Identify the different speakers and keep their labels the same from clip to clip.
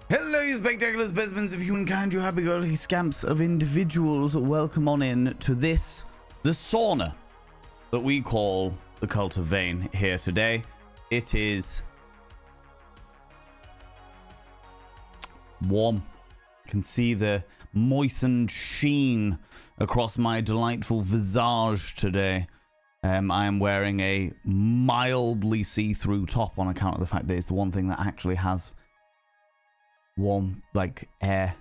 Speaker 1: Hello, you spectacular specimens of humankind, you happy-go-lucky scamps of individuals. Welcome on in to this, the sauna that we call the Cult of Vane here today. It is warm. You can see the moistened sheen across my delightful visage today. I am wearing a mildly see-through top on account of the fact that it's the one thing that actually has warm, like, air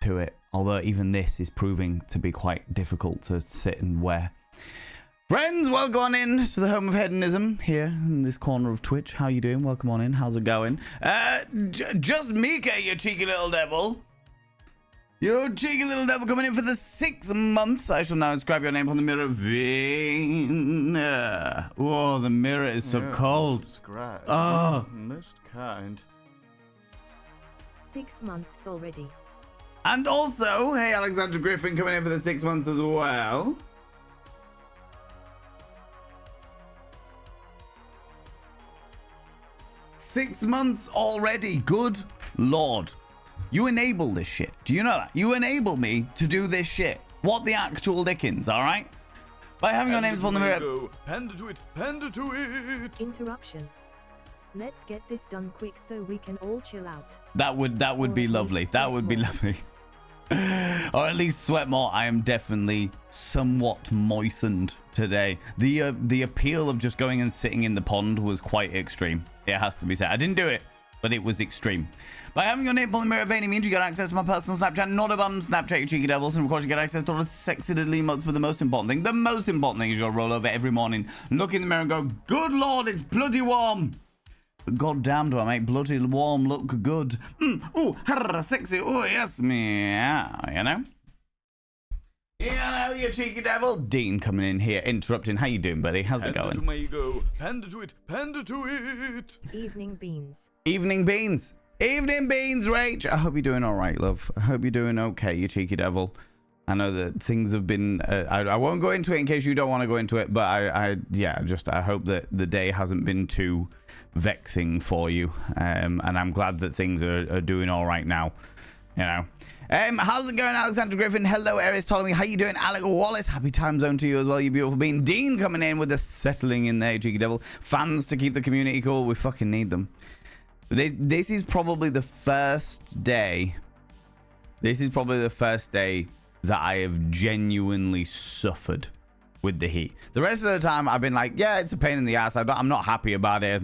Speaker 1: to it. Although even this is proving to be quite difficult to sit and wear. Friends, welcome on in to the home of hedonism here in this corner of Twitch. How you doing? Welcome on in. How's it going? Just Mika, you cheeky little devil. You cheeky little devil coming in for the 6 months. I shall now inscribe your name on the mirror vein. Oh, the mirror is so cold.
Speaker 2: Subscribe.
Speaker 1: Oh.
Speaker 2: Most kind.
Speaker 3: 6 months already.
Speaker 1: And also, hey, Alexander Griffin coming in for the 6 months as well. Six months already. Good Lord. You enable this shit. Do you know that? You enable me to do this shit. What the actual dickens, alright? By having your names on the mirror.
Speaker 2: Panda to it. Panda to it.
Speaker 3: Interruption. Let's get this done quick so we can all chill out.
Speaker 1: That would be lovely. That would be lovely. Or at least sweat more. I am definitely somewhat moistened today. The appeal of just going and sitting in the pond was quite extreme. It has to be said. I didn't do it, but it was extreme. By having your name on the mirror vein means you get access to my personal Snapchat, not a bum Snapchat, you cheeky devils, and of course you get access to all the sexy little emotes. But the most important thing is you gotta roll over every morning, look in the mirror and go, good Lord, it's bloody warm. God damn, do I make bloody warm look good. Ooh, sexy, oh yes, meow, you know? You know, you cheeky devil. Dean coming in here, interrupting. How you doing, buddy? How's it going?
Speaker 2: Panda to it. Panda to it. Panda to it.
Speaker 3: Evening beans.
Speaker 1: Evening beans. Evening beans, Rach. I hope you're doing all right, love. I hope you're doing okay, you cheeky devil. I know that things have been... I won't go into it in case you don't want to go into it, but I hope that the day hasn't been too vexing for you. And I'm glad that things are doing all right now. You know. How's it going, Alexander Griffin? Hello, Aries Ptolemy. How you doing, Alec Wallace? Happy time zone to you as well, you beautiful being. Dean coming in with the settling in there, cheeky devil. Fans to keep the community cool. We fucking need them. This is probably the first day. This is probably the first day that I have genuinely suffered with the heat. The rest of the time, I've been like, yeah, it's a pain in the ass. I'm not happy about it.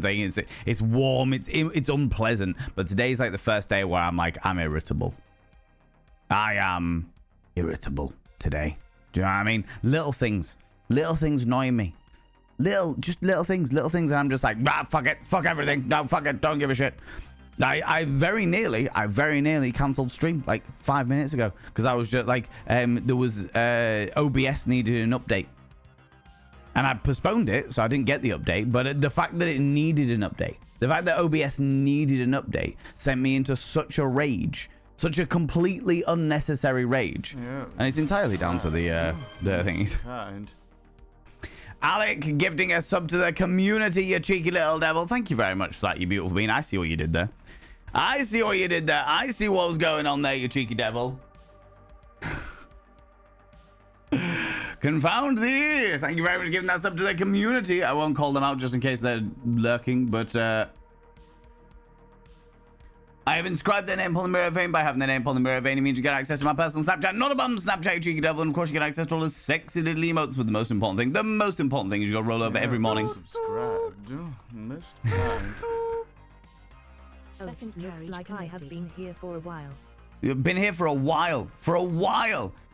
Speaker 1: It's warm. It's unpleasant. But today's like the first day where I'm like, I'm irritable. I am irritable today. Do you know what I mean? Little things annoy me. Little things, and I'm just like, fuck it, fuck everything. No, fuck it, don't give a shit. I very nearly cancelled stream like 5 minutes ago because I was just like, there was OBS needed an update. And I postponed it, so I didn't get the update. But the fact that it needed an update, the fact that OBS needed an update sent me into such a rage. Such a completely unnecessary rage. Yeah, and it's entirely down to the things.
Speaker 2: Kind.
Speaker 1: Alec gifting a sub to the community, you cheeky little devil. Thank you very much for that, you beautiful bean. I see what you did there. I see what you did there. I see what was going on there, you cheeky devil. Confound thee. Thank you very much for giving that sub to the community. I won't call them out just in case they're lurking, but... I have inscribed their name on the mirror vein. By having their name on the mirror vein, it means you get access to my personal Snapchat, not a bum Snapchat, you cheeky devil. And of course, you get access to all the sexy little emotes. But the most important thing is you got to roll over every morning.
Speaker 2: Subscribe. Most kind.
Speaker 3: Second looks like I have been here for a while.
Speaker 1: You've been here for a while.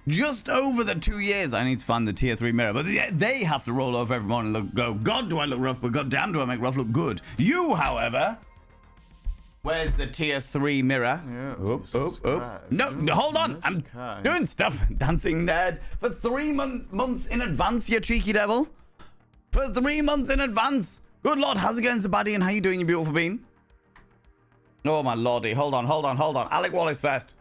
Speaker 1: Just over the 2 years. I need to find the tier 3 mirror. But they have to roll over every morning and go, God, do I look rough? But God damn, do I make rough look good? You, however... Where's the tier 3 mirror?
Speaker 2: Yeah,
Speaker 1: No, hold on. I'm doing stuff. Dancing nerd. For 3 months in advance, you cheeky devil. For 3 months in advance. Good Lord, how's it going, Zabadi? And how you doing, you beautiful bean? Oh, my lordy. Hold on. Alec Wallace first.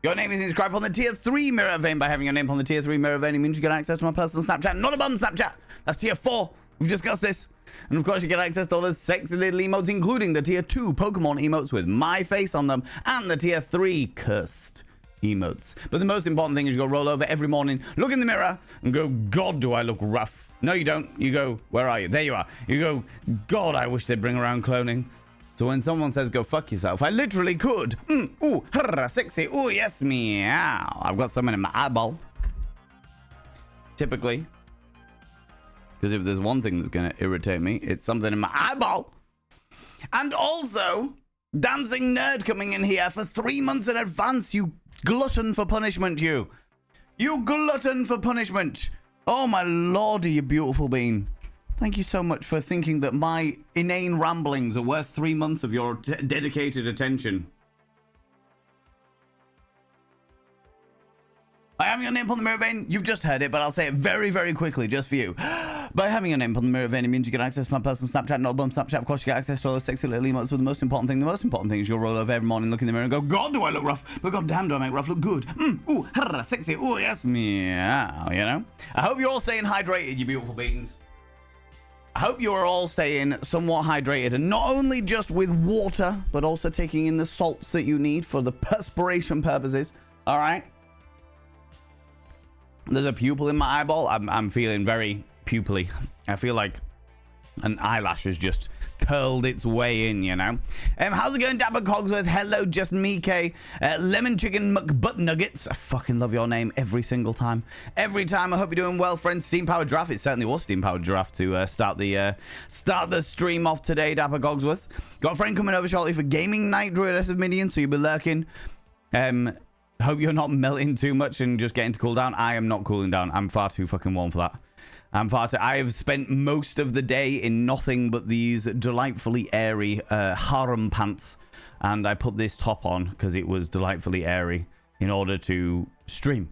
Speaker 1: Your name is inscribed on the tier 3 mirror vein. By having your name on the tier 3 mirror vein, it means you get access to my personal Snapchat. Not a bum Snapchat. That's tier 4. We've discussed this. And of course, you get access to all the sexy little emotes, including the tier 2 Pokemon emotes with my face on them, and the tier 3 cursed emotes. But the most important thing is you go roll over every morning, look in the mirror, and go, God, do I look rough. No, you don't. You go, where are you? There you are. You go, God, I wish they'd bring around cloning. So when someone says, go fuck yourself, I literally could. Ooh, harra, sexy. Ooh, yes, meow. I've got something in my eyeball. Typically. Because if there's one thing that's going to irritate me, it's something in my eyeball. And also, Dancing Nerd coming in here for 3 months in advance, you glutton for punishment, you. You glutton for punishment. Oh, my lordy, you beautiful bean. Thank you so much for thinking that my inane ramblings are worth 3 months of your dedicated attention. By having your name on the mirror vein, you've just heard it, but I'll say it very, very quickly, just for you. By having your name on the mirror vein, it means you get access to my personal Snapchat, not bum Snapchat. Of course, you get access to all the sexy little emotes, but the most important thing is you'll roll over every morning, look in the mirror, and go, God, do I look rough? But God damn, do I make rough look good? Ooh, harra, sexy, ooh, yes, meow, you know? I hope you're all staying hydrated, you beautiful beans. I hope you are all staying somewhat hydrated, and not only just with water, but also taking in the salts that you need for the perspiration purposes, all right? There's a pupil in my eyeball. I'm feeling very pupily. I feel like an eyelash has just curled its way in, you know. How's it going, Dapper Cogsworth? Hello, just Mike. Lemon Chicken McButtnuggets. I fucking love your name every single time. Every time. I hope you're doing well, friends. Steam Powered Giraffe. It certainly was Steam Powered Giraffe to start the stream off today, Dapper Cogsworth. Got a friend coming over shortly for gaming night, Druidess of Midian, so you'll be lurking. Hope you're not melting too much and just getting to cool down. I am not cooling down. I'm far too fucking warm for that. I have spent most of the day in nothing but these delightfully airy harem pants. And I put this top on because it was delightfully airy in order to stream.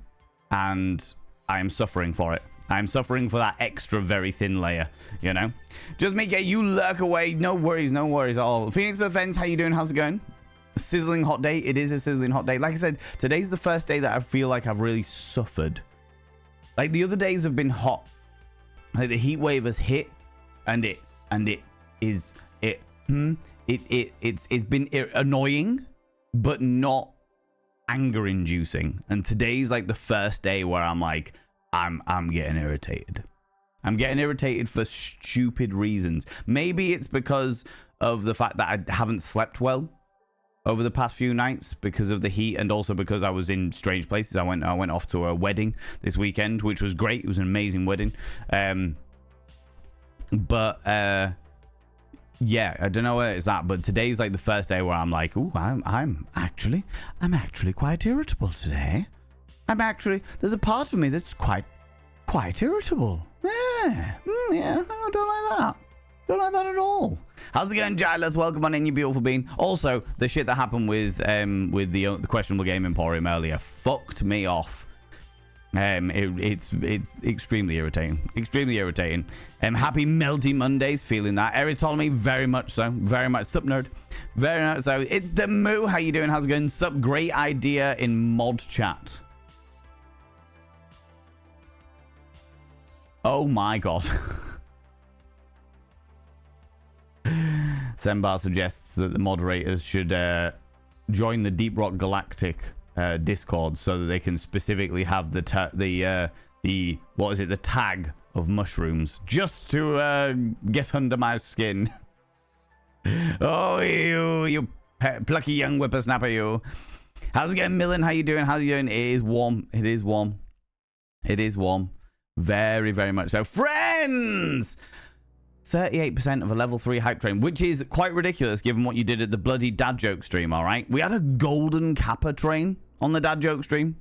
Speaker 1: And I am suffering for it. I'm suffering for that extra very thin layer, you know. Just make it, you lurk away. No worries at all. Phoenix Defense, how you doing? How's it going? A sizzling hot day. It is a sizzling hot day. Like I said, today's the first day that I feel like I've really suffered. Like the other days have been hot. Like the heat wave has hit, and it's been annoying, but not anger inducing. And today's like the first day where I'm like, I'm getting irritated. I'm getting irritated for stupid reasons. Maybe it's because of the fact that I haven't slept well over the past few nights because of the heat, and also because I was in strange places. I went off to a wedding this weekend, which was great. It was an amazing wedding. Yeah, I don't know where it's that, but today's like the first day where I'm like, ooh, I'm actually quite irritable today. There's a part of me that's quite irritable. Yeah, I don't like that. Don't like that at all. How's it going, Giles? Welcome on in, you beautiful bean. Also, the shit that happened with the questionable game Emporium earlier fucked me off. It's extremely irritating. Extremely irritating. Happy Melty Mondays, feeling that. Eritolomy, very much so. Very much. Sup, nerd. Very much so. It's the Moo. How you doing? How's it going? Sup, great idea in mod chat. Oh my god. Sembar suggests that the moderators should join the Deep Rock Galactic Discord so that they can specifically have the tag of mushrooms just to get under my skin. Oh, you plucky young whippersnapper, you. How's it going, Millen? How you doing? How you doing? It is warm. It is warm. It is warm. Very, very much so. Friends! 38% of a level 3 hype train, which is quite ridiculous given what you did at the bloody dad joke stream, all right? We had a golden kappa train on the dad joke stream.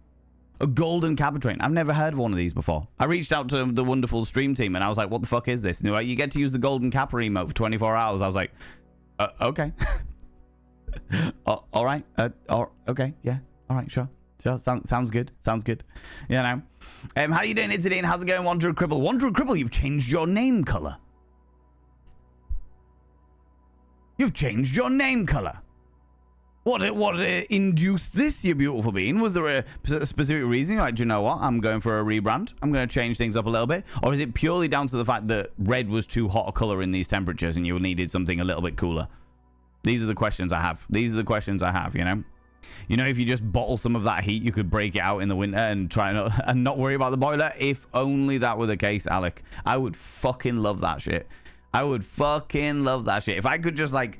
Speaker 1: A golden kappa train. I've never heard of one of these before. I reached out to the wonderful stream team and I was like, what the fuck is this? And they were like, you get to use the golden kappa emote for 24 hours. I was like, okay. All right. Okay. Yeah. All right. Sure. Sounds good. Sounds good. You know. How you doing, Itadine? How's it going, Wanderer Cripple? Wanderer Cripple, you've changed your name color. You've changed your name color. What induced this, you beautiful being? Was there a specific reason? Like, do you know what? I'm going for a rebrand. I'm going to change things up a little bit. Or is it purely down to the fact that red was too hot a color in these temperatures and you needed something a little bit cooler? These are the questions I have. These are the questions I have, you know? You know, if you just bottle some of that heat, you could break it out in the winter and not worry about the boiler. If only that were the case, Alec. I would fucking love that shit. I would fucking love that shit. If I could just like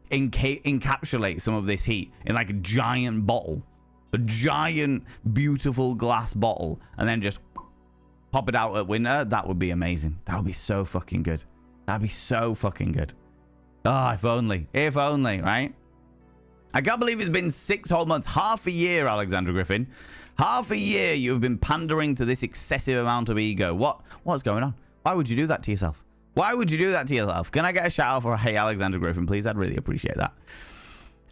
Speaker 1: encapsulate some of this heat in like a giant bottle, a giant beautiful glass bottle, and then just pop it out at winter, that would be amazing. That would be so fucking good. That'd be so fucking good. Ah, if only, right? I can't believe it's been 6 whole months, half a year, Alexander Griffin. Half a year you have been pandering to this excessive amount of ego. What's going on? Why would you do that to yourself? Why would you do that to yourself? Can I get a shout out for, hey, Alexander Griffin, please? I'd really appreciate that.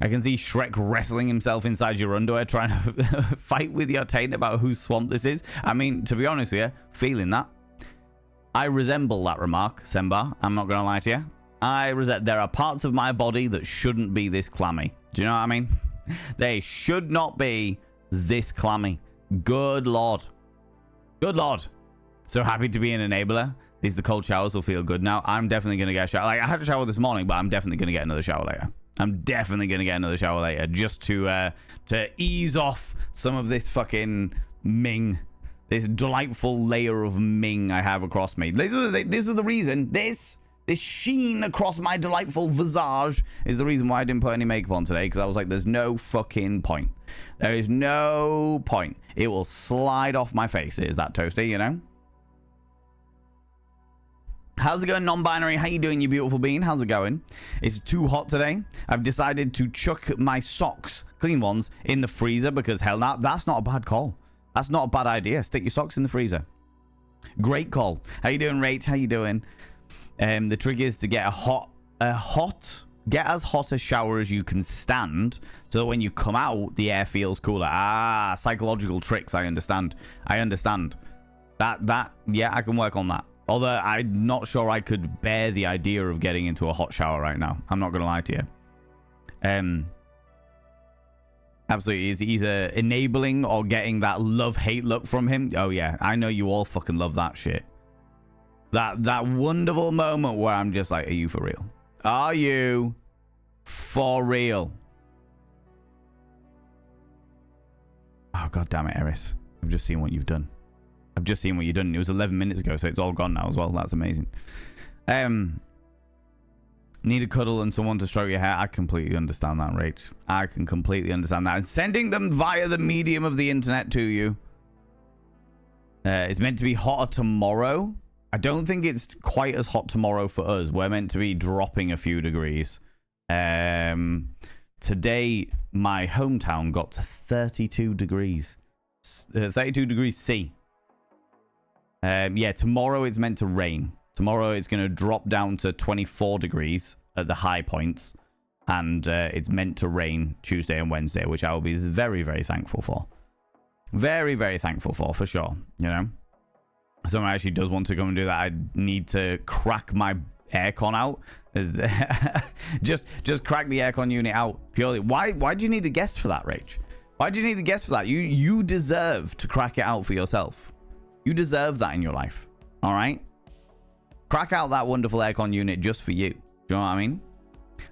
Speaker 1: I can see Shrek wrestling himself inside your underwear, trying to fight with your taint about whose swamp this is. I mean, to be honest with you, feeling that. I resemble that remark, Sembar. I'm not going to lie to you. There are parts of my body that shouldn't be this clammy. Do you know what I mean? They should not be this clammy. Good Lord. Good Lord. So happy to be an enabler. The cold showers will feel good now. I'm definitely going to get a shower. Like, I had a shower this morning, but I'm definitely going to get another shower later. I'm definitely going to get another shower later just to ease off some of this fucking ming. This delightful layer of ming I have across me. This is the reason. This sheen across my delightful visage is the reason why I didn't put any makeup on today, because I was like, there's no fucking point. There is no point. It will slide off my face. It is that toasty, you know? How's it going, non-binary? How you doing, you beautiful bean? How's it going? It's too hot today. I've decided to chuck my socks, clean ones, in the freezer because hell, that's not a bad call. That's not a bad idea. Stick your socks in the freezer. Great call. How you doing, Rach? How you doing? The trick is to get get as hot a shower as you can stand, so that when you come out, the air feels cooler. Ah, psychological tricks. I understand. That yeah, I can work on that. Although I'm not sure I could bear the idea of getting into a hot shower right now. I'm not going to lie to you. Absolutely. Is either enabling or getting that love-hate look from him. Oh, yeah. I know you all fucking love that shit. That wonderful moment where I'm just like, are you for real? Are you for real? Oh, God damn it, Eris. I've just seen what you've done. It was 11 minutes ago, so it's all gone now as well. That's amazing. Need a cuddle and someone to stroke your hair. I completely understand that, Rach. I can completely understand that. And sending them via the medium of the internet to you. It's meant to be hotter tomorrow. I don't think it's quite as hot tomorrow for us. We're meant to be dropping a few degrees. Today, my hometown got to 32 degrees. 32 degrees C. Yeah, tomorrow it's meant to rain. Tomorrow it's going to drop down to 24 degrees at the high points. And it's meant to rain Tuesday and Wednesday, which I will be very, very thankful for. Very, very thankful for sure. You know? If someone actually does want to come and do that, I need to crack my aircon out. just crack the aircon unit out purely. Why do you need a guest for that, Rach? Why do you need a guest for that? You deserve to crack it out for yourself. You deserve that in your life. All right? Crack out that wonderful aircon unit just for you. Do you know what I mean?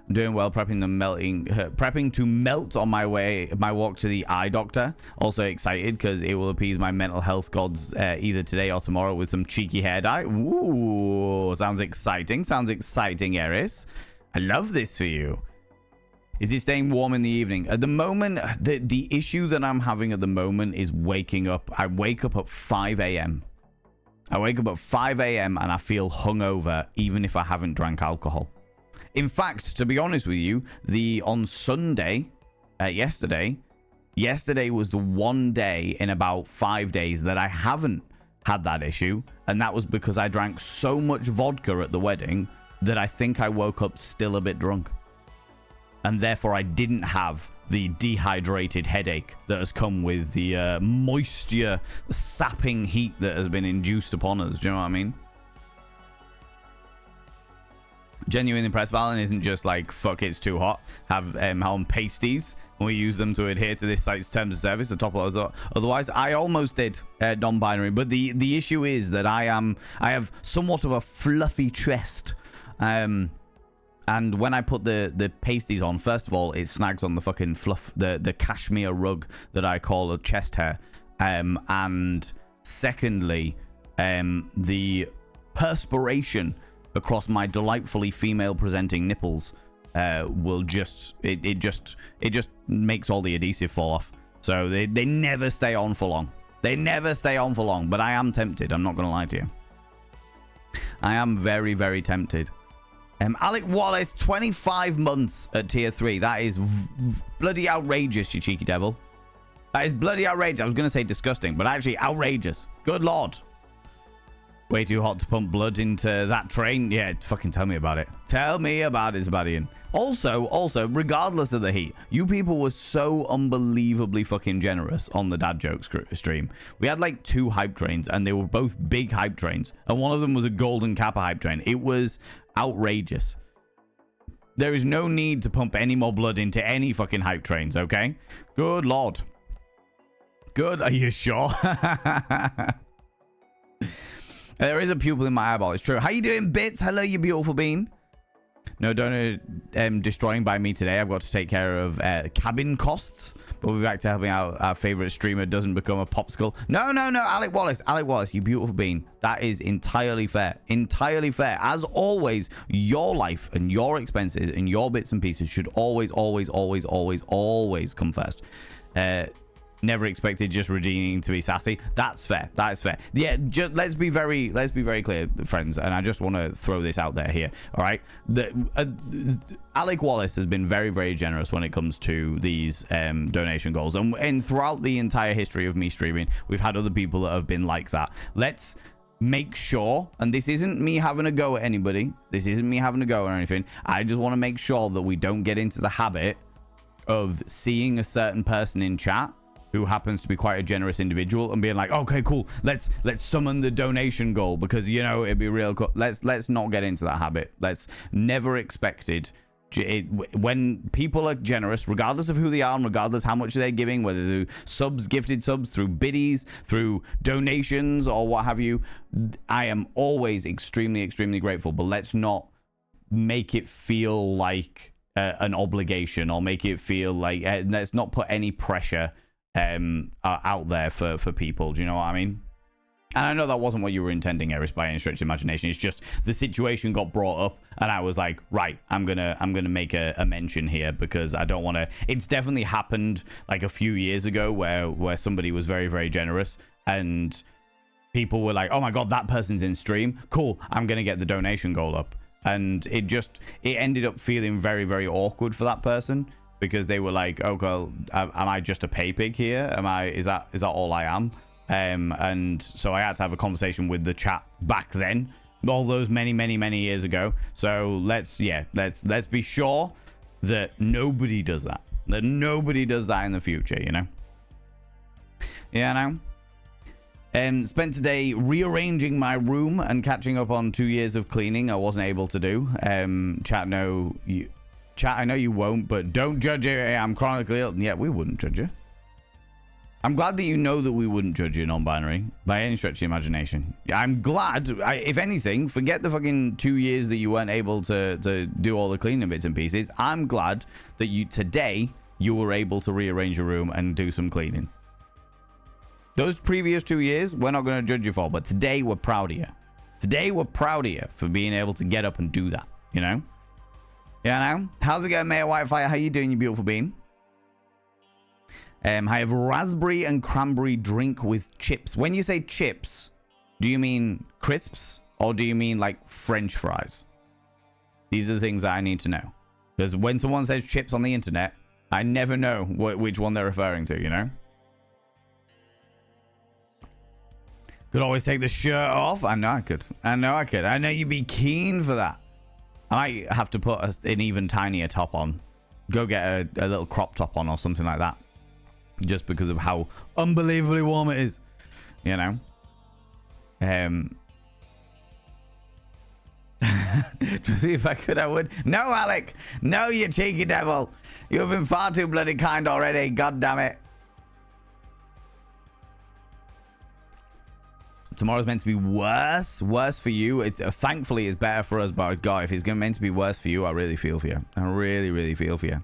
Speaker 1: I'm doing well, prepping to melt on my walk to the eye doctor. Also excited because it will appease my mental health gods either today or tomorrow with some cheeky hair dye. Ooh, sounds exciting. Sounds exciting, Eris. I love this for you. Is it staying warm in the evening? At the moment, the issue that I'm having at the moment is waking up. I wake up at 5 a.m. I wake up at 5 a.m. and I feel hungover even if I haven't drank alcohol. In fact, to be honest with you, on Sunday, yesterday was the one day in about 5 days that I haven't had that issue. And that was because I drank so much vodka at the wedding that I think I woke up still a bit drunk. And therefore, I didn't have the dehydrated headache that has come with the moisture sapping heat that has been induced upon us. Do you know what I mean? Genuine impressed Valen isn't just like, fuck, it's too hot. Have Helm pasties, and we use them to adhere to this site's terms of service. The top of otherwise, I almost did non-binary, but the issue is that I have somewhat of a fluffy chest, and when I put the pasties on, first of all, it snags on the fucking fluff, the cashmere rug that I call a chest hair, and secondly, the perspiration across my delightfully female presenting nipples will just it just makes all the adhesive fall off. So they never stay on for long. They never stay on for long, but I am tempted. I'm not gonna lie to you. I am very, very tempted. Alec Wallace, 25 months at tier 3. That is bloody outrageous, you cheeky devil. That is bloody outrageous. I was gonna say disgusting, but actually outrageous. Good lord. Way too hot to pump blood into that train. Yeah, fucking tell me about it. Tell me about it, Zabadian. Also, regardless of the heat, you people were so unbelievably fucking generous on the dad jokes stream. We had like 2 hype trains, and they were both big hype trains, and one of them was a golden kappa hype train. It was outrageous. There is no need to pump any more blood into any fucking hype trains, okay? Good lord. Good, are you sure? There is a pupil in my eyeball. It's true. How you doing, Bits? Hello, you beautiful bean. No donor destroying by me today. I've got to take care of cabin costs. But we'll be back to helping out our favorite streamer doesn't become a popsicle. No. Alec Wallace, you beautiful bean. That is entirely fair. Entirely fair. As always, your life and your expenses and your bits and pieces should always come first. Never expected just redeeming to be sassy. That's fair. That is fair. Yeah, just let's be very clear, friends. And I just want to throw this out there here. All right, Alec Wallace has been very, very generous when it comes to these donation goals, and throughout the entire history of me streaming, we've had other people that have been like that. Let's make sure, and this isn't me having a go at anybody. This isn't me having a go or anything. I just want to make sure that we don't get into the habit of seeing a certain person in chat who happens to be quite a generous individual and being like, okay, cool, let's summon the donation goal because, you know, it'd be real cool. Let's not get into that habit. Let's never expected when people are generous, regardless of who they are and regardless how much they're giving, whether through subs, gifted subs, through biddies, through donations or what have you, I am always extremely grateful. But let's not make it feel like an obligation or make it feel like let's not put any pressure out there for people. Do you know what I mean? And I know that wasn't what you were intending, Eris, by any stretch of imagination. It's just the situation got brought up and I was like, right, I'm gonna make a mention here because I don't want to. It's definitely happened like a few years ago where somebody was very, very generous and people were like, oh my god, that person's in stream, cool, I'm gonna get the donation goal up. And it ended up feeling very, very awkward for that person because they were like, oh well, am I just a pay pig here? Is that all I am? And so I had to have a conversation with the chat back then, all those many years ago. So let's be sure that nobody does that. That nobody does that in the future, you know? Yeah, no. Spent today rearranging my room and catching up on 2 years of cleaning I wasn't able to do. Chat, I know you won't, but don't judge it. I'm chronically ill. Yeah, we wouldn't judge you. I'm glad that you know that we wouldn't judge you non-binary by any stretch of the imagination. I'm glad. If anything, forget the fucking 2 years that you weren't able to do all the cleaning bits and pieces. I'm glad that today you were able to rearrange your room and do some cleaning. Those previous 2 years, we're not going to judge you for, but today we're proud of you. Today we're proud of you for being able to get up and do that, you know? Yeah, now. How's it going, Mayor Whitefire? How you doing, you beautiful bean? I have raspberry and cranberry drink with chips. When you say chips, do you mean crisps or do you mean like French fries? These are the things that I need to know. Because when someone says chips on the internet, I never know which one they're referring to, you know? Could always take the shirt off. I know I could. I know you'd be keen for that. I might have to put an even tinier top on. Go get a little crop top on or something like that. Just because of how unbelievably warm it is. You know? Trust me, if I could, I would. No, Alec. No, you cheeky devil. You've been far too bloody kind already. God damn it. Tomorrow's meant to be worse. Worse for you. It's thankfully it's better for us, but God, if it's meant to be worse for you, I really feel for you. I really, really feel for you.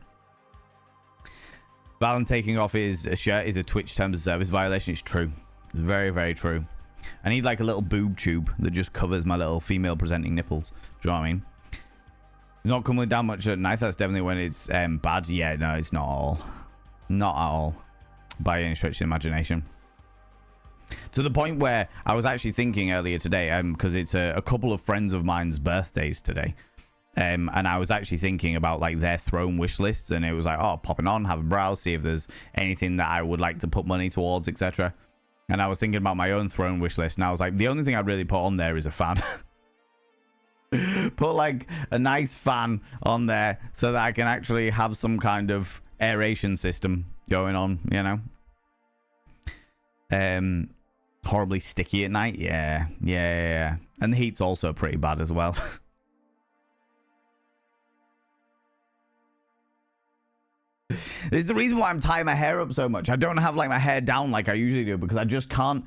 Speaker 1: Valen taking off his shirt is a Twitch terms of service violation. It's true. It's very, very true. I need like a little boob tube that just covers my little female presenting nipples. Do you know what I mean? Not coming down much at night. That's definitely when it's bad. Yeah, no, it's not all. Not at all. By any stretch of the imagination. To the point where I was actually thinking earlier today, because it's a couple of friends of mine's birthdays today. And I was actually thinking about like their throne wish lists, and it was like, oh, popping on, have a browse, see if there's anything that I would like to put money towards, etc. And I was thinking about my own throne wish list, and I was like, the only thing I'd really put on there is a fan. Put like a nice fan on there so that I can actually have some kind of aeration system going on, you know. Horribly sticky at night. Yeah. And the heat's also pretty bad as well. This is the reason why I'm tying my hair up so much. I don't have like my hair down like I usually do, because I just can't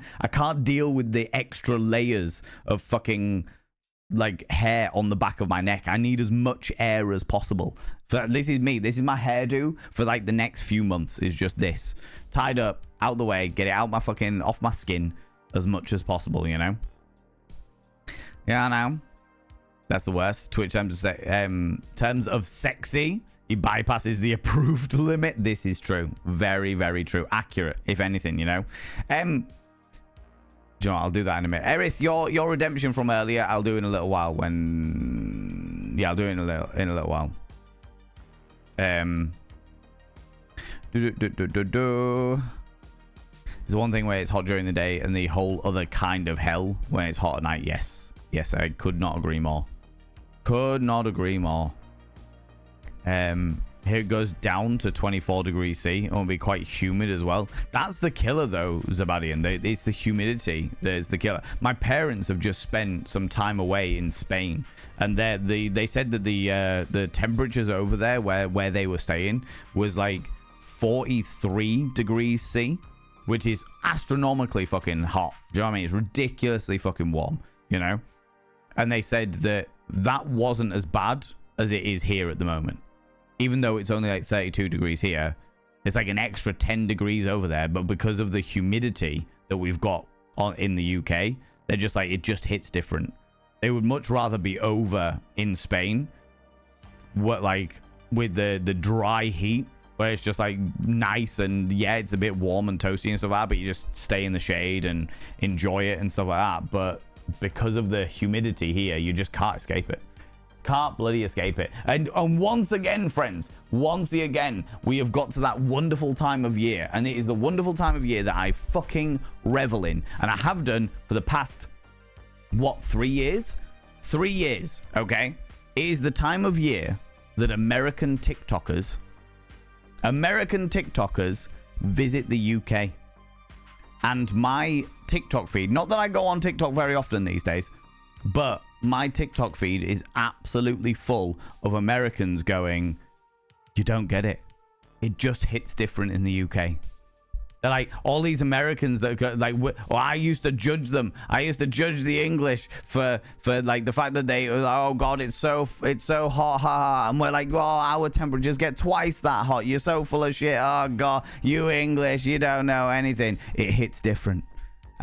Speaker 1: deal with the extra layers of fucking like hair on the back of my neck. I need as much air as possible. This is me. This is my hairdo for like the next few months, is just this. Tied up, out the way, get it out my fucking, off my skin as much as possible, you know? Yeah, I know. That's the worst. Twitch terms of sexy, he bypasses the approved limit. This is true. Very, very true. Accurate, if anything, you know? Do you know what? I'll do that in a minute. Eris, your redemption from earlier, I'll do in a little while when... Yeah, I'll do it in a little while. There's one thing where it's hot during the day and the whole other kind of hell when it's hot at night. Yes, I could not agree more. Here it goes down to 24 degrees C. It will be quite humid as well. That's the killer though, Zabadian. It's the humidity that is the killer. My parents have just spent some time away in Spain, and they said that the temperatures over there where they were staying was like 43 degrees C, which is astronomically fucking hot. Do you know what I mean? It's ridiculously fucking warm, you know? And they said that wasn't as bad as it is here at the moment. Even though it's only like 32 degrees here, it's like an extra 10 degrees over there. But because of the humidity that we've got in the UK, they're just like, it just hits different. They would much rather be over in Spain, like with the dry heat, where it's just like nice and yeah, it's a bit warm and toasty and stuff like that, but you just stay in the shade and enjoy it and stuff like that. But because of the humidity here, you just can't escape it. Can't bloody escape it. And once again, friends, we have got to that wonderful time of year. And it is the wonderful time of year that I fucking revel in. And I have done for the past, 3 years? 3 years, okay? It is the time of year that American TikTokers visit the UK. And my TikTok feed, not that I go on TikTok very often these days, but my TikTok feed is absolutely full of Americans going, you don't get it. It just hits different in the UK. They're like, all these Americans that go, like, well, I used to judge them. I used to judge the English for like the fact that they, oh God, it's so hot, ha. And we're like, oh, our temperatures get twice that hot. You're so full of shit. Oh God, you English, you don't know anything. It hits different.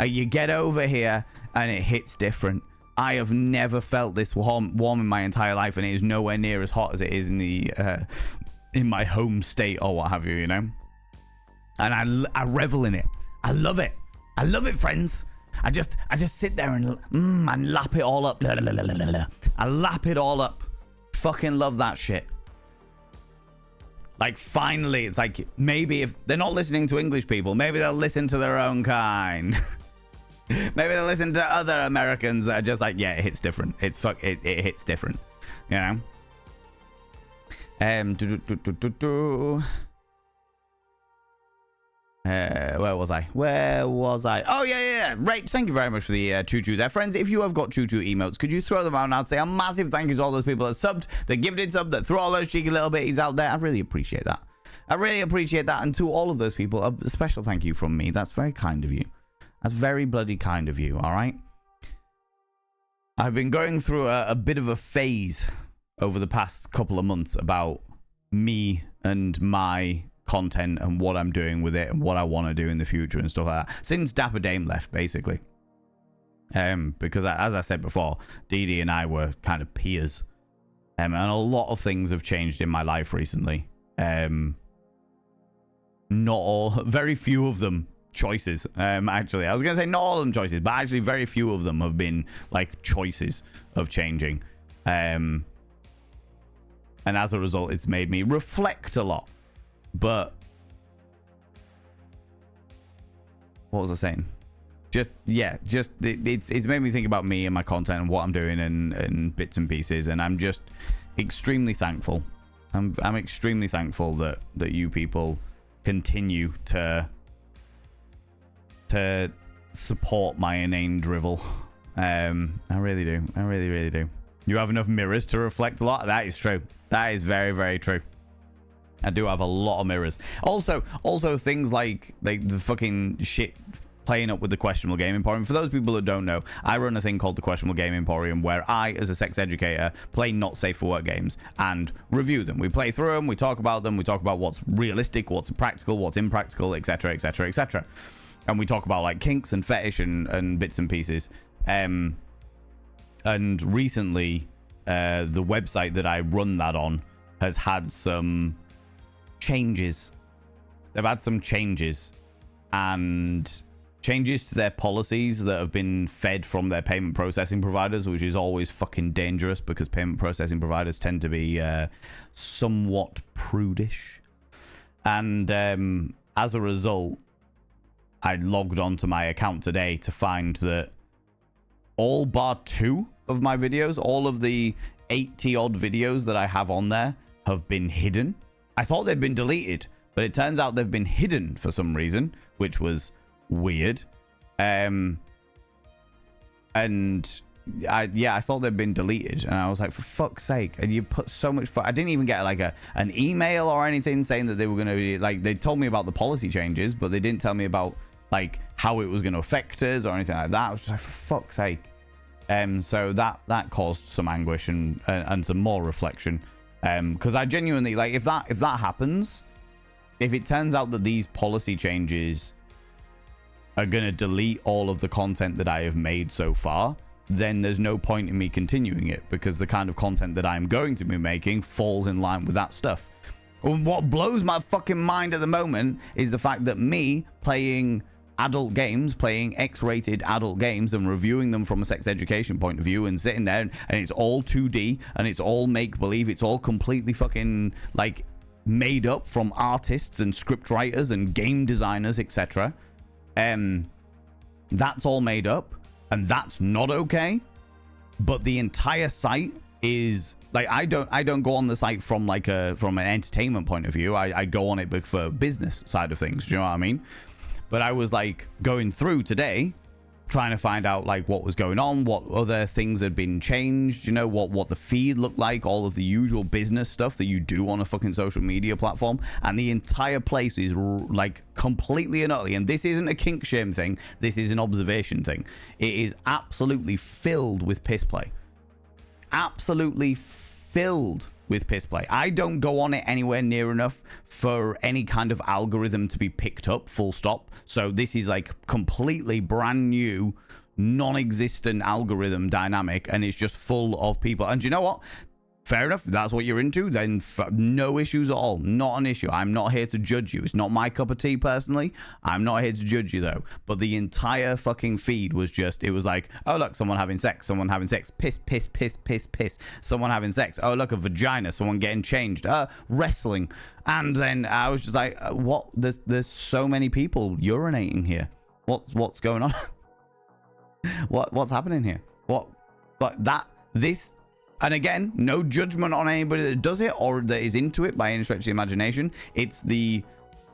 Speaker 1: You get over here and it hits different. I have never felt this warm in my entire life, and it is nowhere near as hot as it is in the in my home state or what have you, you know. And I revel in it. I love it. I love it, friends. I just sit there and lap it all up. I lap it all up. Fucking love that shit. Like, finally, it's like, maybe if they're not listening to English people, maybe they'll listen to their own kind. Maybe they'll listen to other Americans that are just like, yeah, it hits different. It hits different, you know. Where was I? Oh, yeah. Right. Thank you very much for the choo-choo there. Friends, if you have got choo-choo emotes, could you throw them out? And I'd say a massive thank you to all those people that subbed, that gifted sub, that threw all those cheeky little bitties out there. I really appreciate that. And to all of those people, a special thank you from me. That's very kind of you. That's very bloody kind of you, all right? I've been going through a bit of a phase over the past couple of months about me and my content and what I'm doing with it and what I want to do in the future and stuff like that. Since Dapper Dame left, basically. Because as I said before, Dee Dee and I were kind of peers. And a lot of things have changed in my life recently. Not all, very few of them choices. Actually, I was going to say not all of them choices, but actually very few of them have been like choices of changing. And as a result, it's made me reflect a lot. But what was I saying? It's made me think about me and my content and what I'm doing and bits and pieces, and I'm just extremely thankful. I'm extremely thankful that you people continue to support my inane drivel. I really do. I really do. You have enough mirrors to reflect a lot. That is true. That is very, very true. I do have a lot of mirrors. Also things like the fucking shit playing up with the Questionable Game Emporium. For those people that don't know, I run a thing called the Questionable Game Emporium where I, as a sex educator, play not safe for work games and review them. We play through them, we talk about them, we talk about what's realistic, what's practical, what's impractical, etc, etc, etc. And we talk about like kinks and fetish and bits and pieces. And recently, the website that I run that on has had some changes. They've had some changes and changes to their policies that have been fed from their payment processing providers, which is always fucking dangerous because payment processing providers tend to be somewhat prudish. And as a result, I logged onto my account today to find that all bar 2 of my videos, all of the 80 odd videos that I have on there have been hidden. I thought they'd been deleted, but it turns out they've been hidden for some reason, which was weird. I thought they'd been deleted, and I was like, for fuck's sake. And you put so much I didn't even get like an email or anything saying that they were going to be like, they told me about the policy changes, but they didn't tell me about like how it was going to affect us or anything like that. I was just like, for fuck's sake. So that caused some anguish and some more reflection. Because I genuinely, like, if that happens, if it turns out that these policy changes are going to delete all of the content that I have made so far, then there's no point in me continuing it, because the kind of content that I'm going to be making falls in line with that stuff. And what blows my fucking mind at the moment is the fact that me playing adult games, playing X-rated adult games and reviewing them from a sex education point of view and sitting there and it's all 2D and it's all make-believe, it's all completely fucking like made up from artists and script writers and game designers, etc. That's all made up and that's not okay. But the entire site is like, I don't go on the site from like from an entertainment point of view. I go on it for business side of things. Do you know what I mean? But I was like going through today, trying to find out like what was going on, what other things had been changed, you know, what the feed looked like, all of the usual business stuff that you do on a fucking social media platform. And the entire place is like completely and utterly, and this isn't a kink shame thing, this is an observation thing. It is absolutely filled with piss play. Absolutely filled with piss play. I don't go on it anywhere near enough for any kind of algorithm to be picked up, full stop. So this is like completely brand new, non-existent algorithm dynamic, and it's just full of people. And you know what? Fair enough. If that's what you're into, then no issues at all. Not an issue. I'm not here to judge you. It's not my cup of tea personally. I'm not here to judge you though. But the entire fucking feed was just, it was like, oh look, someone having sex, piss, piss, piss, piss, piss, someone having sex, oh look, a vagina, someone getting changed, wrestling. And then I was just like, what? There's so many people urinating here. What's going on? What's happening here? This. And again, no judgment on anybody that does it or that is into it by any stretch of the imagination. It's the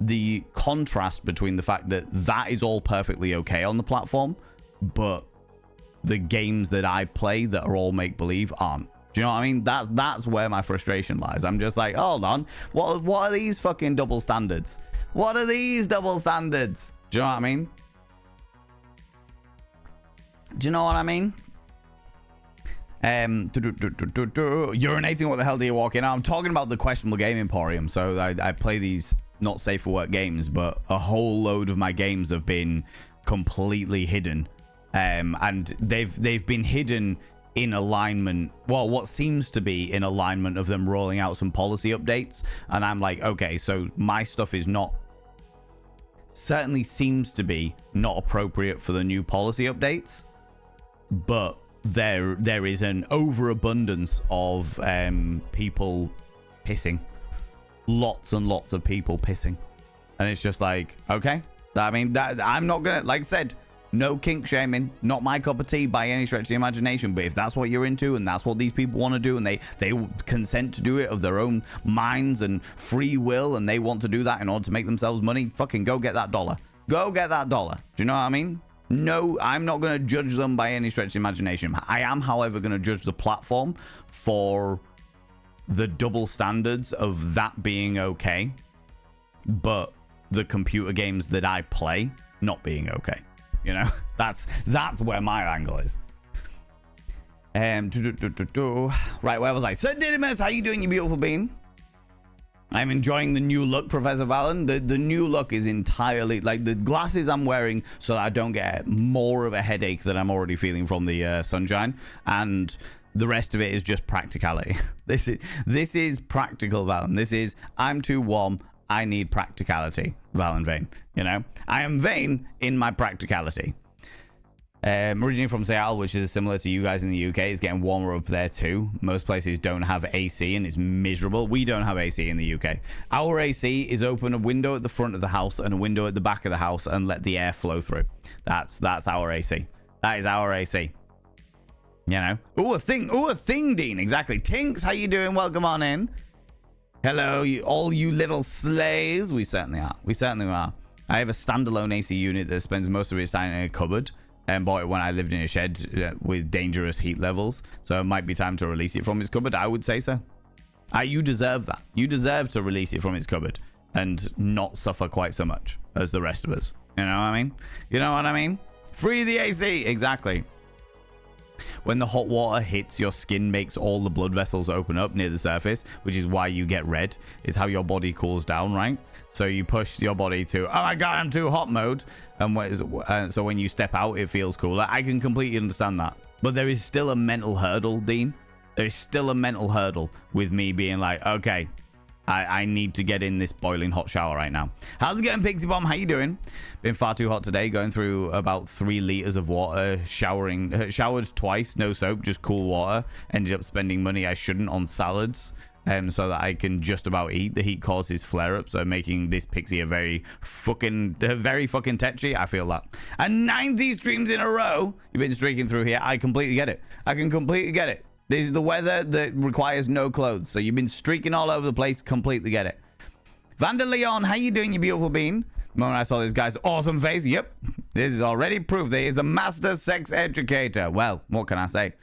Speaker 1: the contrast between the fact that that is all perfectly okay on the platform, but the games that I play that are all make-believe aren't. Do you know what I mean? That's where my frustration lies. I'm just like, hold on, what are these fucking double standards? What are these double standards? Do you know what I mean? Do you know what I mean? Urinating, what the hell do you walk in? I'm talking about the Questionable Game Emporium. So I play these not safe for work games, but a whole load of my games have been completely hidden. And they've been hidden in alignment, well, what seems to be in alignment of them rolling out some policy updates. And I'm like, okay, so my stuff is not, certainly seems to be not appropriate for the new policy updates, but there is an overabundance of people pissing, lots and lots of people pissing, and it's just like, okay, I mean, that I'm not gonna, like I said, no kink shaming, not my cup of tea by any stretch of the imagination, but if that's what you're into and that's what these people want to do, and they consent to do it of their own minds and free will, and they want to do that in order to make themselves money, fucking go get that dollar. Go get that dollar. Do you know what I mean? No, I'm not going to judge them by any stretch of the imagination. I am, however, going to judge the platform for the double standards of that being okay, but the computer games that I play not being okay. You know, that's where my angle is. Right, where was I? Sir Didymus, how you doing, you beautiful bean? I'm enjoying the new look, Professor Valen. The new look is entirely, like, the glasses I'm wearing so that I don't get more of a headache that I'm already feeling from the sunshine, and the rest of it is just practicality. This is practical, Valen. This is, I'm too warm, I need practicality, Valen Vane. You know, I am vain in my practicality. Originally from Seattle, which is similar to you guys in the UK, it's getting warmer up there too. Most places don't have AC and it's miserable. We don't have AC in the UK. Our AC is open a window at the front of the house and a window at the back of the house and let the air flow through. That's our AC. That is our AC. You know. Ooh, a thing, Dean. Exactly. Tinks, how you doing? Welcome on in. Hello, all you little slays. We certainly are. We certainly are. I have a standalone AC unit that spends most of its time in a cupboard, and bought it when I lived in a shed with dangerous heat levels. So it might be time to release it from its cupboard. I would say so. You deserve that. You deserve to release it from its cupboard and not suffer quite so much as the rest of us. You know what I mean? You know what I mean? Free the AC. Exactly. When the hot water hits your skin, makes all the blood vessels open up near the surface, which is why you get red. Is how your body cools down, right? So you push your body to, oh my god, I'm too hot mode, and so when you step out, it feels cooler. I can completely understand that, but there is still a mental hurdle, Dean. There is still a mental hurdle with me being like, okay, I need to get in this boiling hot shower right now. How's it going, Pixie Bomb? How you doing? Been far too hot today, going through about 3 liters of water, showered twice, no soap, just cool water. Ended up spending money I shouldn't on salads, so that I can just about eat. The heat causes flare-ups, so making this Pixie a very fucking tetchy. I feel that. And 90 streams in a row, you've been streaking through here. I completely get it. I can completely get it. This is the weather that requires no clothes. So you've been streaking all over the place. Completely get it. Vander Leon, how you doing, you beautiful bean? The moment I saw this guy's awesome face, yep, this is already proof that he's a master sex educator. Well, what can I say?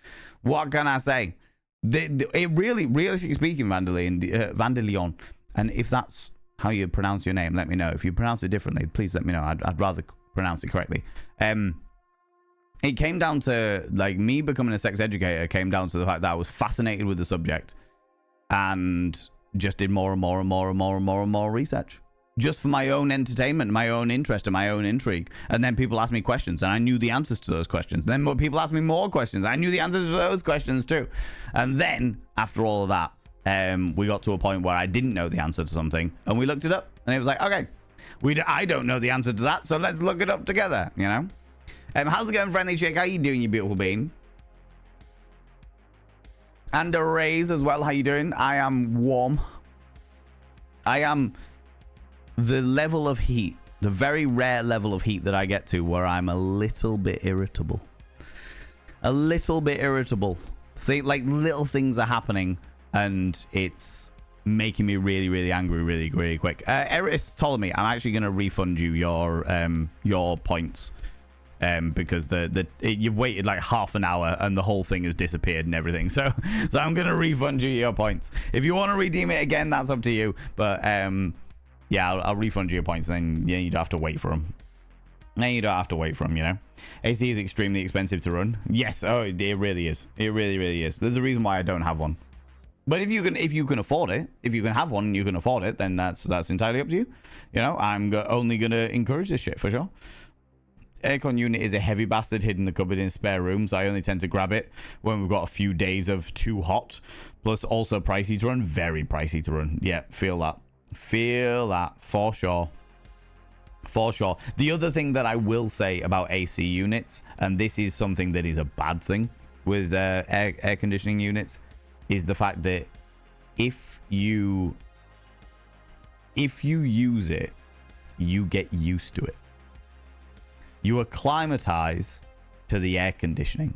Speaker 1: What can I say? It really, realistically speaking, Vander Leon, and if that's how you pronounce your name, let me know. If you pronounce it differently, please let me know. I'd rather pronounce it correctly. It came down to, like, me becoming a sex educator came down to the fact that I was fascinated with the subject and just did more and more and more and more and more and more research just for my own entertainment, my own interest and my own intrigue. And then people asked me questions and I knew the answers to those questions. Then more people asked me more questions. I knew the answers to those questions too. And then after all of that, we got to a point where I didn't know the answer to something and we looked it up and it was like, okay, I don't know the answer to that. So let's look it up together, you know? How's it going, friendly chick? How you doing, you beautiful bean? And a raise as well. How you doing? I am warm. I am the level of heat, the very rare level of heat that I get to where I'm a little bit irritable. A little bit irritable. Like little things are happening and it's making me really, really angry really, really quick. Eris Ptolemy, I'm actually going to refund you your points. Because you've waited like half an hour and the whole thing has disappeared and everything. So I'm going to refund you your points. If you want to redeem it again, that's up to you. But yeah, I'll refund you your points. Then yeah, you don't have to wait for them. Then you don't have to wait for them, you know. AC is extremely expensive to run. Yes, oh, it really is. It really, really is. There's a reason why I don't have one. But if you can afford it, if you can have one and you can afford it, then that's entirely up to you. You know, I'm only going to encourage this shit for sure. Aircon unit is a heavy bastard hidden in the cupboard in spare room, so I only tend to grab it when we've got a few days of too hot. Plus, also pricey to run. Very pricey to run. Yeah, feel that. Feel that, for sure. For sure. The other thing that I will say about AC units, and this is something that is a bad thing with air conditioning units, is the fact that if you use it, you get used to it. You acclimatize to the air conditioning,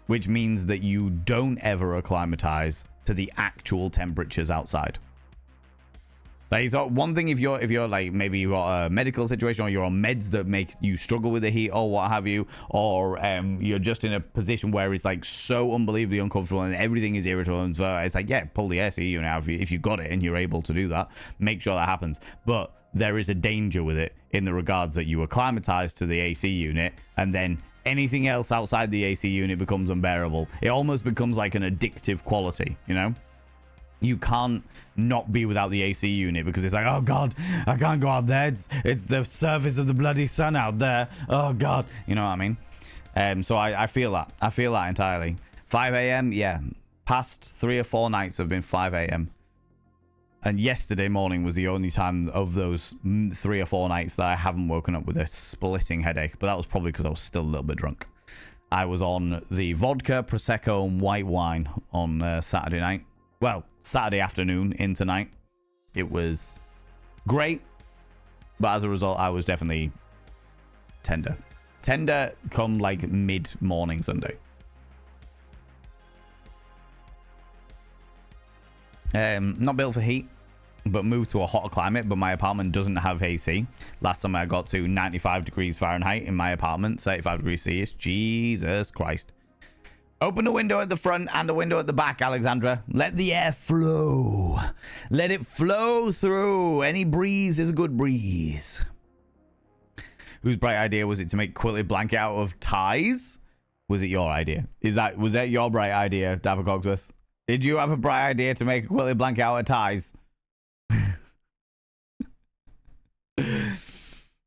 Speaker 1: which means that you don't ever acclimatize to the actual temperatures outside. Like, so one thing if you're like, maybe you've got a medical situation or you're on meds that make you struggle with the heat or what have you, or you're just in a position where it's like so unbelievably uncomfortable and everything is irritable, and so it's like, yeah, pull the AC unit out if you got it and you're able to do that. Make sure that happens. But there is a danger with it in the regards that you acclimatize to the AC unit and then anything else outside the AC unit becomes unbearable. It almost becomes like an addictive quality, you know? You can't not be without the AC unit because it's like, oh God, I can't go out there. It's the surface of the bloody sun out there. Oh God. You know what I mean? So I feel that. I feel that entirely. 5 a.m. Yeah. Past 3 or 4 nights have been 5 a.m. And yesterday morning was the only time of those 3 or 4 nights that I haven't woken up with a splitting headache. But that was probably because I was still a little bit drunk. I was on the vodka, Prosecco, and white wine on Saturday night. Well, Saturday afternoon into night. It was great. But as a result, I was definitely tender. Tender come like mid-morning Sunday. Not built for heat, but moved to a hotter climate, but my apartment doesn't have AC. Last time I got to 95 degrees Fahrenheit in my apartment, 35 degrees Celsius. Jesus Christ. Open a window at the front and a window at the back, Alexandra. Let the air flow. Let it flow through. Any breeze is a good breeze. Whose bright idea was it to make quilted blanket out of ties? Was it your idea? Was that your bright idea, Dapper Cogsworth? Did you have a bright idea to make a quilted blanket out of ties?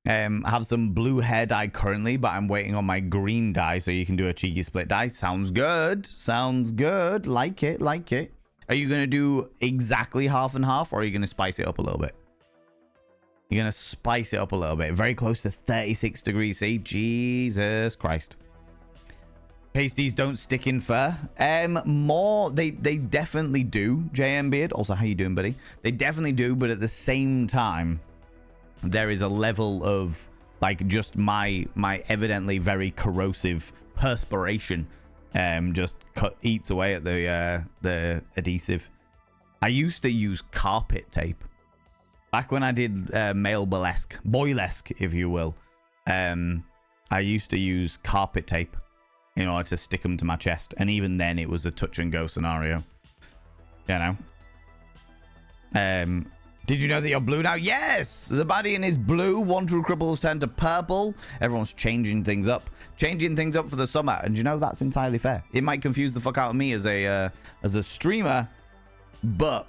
Speaker 1: Have some blue hair dye currently, but I'm waiting on my green dye so you can do a cheeky split dye. Sounds good. Sounds good. Like it. Like it. Are you going to do exactly half and half, or are you going to spice it up a little bit? You're going to spice it up a little bit. Very close to 36 degrees C. Jesus Christ. Pasties don't stick in fur. More, they definitely do, JM Beard. Also, how you doing, buddy? They definitely do, but at the same time, there is a level of, like, just my evidently very corrosive perspiration just eats away at the adhesive. I used to use carpet tape. Back when I did male boylesque, if you will, I used to use carpet tape in order to stick them to my chest. And even then, it was a touch and go scenario. You know? Did you know that you're blue now? Yes! The baddie is blue. One true cripples turn to purple. Everyone's changing things up. Changing things up for the summer. And you know, that's entirely fair. It might confuse the fuck out of me as a streamer. But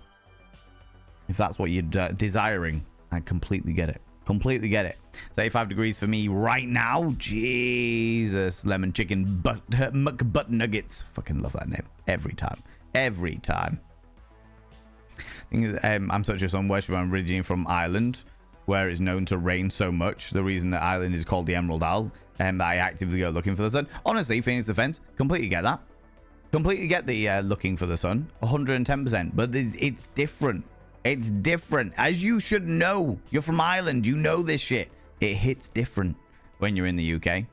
Speaker 1: if that's what you're desiring, I completely get it. Completely get it. 35 degrees for me right now. Jesus. Lemon chicken McButt nuggets. Fucking love that name. Every time. Every time. I'm such a sun worshiper. I'm originally from Ireland, where it's known to rain so much. The reason that Ireland is called the Emerald Isle, and I actively go looking for the sun. Honestly, Phoenix Defense, completely get that. Completely get the looking for the sun. 110%. But it's different. It's different. As you should know. You're from Ireland. You know this shit. It hits different when you're in the UK.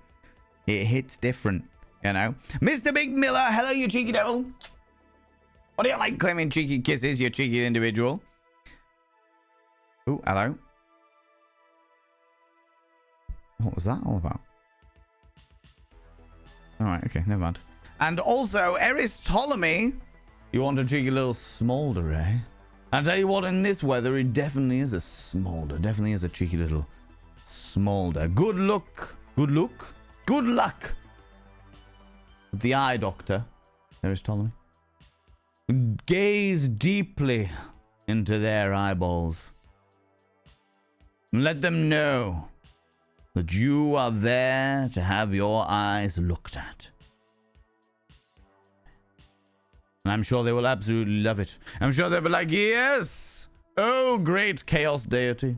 Speaker 1: It hits different, you know. Mr. Big Miller. Hello, you cheeky devil. What do you like claiming cheeky kisses, you cheeky individual? Oh, hello. What was that all about? Alright, okay, never mind. And also, Eris Ptolemy. You want a cheeky little smolder, eh? I'll tell you what, in this weather, it definitely is a smolder. Definitely is a cheeky little smolder. Good luck. Good luck. Good luck. The eye doctor, Eris Ptolemy. Gaze deeply into their eyeballs. And let them know that you are there to have your eyes looked at. And I'm sure they will absolutely love it. I'm sure they'll be like, yes, oh great chaos deity.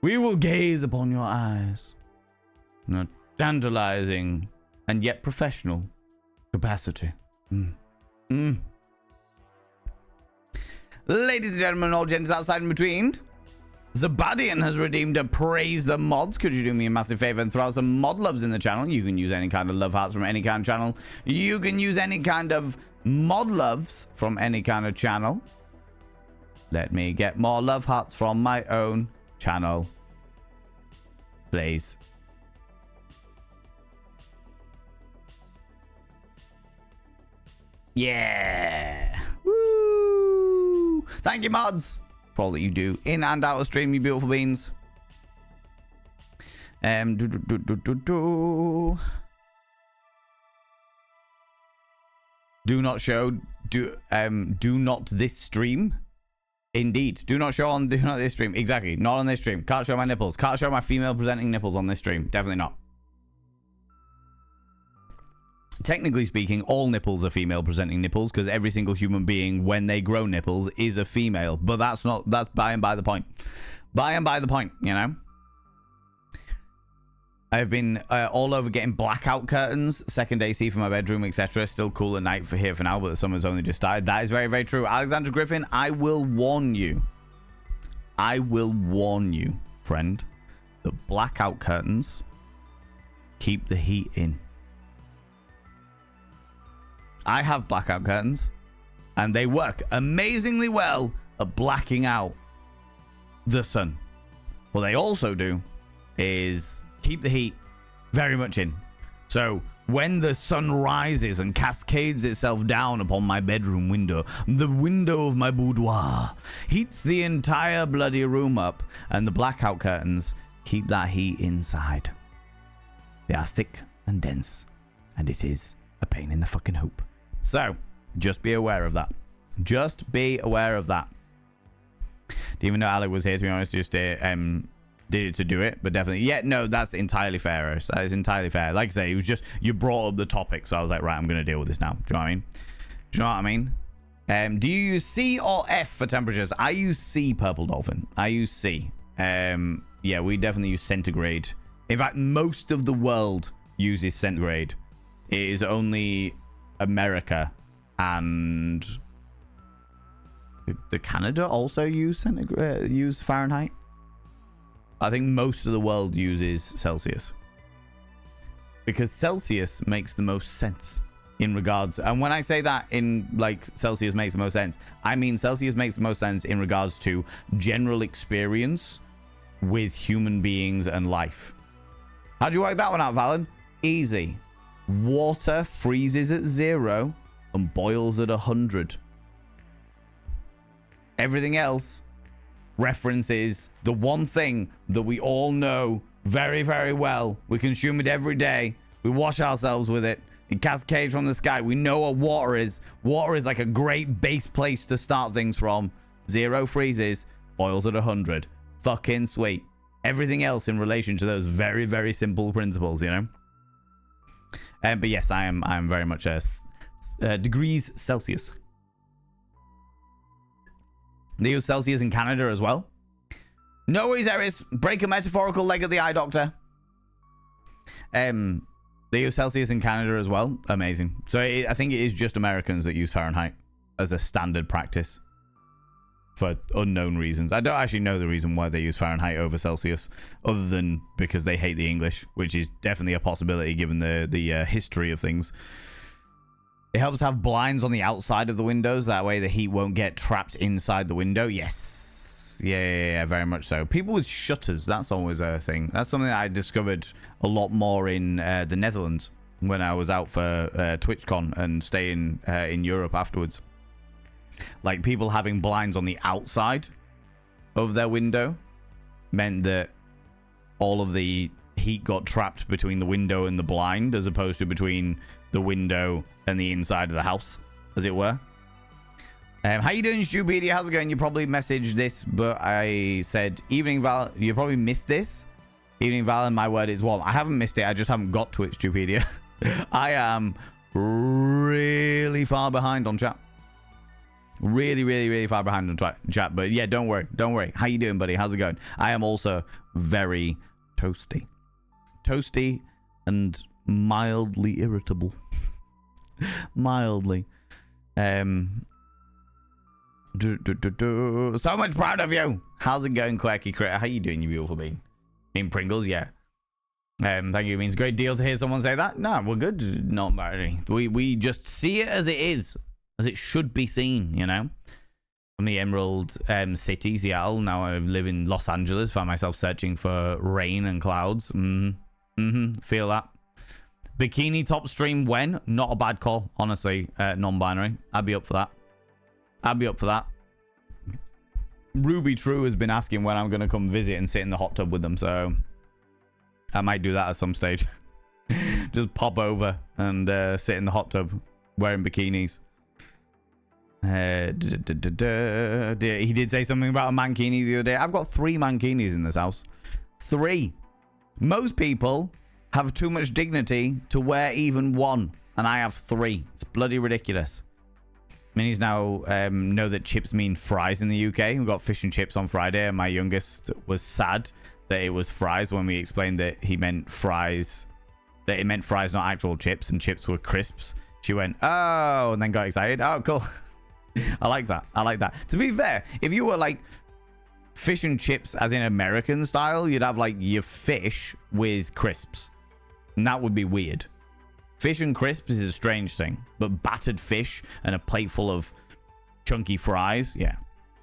Speaker 1: We will gaze upon your eyes in a tantalizing and yet professional capacity. Ladies and gentlemen, all gents outside and between, Zabadian has redeemed a praise the mods. Could you do me a massive favor and throw out some mod loves in the channel? You can use any kind of love hearts from any kind of channel. You can use any kind of mod loves from any kind of channel. Let me get more love hearts from my own channel, please. Yeah. Woo! Thank you, mods, for all that you do in and out of stream, you beautiful beings. Do not show. Do not this stream. Indeed, do not show on. Do not this stream. Exactly, not on this stream. Can't show my nipples. Can't show my female presenting nipples on this stream. Definitely not. Technically speaking, all nipples are female presenting nipples because every single human being, when they grow nipples, is a female. But that's by and by the point. By and by the point, you know. I've been all over getting blackout curtains, second AC for my bedroom, etc. Still cool at night for here for now, but the summer's only just started. That is very, very true. Alexander Griffin, I will warn you. I will warn you, friend. The blackout curtains keep the heat in. I have blackout curtains, and they work amazingly well at blacking out the sun. What they also do is keep the heat very much in. So when the sun rises and cascades itself down upon my bedroom window, the window of my boudoir heats the entire bloody room up, and the blackout curtains keep that heat inside. They are thick and dense, and it is a pain in the fucking hoop. So just be aware of that. Just be aware of that. Didn't even know Alec was here, to be honest. Just did it to do it, but definitely, yeah, no, that's entirely fair. That is entirely fair. Like I say, it was just, you brought up the topic, so I was like, right, I'm going to deal with this now. Do you know what I mean? Do you know what I mean? Do you use C or F for temperatures? I use C, Purple Dolphin. I use C. Yeah, we definitely use centigrade. In fact, most of the world uses centigrade. It is only America and the Canada also use centigrade, use Fahrenheit. I think most of the world uses Celsius because Celsius makes the most sense in regards. And when I say that in like Celsius makes the most sense, I mean Celsius makes the most sense in regards to general experience with human beings and life. How'd you work that one out, Valen? Easy. Water freezes at 0 and boils at 100. Everything else references the one thing that we all know very, very well. We consume it every day. We wash ourselves with it. It cascades from the sky. We know what water is. Water is like a great base place to start things from. 0 freezes, boils at 100. Fucking sweet. Everything else in relation to those very, very simple principles, you know? But yes, I am very much degrees Celsius. They use Celsius in Canada as well. No worries, Eris. Break a metaphorical leg of the eye doctor. They use Celsius in Canada as well. Amazing. So I think it is just Americans that use Fahrenheit as a standard practice for unknown reasons. I don't actually know the reason why they use Fahrenheit over Celsius, other than because they hate the English, which is definitely a possibility given the history of things. It helps have blinds on the outside of the windows. That way the heat won't get trapped inside the window. Yes. Yeah, very much so. People with shutters, that's always a thing. That's something that I discovered a lot more in the Netherlands when I was out for TwitchCon and staying in Europe afterwards. Like, people having blinds on the outside of their window meant that all of the heat got trapped between the window and the blind, as opposed to between the window and the inside of the house, as it were. How you doing, Stupedia? How's it going? You probably messaged this, but I said Evening Val. You probably missed this. Evening Val, and my word is warm. I haven't missed it. I just haven't got to it, Stupedia. I am really far behind on chat. Really far behind on chat. But yeah, don't worry. How you doing, buddy? How's it going? I am also very toasty and mildly irritable. Mildly. So much proud of you. How's it going, Quirky Critter? How you doing, you beautiful bean? In Pringles, yeah. Thank you. It means a great deal to hear someone say that. No, we're good. Not very. We just see it as it is, as it should be seen, you know. From the Emerald City, Seattle. Now I live in Los Angeles. Find myself searching for rain and clouds. Feel that. Bikini top stream when? Not a bad call, honestly. Non-binary. I'd be up for that. Ruby True has been asking when I'm going to come visit and sit in the hot tub with them, so I might do that at some stage. Just pop over and sit in the hot tub wearing bikinis. He did say something about a mankini the other day. I've got 3 mankinis in this house. 3. Most people have too much dignity to wear even 1, and I have 3. It's bloody ridiculous. Minis now know that chips mean fries in the UK. We got fish and chips on Friday, and my youngest was sad that it was fries when we explained that he meant fries. That it meant fries, not actual chips, and chips were crisps. She went, oh, and then got excited. Oh, cool. I like that. To be fair, if you were like fish and chips as in American style, you'd have like your fish with crisps. And that would be weird. Fish and crisps is a strange thing, but battered fish and a plate full of chunky fries, yeah.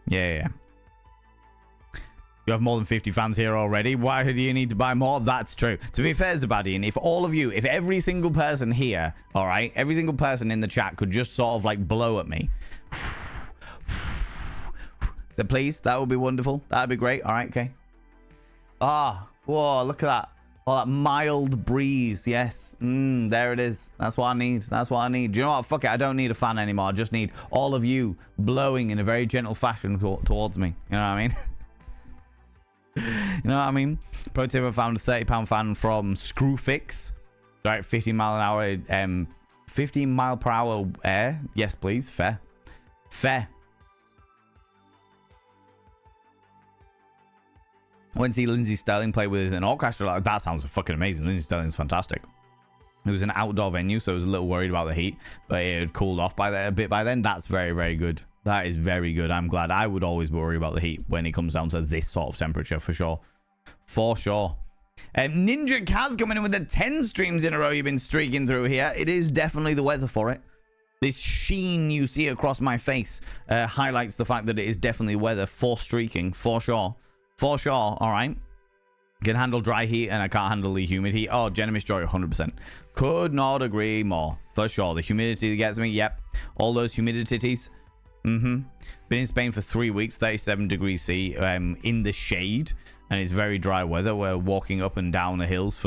Speaker 1: You have more than 50 fans here already. Why do you need to buy more? That's true. To be fair, Zabadian, if every single person here, all right, every single person in the chat could just sort of like blow at me. Then please, that would be wonderful. That'd be great. All right, okay. Whoa, look at that. Oh, that mild breeze. Yes. There it is. That's what I need. Do you know what? Fuck it. I don't need a fan anymore. I just need all of you blowing in a very gentle fashion towards me. You know what I mean? You know what I mean? Pro tip, I found a £30 fan from Screwfix. Right, 15 mile an hour, 15 mile per hour air. Yes, please. Fair. I went to see Lindsay Sterling play with an orchestra. Like, that sounds fucking amazing. Lindsay Sterling's fantastic. It was an outdoor venue, so I was a little worried about the heat, but it had cooled off a bit by then. That's very, very good. That is very good. I'm glad. I would always worry about the heat when it comes down to this sort of temperature, for sure. Ninja Kaz coming in with the 10 streams in a row you've been streaking through here. It is definitely the weather for it. This sheen you see across my face highlights the fact that it is definitely weather for streaking, for sure. For sure, all right. Can handle dry heat and I can't handle the humid heat. Oh, Genemis Joy, 100%. Could not agree more. For sure. The humidity that gets me, yep. All those humidities. Been in Spain for 3 weeks, 37 degrees C, in the shade. And it's very dry weather. We're walking up and down the hills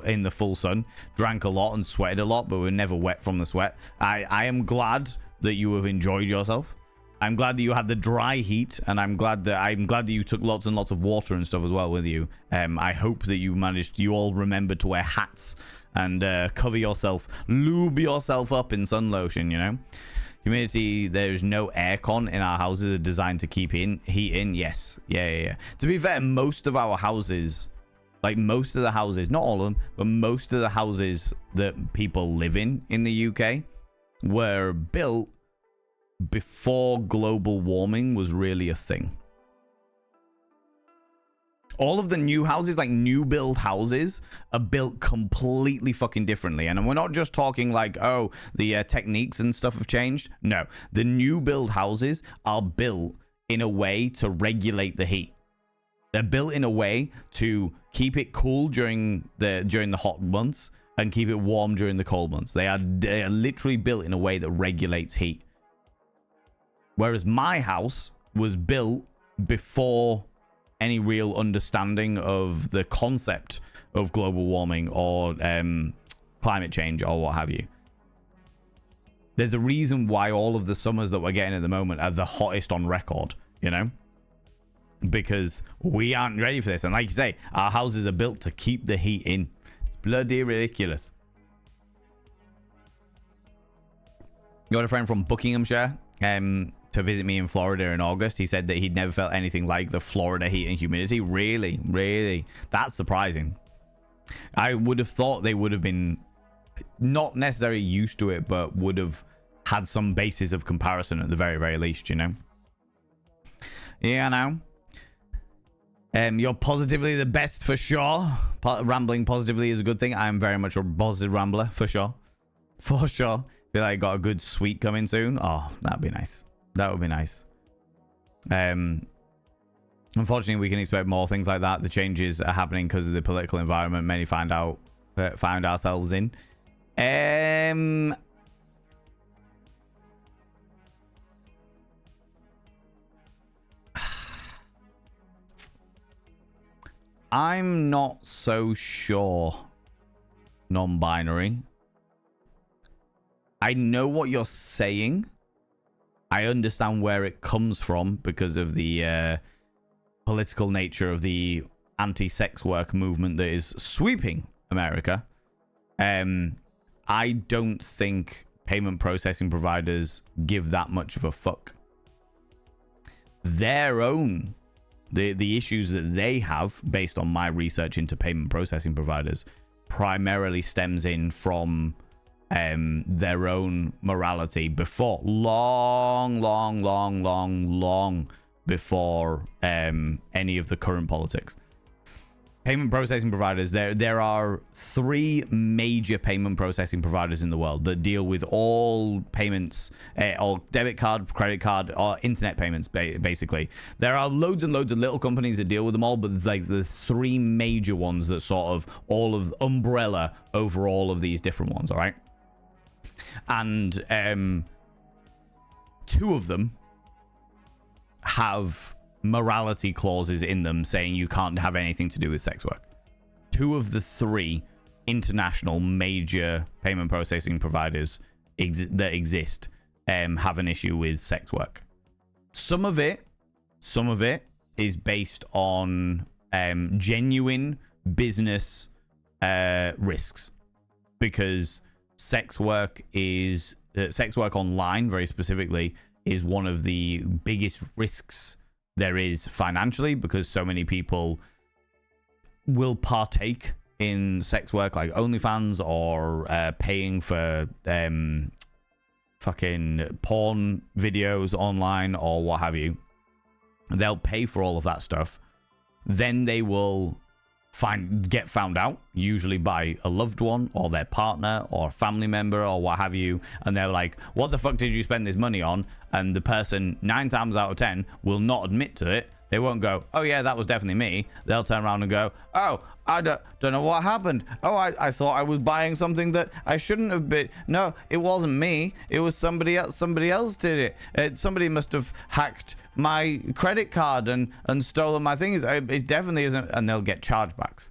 Speaker 1: in the full sun. Drank a lot and sweated a lot, but we're never wet from the sweat. I am glad that you have enjoyed yourself. I'm glad that you had the dry heat, and I'm glad that you took lots and lots of water and stuff as well with you. I hope that you all remembered to wear hats and cover yourself, lube yourself up in sun lotion, you know. Humidity, there's no aircon in our houses are designed to keep heat in. Yes. Yeah. To be fair, most of our houses, like most of the houses, not all of them, but most of the houses that people live in the UK were built before global warming was really a thing. All of the new houses, like new build houses, are built completely fucking differently. And we're not just talking like, oh, the techniques and stuff have changed. No, the new build houses are built in a way to regulate the heat. They're built in a way to keep it cool during the hot months and keep it warm during the cold months. They are literally built in a way that regulates heat. Whereas my house was built before any real understanding of the concept of global warming or climate change or what have you. There's a reason why all of the summers that we're getting at the moment are the hottest on record, you know? Because we aren't ready for this. And like you say, our houses are built to keep the heat in. It's bloody ridiculous. Got a friend from Buckinghamshire to visit me in Florida in August. He said that he'd never felt anything like the Florida heat and humidity. Really, really, that's surprising. I would have thought they would have been not necessarily used to it, but would have had some basis of comparison at the very, very least, you know? Yeah, I know. You're positively the best for sure. Rambling positively is a good thing. I am very much a positive rambler for sure. For sure. Feel like I got a good sweet coming soon. Oh, that'd be nice. That would be nice. Unfortunately, we can expect more things like that. The changes are happening because of the political environment many found ourselves in. I'm not so sure. Non-binary. I know what you're saying. I understand where it comes from because of the political nature of the anti-sex work movement that is sweeping America. I don't think payment processing providers give that much of a fuck. Their own, the issues that they have, based on my research into payment processing providers, primarily stems in from their own morality before long before any of the current politics. Payment processing providers, there are 3 major payment processing providers in the world that deal with all payments, all debit card, credit card, or internet payments, basically. There are loads and loads of little companies that deal with them all, but like the 3 major ones that sort of all of umbrella over all of these different ones, all right? And 2 of them have morality clauses in them saying you can't have anything to do with sex work. 2 of the 3 international major payment processing providers that exist have an issue with sex work. Some of it is based on genuine business risks, because sex work online, very specifically, is one of the biggest risks there is financially, because so many people will partake in sex work, like OnlyFans, or paying for fucking porn videos online or what have you. They'll pay for all of that stuff. Then they will get found out, usually by a loved one or their partner or family member or what have you, and they're like, what the fuck did you spend this money on? And the person 9 times out of 10 will not admit to it. They won't go, oh yeah, that was definitely me. They'll turn around and go, oh, I don't know what happened. Oh, I thought I was buying something that I shouldn't have been. No, it wasn't me. It was somebody else. Somebody else did it. Somebody must have hacked my credit card and stolen my things. It definitely isn't. And they'll get chargebacks.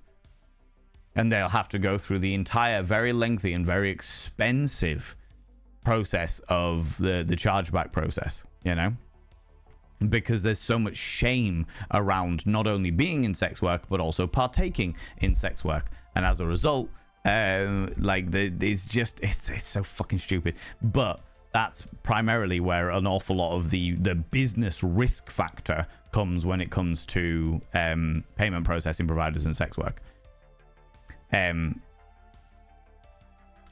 Speaker 1: And they'll have to go through the entire very lengthy and very expensive process of the chargeback process, you know? Because there's so much shame around not only being in sex work, but also partaking in sex work. And as a result, it's so fucking stupid. But that's primarily where an awful lot of the business risk factor comes when it comes to payment processing providers and sex work.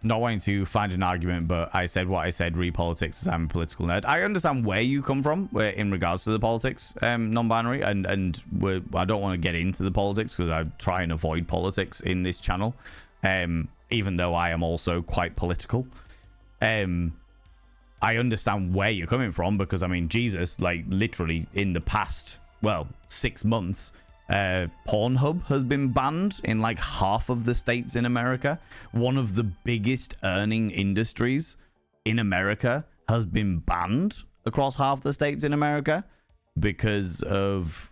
Speaker 1: not wanting to find an argument, but I said what I said, read politics, as I'm a political nerd. I understand where you come from in regards to the politics, non-binary, and I don't want to get into the politics because I try and avoid politics in this channel, even though I am also quite political. I understand where you're coming from because, I mean, Jesus, like, literally in the past, well, 6 months, Pornhub has been banned in like half of the states in America. One of the biggest earning industries in America has been banned across half the states in America because of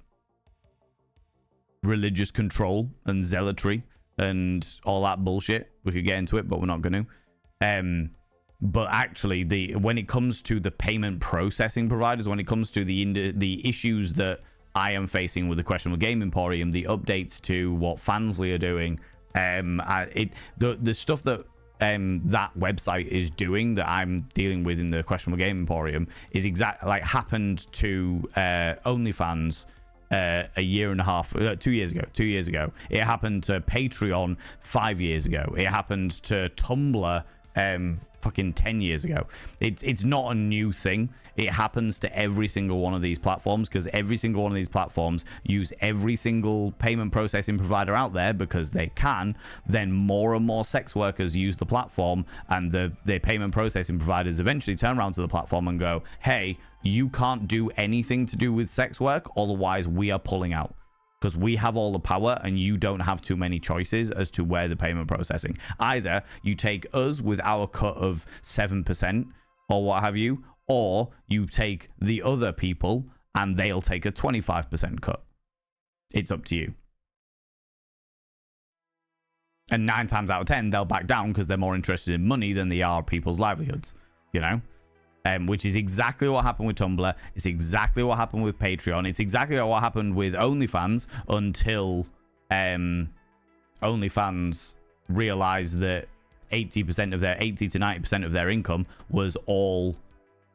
Speaker 1: religious control and zealotry and all that bullshit. We could get into it, but we're not going to. But actually, when it comes to the payment processing providers, when it comes to the issues that I am facing with the Questionable Game Emporium, the updates to what Fansly are doing, the stuff that that website is doing that I'm dealing with in the Questionable Game Emporium is exactly like happened to OnlyFans a year and a half, 2 years ago. 2 years ago, it happened to Patreon 5 years ago. It happened to Tumblr fucking 10 years ago. It's not a new thing. It happens to every single one of these platforms because every single one of these platforms use every single payment processing provider out there because they can. Then more and more sex workers use the platform, and the payment processing providers eventually turn around to the platform and go, hey, you can't do anything to do with sex work, otherwise we are pulling out. Because we have all the power and you don't have too many choices as to where the payment processing. Either you take us with our cut of 7% or what have you, or you take the other people and they'll take a 25% cut. It's up to you. And 9 times out of 10, they'll back down because they're more interested in money than they are people's livelihoods, you know? Which is exactly what happened with Tumblr. It's exactly what happened with Patreon. It's exactly what happened with OnlyFans until OnlyFans realized that 80 to 90% of their income was all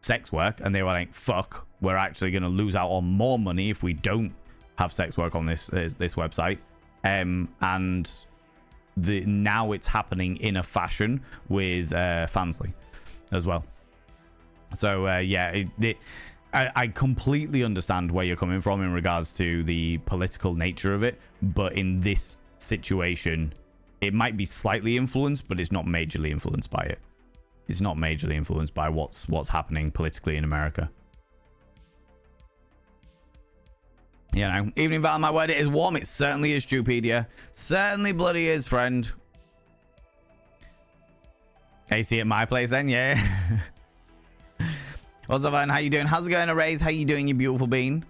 Speaker 1: sex work, and they were like, fuck, we're actually going to lose out on more money if we don't have sex work on this website. And now it's happening in a fashion with Fansly as well. So, I completely understand where you're coming from in regards to the political nature of it. But in this situation, it might be slightly influenced, but it's not majorly influenced by it. It's not majorly influenced by what's happening politically in America. You know, evening Val, my word, it is warm. It certainly is, Stupedia. Certainly bloody is, friend. AC at my place then, yeah. What's up, man? How you doing? How's it going, Arrays? How you doing, you beautiful bean?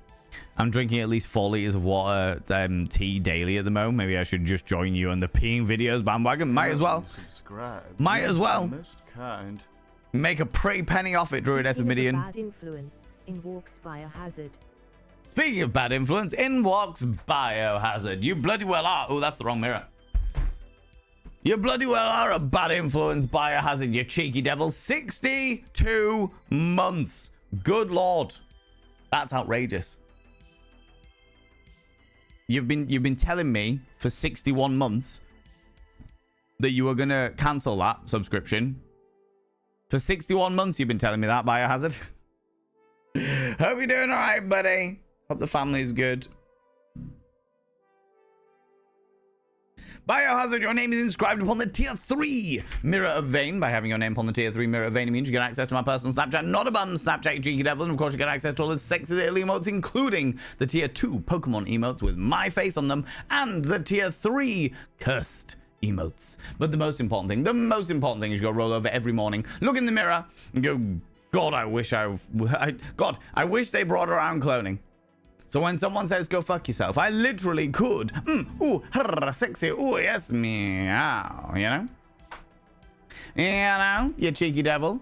Speaker 1: I'm drinking at least 4 liters of water, tea daily at the moment. Maybe I should just join you on the peeing videos bandwagon. Might as well.
Speaker 2: Subscribe.
Speaker 1: Might as well.
Speaker 2: Most kind.
Speaker 1: Make a pretty penny off it, Druid Midian.
Speaker 3: Bad influence, in walks Biohazard.
Speaker 1: Speaking of bad influence, in walks Biohazard. You bloody well are. Oh, that's the wrong mirror. You bloody well are a bad influence, Biohazard, you cheeky devil. 62 months. Good lord. That's outrageous. You've been telling me for 61 months that you were going to cancel that subscription. For 61 months you've been telling me that, Biohazard. Hope you're doing all right, buddy. Hope the family's good. Biohazard, your name is inscribed upon the tier 3 Mirror of Vane. By having your name upon the tier 3 Mirror of Vane, it means you get access to my personal Snapchat, not a bum Snapchat, cheeky devil. And of course, you get access to all the sexy little emotes, including the tier 2 Pokemon emotes with my face on them, and the tier 3 cursed emotes. But the most important thing is you go roll over every morning, look in the mirror, and go, God, I wish I wish they brought around cloning. So when someone says, go fuck yourself, I literally could, ooh, sexy, ooh, yes, meow, you know? You know, you cheeky devil.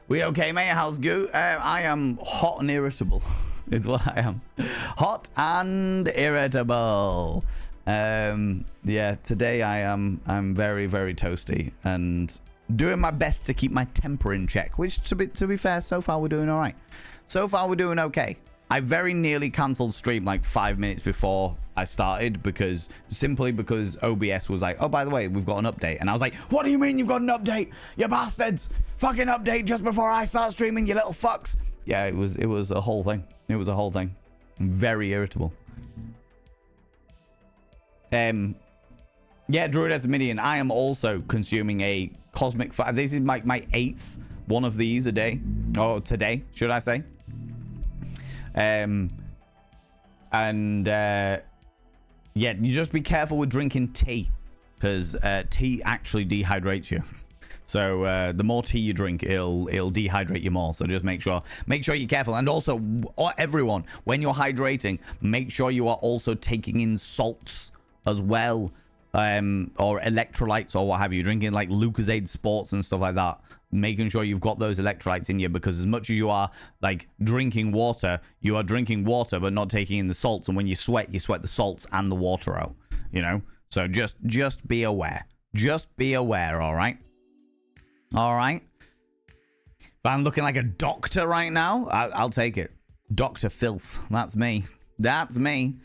Speaker 1: We okay, mate? How's good? I am hot and irritable, is what I am. Hot and irritable. Yeah, today I'm very, very toasty and doing my best to keep my temper in check, which to be fair, so far we're doing all right. So far we're doing okay. I very nearly cancelled stream like 5 minutes before I started simply because OBS was like, oh, by the way, we've got an update. And I was like, what do you mean you've got an update? You bastards! Fucking update just before I start streaming, you little fucks. Yeah, it was a whole thing. It was a whole thing. I'm very irritable. Yeah, Druid as a Midian. I am also consuming a cosmic fire. This is my 8th one of these a day. Or today, should I say. Yeah, you just be careful with drinking tea. Because tea actually dehydrates you. So the more tea you drink, it'll dehydrate you more. So just make sure you're careful. And also, everyone, when you're hydrating, make sure you are also taking in salts as well, or electrolytes or what have you. Drinking like Lucozade Sports and stuff like that. Making sure you've got those electrolytes in you, because as much as you are like drinking water, you are drinking water but not taking in the salts. And when you sweat the salts and the water out. You know. So just be aware. Just be aware. All right. All right. But I'm looking like a doctor right now. I'll take it. Dr. Filth. That's me. That's me.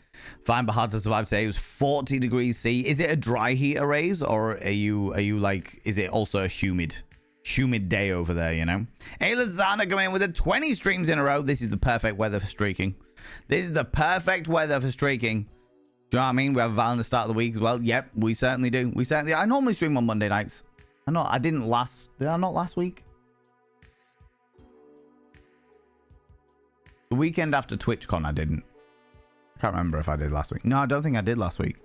Speaker 1: Fine but hard to survive today. It was 40 degrees C. Is it a dry heat arrays, or are you like, is it also a humid day over there, you know? Ayla Zana coming in with 20 streams in a row. This is the perfect weather for streaking. This is the perfect weather for streaking. Do you know what I mean? We have Val in the start of the week as well. Yep, we certainly do. I normally stream on Monday nights. Did I not last week? The weekend after TwitchCon, I didn't. I can't remember if I did last week. No, I don't think I did last week.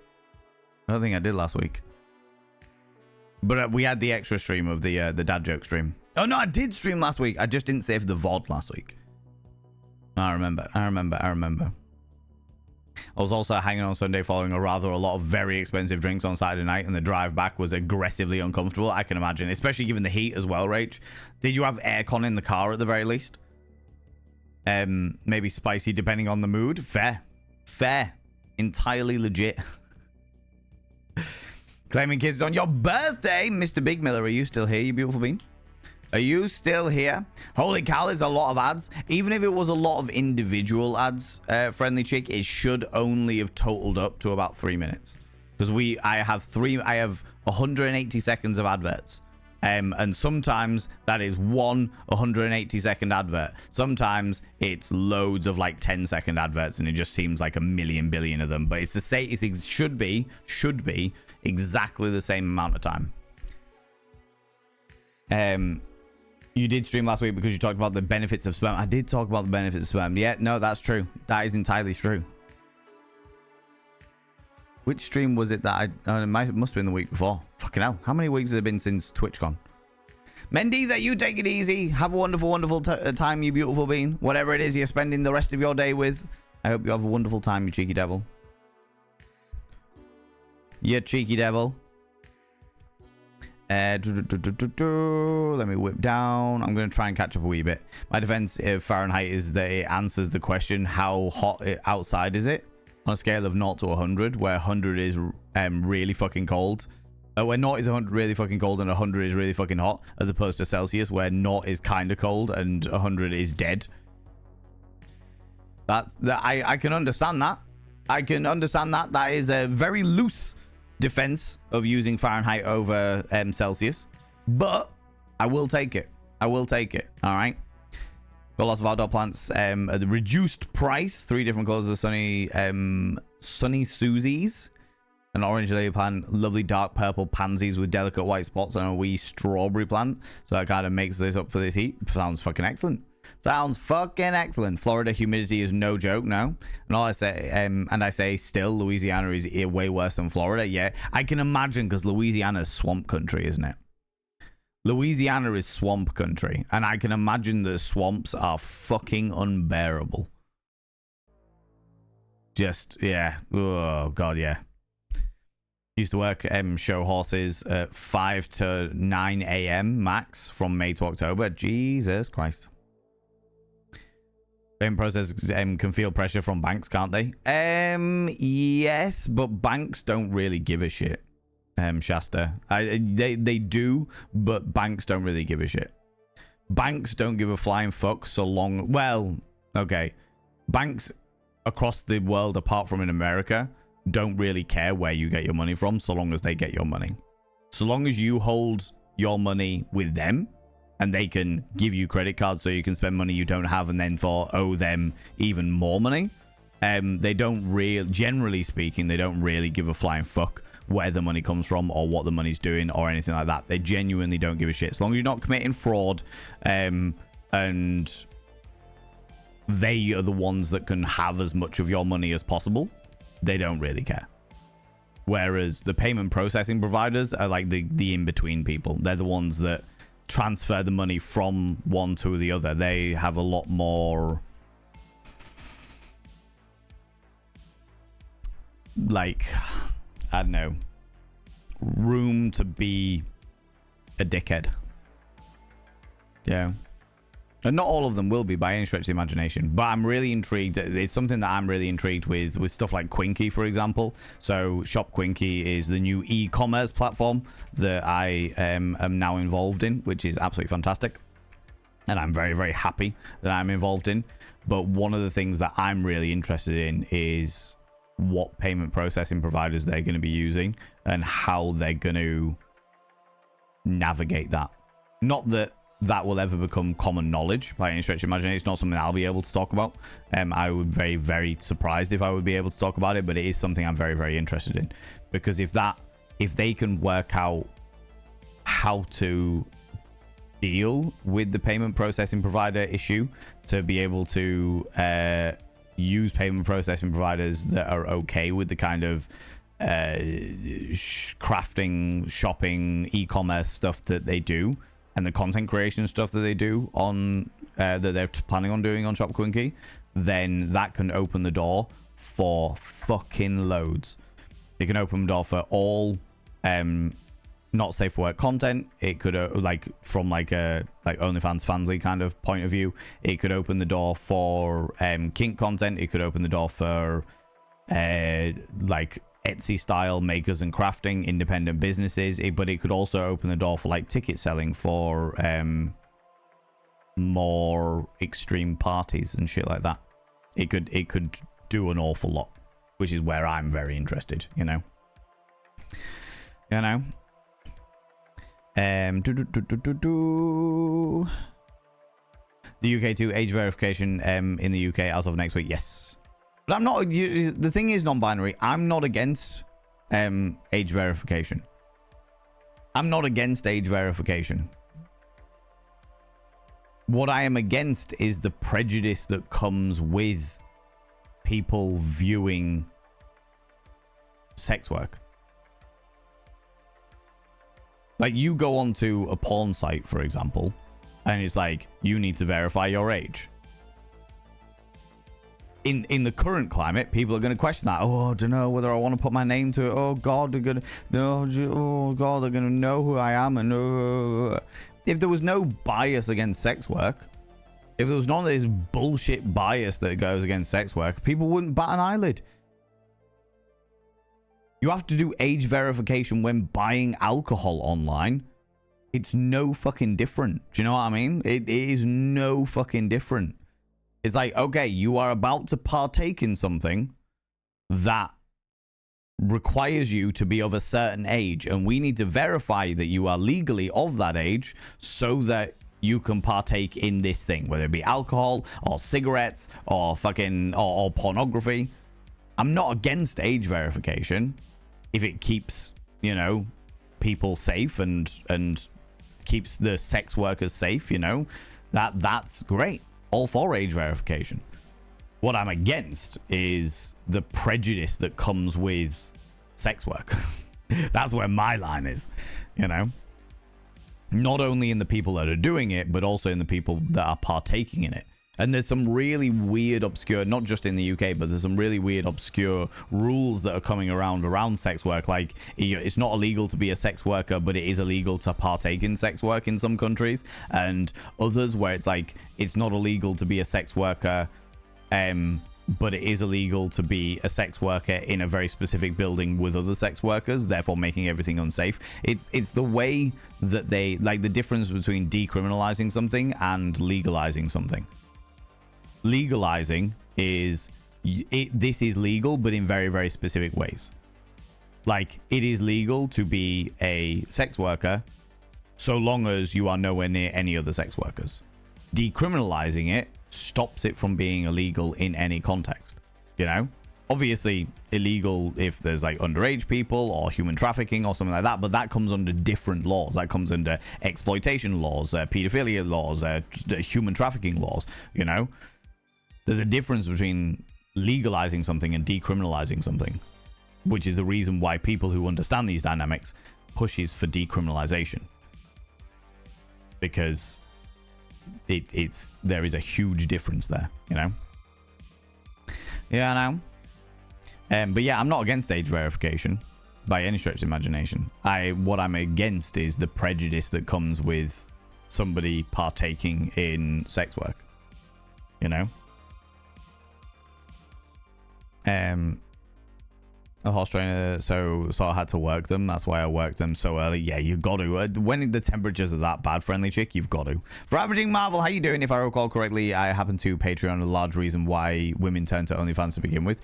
Speaker 1: But we had the extra stream of the dad joke stream. Oh, no, I did stream last week. I just didn't save the VOD last week. I remember. I was also hanging on Sunday following a lot of very expensive drinks on Saturday night, and the drive back was aggressively uncomfortable, I can imagine, especially given the heat as well, Rach. Did you have aircon in the car at the very least? Maybe spicy depending on the mood. Fair. Entirely legit. Claiming kisses on your birthday. Mr. Big Miller, are you still here, you beautiful bean? Are you still here? Holy cow, there's a lot of ads. Even if it was a lot of individual ads, Friendly Chick, it should only have totaled up to about 3 minutes. Because I have 180 seconds of adverts. And sometimes that is one 180-second advert. Sometimes it's loads of like 10-second adverts, and it just seems like a million billion of them. But it's the same. It should be exactly the same amount of time. You did stream last week because you talked about the benefits of sperm. I did talk about the benefits of sperm. Yeah, no, that's true. That is entirely true. Which stream was it that it must have been the week before. Fucking hell. How many weeks has it been since TwitchCon? Mendiza, you take it easy. Have a wonderful, wonderful time, you beautiful bean. Whatever it is you're spending the rest of your day with. I hope you have a wonderful time, you cheeky devil. You cheeky devil. Let me whip down. I'm going to try and catch up a wee bit. My defense of Fahrenheit is that it answers the question, how hot outside is it? On a scale of 0 to 100, where 100 is really fucking cold. Where 0 is 100 really fucking cold and 100 is really fucking hot, as opposed to Celsius, where 0 is kind of cold and 100 is dead. I can understand that. That is a very loose defense of using Fahrenheit over Celsius, but I will take it. All right. Got lots of outdoor plants at the reduced price. 3 different colors of sunny Susies, an orange lily plant, lovely dark purple pansies with delicate white spots, and a wee strawberry plant. So that kind of makes this up for this heat. Sounds fucking excellent. Florida humidity is no joke now. And all I say, and I say still, Louisiana is way worse than Florida. Yeah, I can imagine, because Louisiana is swamp country, isn't it? Louisiana is swamp country, and I can imagine the swamps are fucking unbearable. Just, yeah. Oh, God, yeah. Used to work show horses at 5 to 9 a.m. max from May to October. Jesus Christ. Payment process can feel pressure from banks, can't they? Yes, but banks don't really give a shit. Shasta, they do, but banks don't really give a shit. Banks don't give a flying fuck so long. Well, okay, banks across the world, apart from in America, don't really care where you get your money from, so long as they get your money. So long as you hold your money with them, and they can give you credit cards so you can spend money you don't have, and then owe them even more money. They don't really, generally speaking, they don't really give a flying fuck where the money comes from or what the money's doing or anything like that. They genuinely don't give a shit. As long as you're not committing fraud, and they are the ones that can have as much of your money as possible, they don't really care. Whereas the payment processing providers are like the in-between people. They're the ones that transfer the money from one to the other. They have a lot more, like, I don't know, room to be a dickhead. Yeah. And not all of them will be by any stretch of the imagination, but I'm really intrigued. It's something that I'm really intrigued with stuff like Quinky, for example. So Shop Quinky is the new e-commerce platform that I am now involved in, which is absolutely fantastic. And I'm very, very happy that I'm involved in. But one of the things that I'm really interested in is what payment processing providers they're going to be using and how they're going to navigate that. Not that that will ever become common knowledge by any stretch of imagination. It's not something I'll be able to talk about. I would be very, very surprised if I would be able to talk about it, but it is something I'm very, very interested in. Because if they can work out how to deal with the payment processing provider issue to be able to use payment processing providers that are okay with the kind of crafting, shopping, e-commerce stuff that they do, and the content creation stuff that they do on that they're planning on doing on Shop Quinky, then that can open the door for fucking loads. It can open the door for all not safe for work content. It could like from like a OnlyFans fansly kind of point of view. It could open the door for kink content. It could open the door for like Etsy style makers and crafting independent businesses, but it could also open the door for like ticket selling for more extreme parties and shit like that. It could do an awful lot, which is where I'm very interested, you know. The UK too, age verification in the UK as of next week. Yes. But I'm not. The thing is, non-binary. I'm not against age verification. I'm not against age verification. What I am against is the prejudice that comes with people viewing sex work. Like, you go onto a porn site, for example, and it's like, you need to verify your age. In the current climate, people are going to question that. Oh, I don't know whether I want to put my name to it. Oh God, they're going to know who I am. And if there was no bias against sex work, if there was none of this bullshit bias that goes against sex work, people wouldn't bat an eyelid. You have to do age verification when buying alcohol online. It's no fucking different. Do you know what I mean? It is no fucking different. It's like, okay, you are about to partake in something that requires you to be of a certain age, and we need to verify that you are legally of that age so that you can partake in this thing, whether it be alcohol or cigarettes or fucking or pornography. I'm not against age verification if it keeps, you know, people safe and keeps the sex workers safe, you know. That's great. All for age verification. What I'm against is the prejudice that comes with sex work. That's where my line is, you know. Not only in the people that are doing it, but also in the people that are partaking in it. And there's some really weird, obscure, not just in the UK, but there's some really weird, obscure rules that are coming around sex work. Like, it's not illegal to be a sex worker, but it is illegal to partake in sex work in some countries. And others where it's like, it's not illegal to be a sex worker, but it is illegal to be a sex worker in a very specific building with other sex workers, therefore making everything unsafe. It's the way that they, like, the difference between decriminalizing something and legalizing something. Legalizing is this is legal, but in very, very specific ways. Like, it is legal to be a sex worker so long as you are nowhere near any other sex workers. Decriminalizing it stops it from being illegal in any context, you know? Obviously illegal if there's like underage people or human trafficking or something like that, but that comes under different laws. That comes under exploitation laws, pedophilia laws, human trafficking laws, you know? There's a difference between legalizing something and decriminalizing something, which is the reason why people who understand these dynamics pushes for decriminalization, because there is a huge difference there, you know? Yeah, I know. But yeah, I'm not against age verification by any stretch of imagination. What I'm against is the prejudice that comes with somebody partaking in sex work, you know? A horse trainer, so I had to work them. That's why I worked them so early. Yeah, you got to. When the temperatures are that bad, friendly chick, you've got to. For Averaging Marvel, how you doing? If I recall correctly, I happen to Patreon a large reason why women turn to OnlyFans to begin with.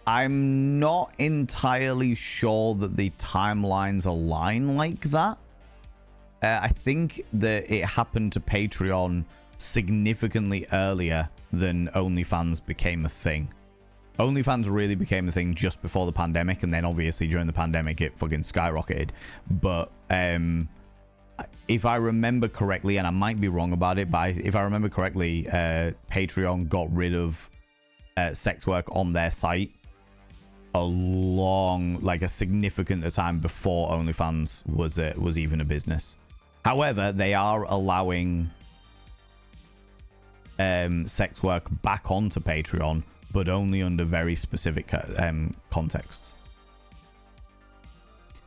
Speaker 1: I'm not entirely sure that the timelines align like that. I think that it happened to Patreon significantly earlier than OnlyFans became a thing. OnlyFans really became a thing just before the pandemic, and then obviously during the pandemic it fucking skyrocketed. But if I remember correctly, and I might be wrong about it, but if I remember correctly, Patreon got rid of sex work on their site a significant time before OnlyFans was even a business. However, they are allowing sex work back onto Patreon, but only under very specific contexts.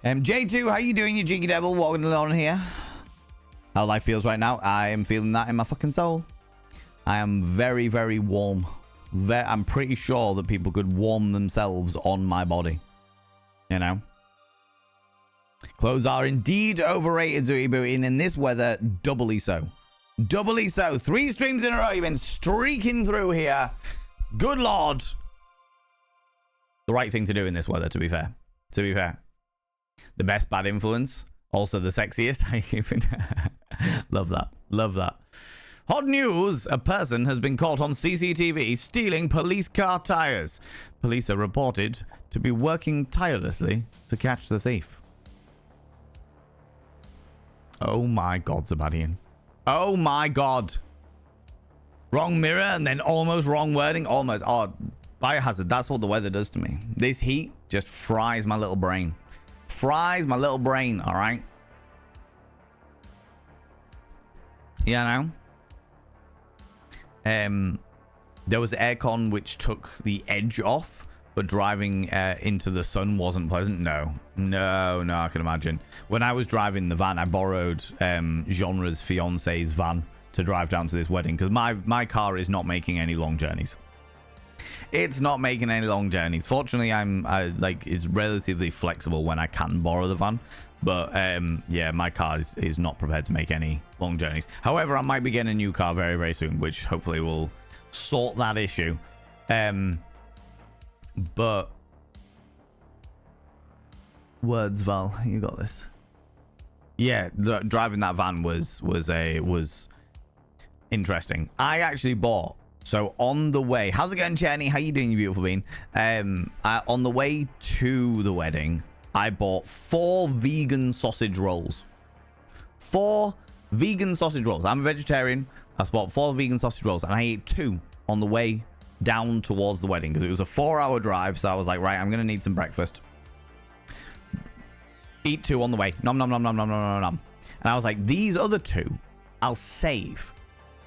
Speaker 1: J2, how you doing, you cheeky devil? Walking along here. How life feels right now? I am feeling that in my fucking soul. I am very, very warm. I'm pretty sure that people could warm themselves on my body. You know? Clothes are indeed overrated, Zooey Booey, and in this weather, doubly so. Doubly so. 3 streams in a row, you've been streaking through here. Good lord. The right thing to do in this weather, to be fair. To be fair. The best bad influence. Also the sexiest. Love that. Love that. Hot news. A person has been caught on CCTV stealing police car tires. Police are reported to be working tirelessly to catch the thief. Oh my god, Sebastian. Oh my god. Wrong mirror and then almost wrong wording. Almost. Oh, biohazard. That's what the weather does to me. This heat just fries my little brain. Fries my little brain, all right? Yeah, no? There was the aircon which took the edge off, but driving into the sun wasn't pleasant. No, I can imagine. When I was driving the van, I borrowed Genre's fiance's van to drive down to this wedding, because my car is not making any long journeys. It's not making any long journeys. Fortunately, it's relatively flexible when I can borrow the van, but yeah, my car is not prepared to make any long journeys. However, I might be getting a new car very, very soon, which hopefully will sort that issue. But words, Val, you got this. Yeah, driving that van was interesting. I actually bought, so on the way, how's it going, Jenny? How you doing, you beautiful bean? On the way to the wedding, I bought 4 vegan sausage rolls. 4 vegan sausage rolls. I'm a vegetarian. I bought 4 vegan sausage rolls, and I ate 2 on the way down towards the wedding, because it was a 4-hour drive. So I was like, right, I'm gonna need some breakfast. Eat 2 on the way. Nom nom nom nom nom nom nom nom. And I was like, these other 2 I'll save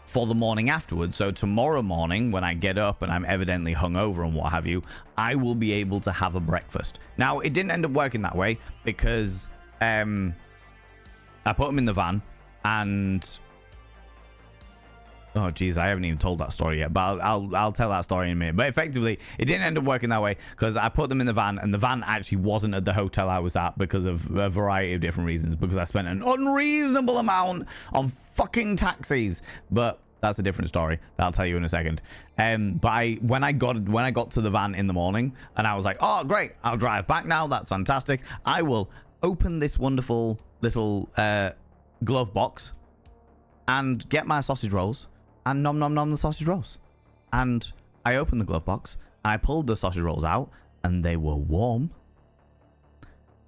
Speaker 1: for the morning afterwards. So tomorrow morning, when I get up and I'm evidently hungover and what have you, I will be able to have a breakfast. Now, it didn't end up working that way, because I put them in the van, and oh geez, I haven't even told that story yet, but I'll tell that story in a minute. But effectively, it didn't end up working that way, because I put them in the van, and the van actually wasn't at the hotel I was at because of a variety of different reasons, because I spent an unreasonable amount on fucking taxis. But That's a different story. That I'll tell you in a second. But when I got to the van in the morning, and I was like, oh great, I'll drive back now. That's fantastic. I will open this wonderful little glove box and get my sausage rolls and nom nom nom the sausage rolls. And I opened the glove box. And I pulled the sausage rolls out, and they were warm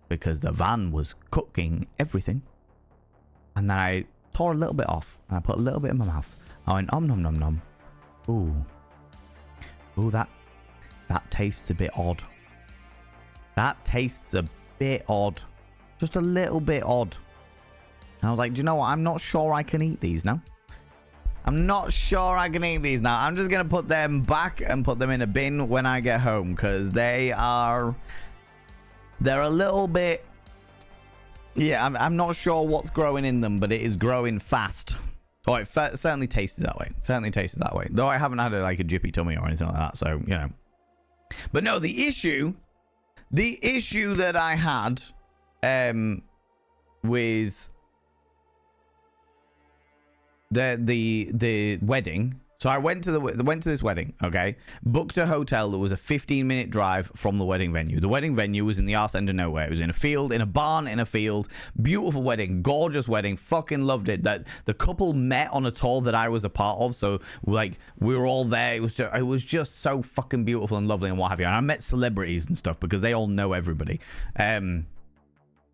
Speaker 1: because the van was cooking everything. And then I tore a little bit off, and I put a little bit in my mouth. I went nom nom nom nom. Ooh, that tastes a bit odd. That tastes a bit odd, just a little bit odd. And I was like, do you know what? I'm not sure I can eat these now. I'm not sure I can eat these now. I'm just gonna put them back and put them in a bin when I get home, because they're a little bit. Yeah, I'm not sure what's growing in them, but it is growing fast. Oh, it certainly tasted that way. Certainly tasted that way. Though I haven't had like a jippy tummy or anything like that, so you know. But no, the issue that I had with the wedding. So I went to this wedding, okay? Booked a hotel that was a 15-minute drive from the wedding venue. The wedding venue was in the arse end of nowhere. It was in a field, in a barn, in a field. Beautiful wedding, gorgeous wedding. Fucking loved it. That the couple met on a tour that I was a part of. So like we were all there. It was just so fucking beautiful and lovely and what have you. And I met celebrities and stuff because they all know everybody.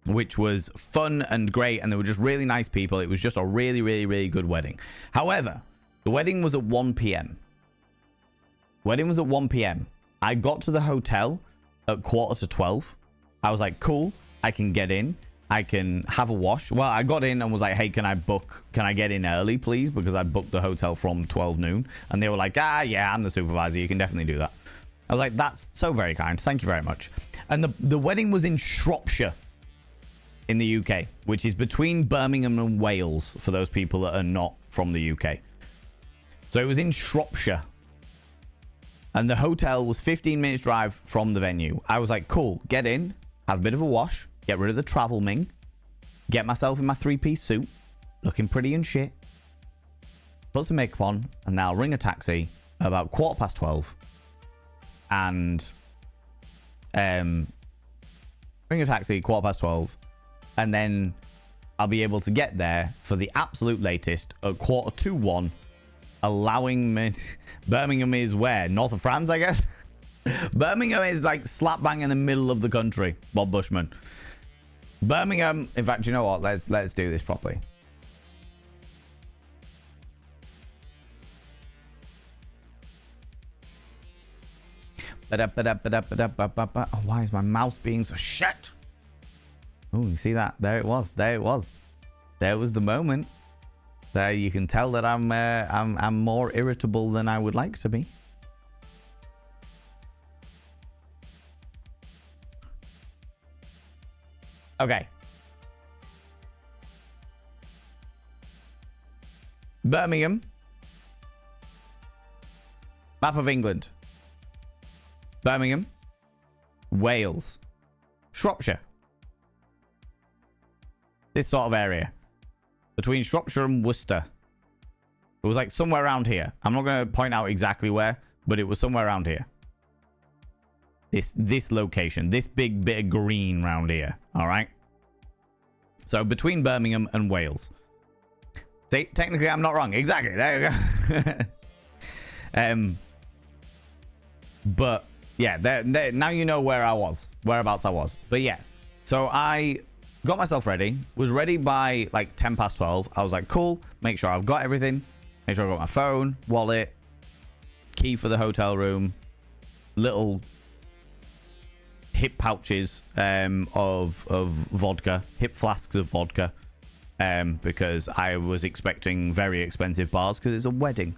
Speaker 1: Which was fun and great, and they were just really nice people. It was just a really, really, really good wedding. However, the wedding was at 1 p.m. Wedding was at 1 p.m. I got to the hotel at 11:45. I was like, cool, I can get in. I can have a wash. Well, I got in and was like, hey, can I get in early, please? Because I booked the hotel from 12 noon. And they were like, yeah, I'm the supervisor. You can definitely do that. I was like, that's so very kind. Thank you very much. And the wedding was in Shropshire, in the UK, which is between Birmingham and Wales for those people that are not from the UK. So it was in Shropshire. And the hotel was 15 minutes drive from the venue. I was like, cool, get in, have a bit of a wash, get rid of the travel ming, get myself in my 3-piece suit, looking pretty and shit, put some makeup on, and now ring a taxi about 12:15 and ring a taxi 12:15, and then I'll be able to get there for the absolute latest at 1:45, allowing me. Birmingham is where? North of France, I guess. Birmingham is like slap bang in the middle of the country. Bob Bushman. Birmingham. In fact, you know what? Let's do this properly. Oh, why is my mouse being so shit? Oh, you see that? There it was. There it was. There was the moment. There you can tell that I'm more irritable than I would like to be. Okay. Birmingham. Map of England. Birmingham. Wales. Shropshire. This sort of area. Between Shropshire and Worcester. It was like somewhere around here. I'm not going to point out exactly where, but it was somewhere around here. This location. This big bit of green round here. All right? So between Birmingham and Wales. See, technically I'm not wrong. Exactly. There you go. But yeah, now you know where I was. Whereabouts I was. But yeah. So I got myself ready. Was ready by like 12:10. I was like, cool. Make sure I've got everything. Make sure I've got my phone, wallet, key for the hotel room, little hip pouches of vodka, hip flasks of vodka, because I was expecting very expensive bars because it's a wedding.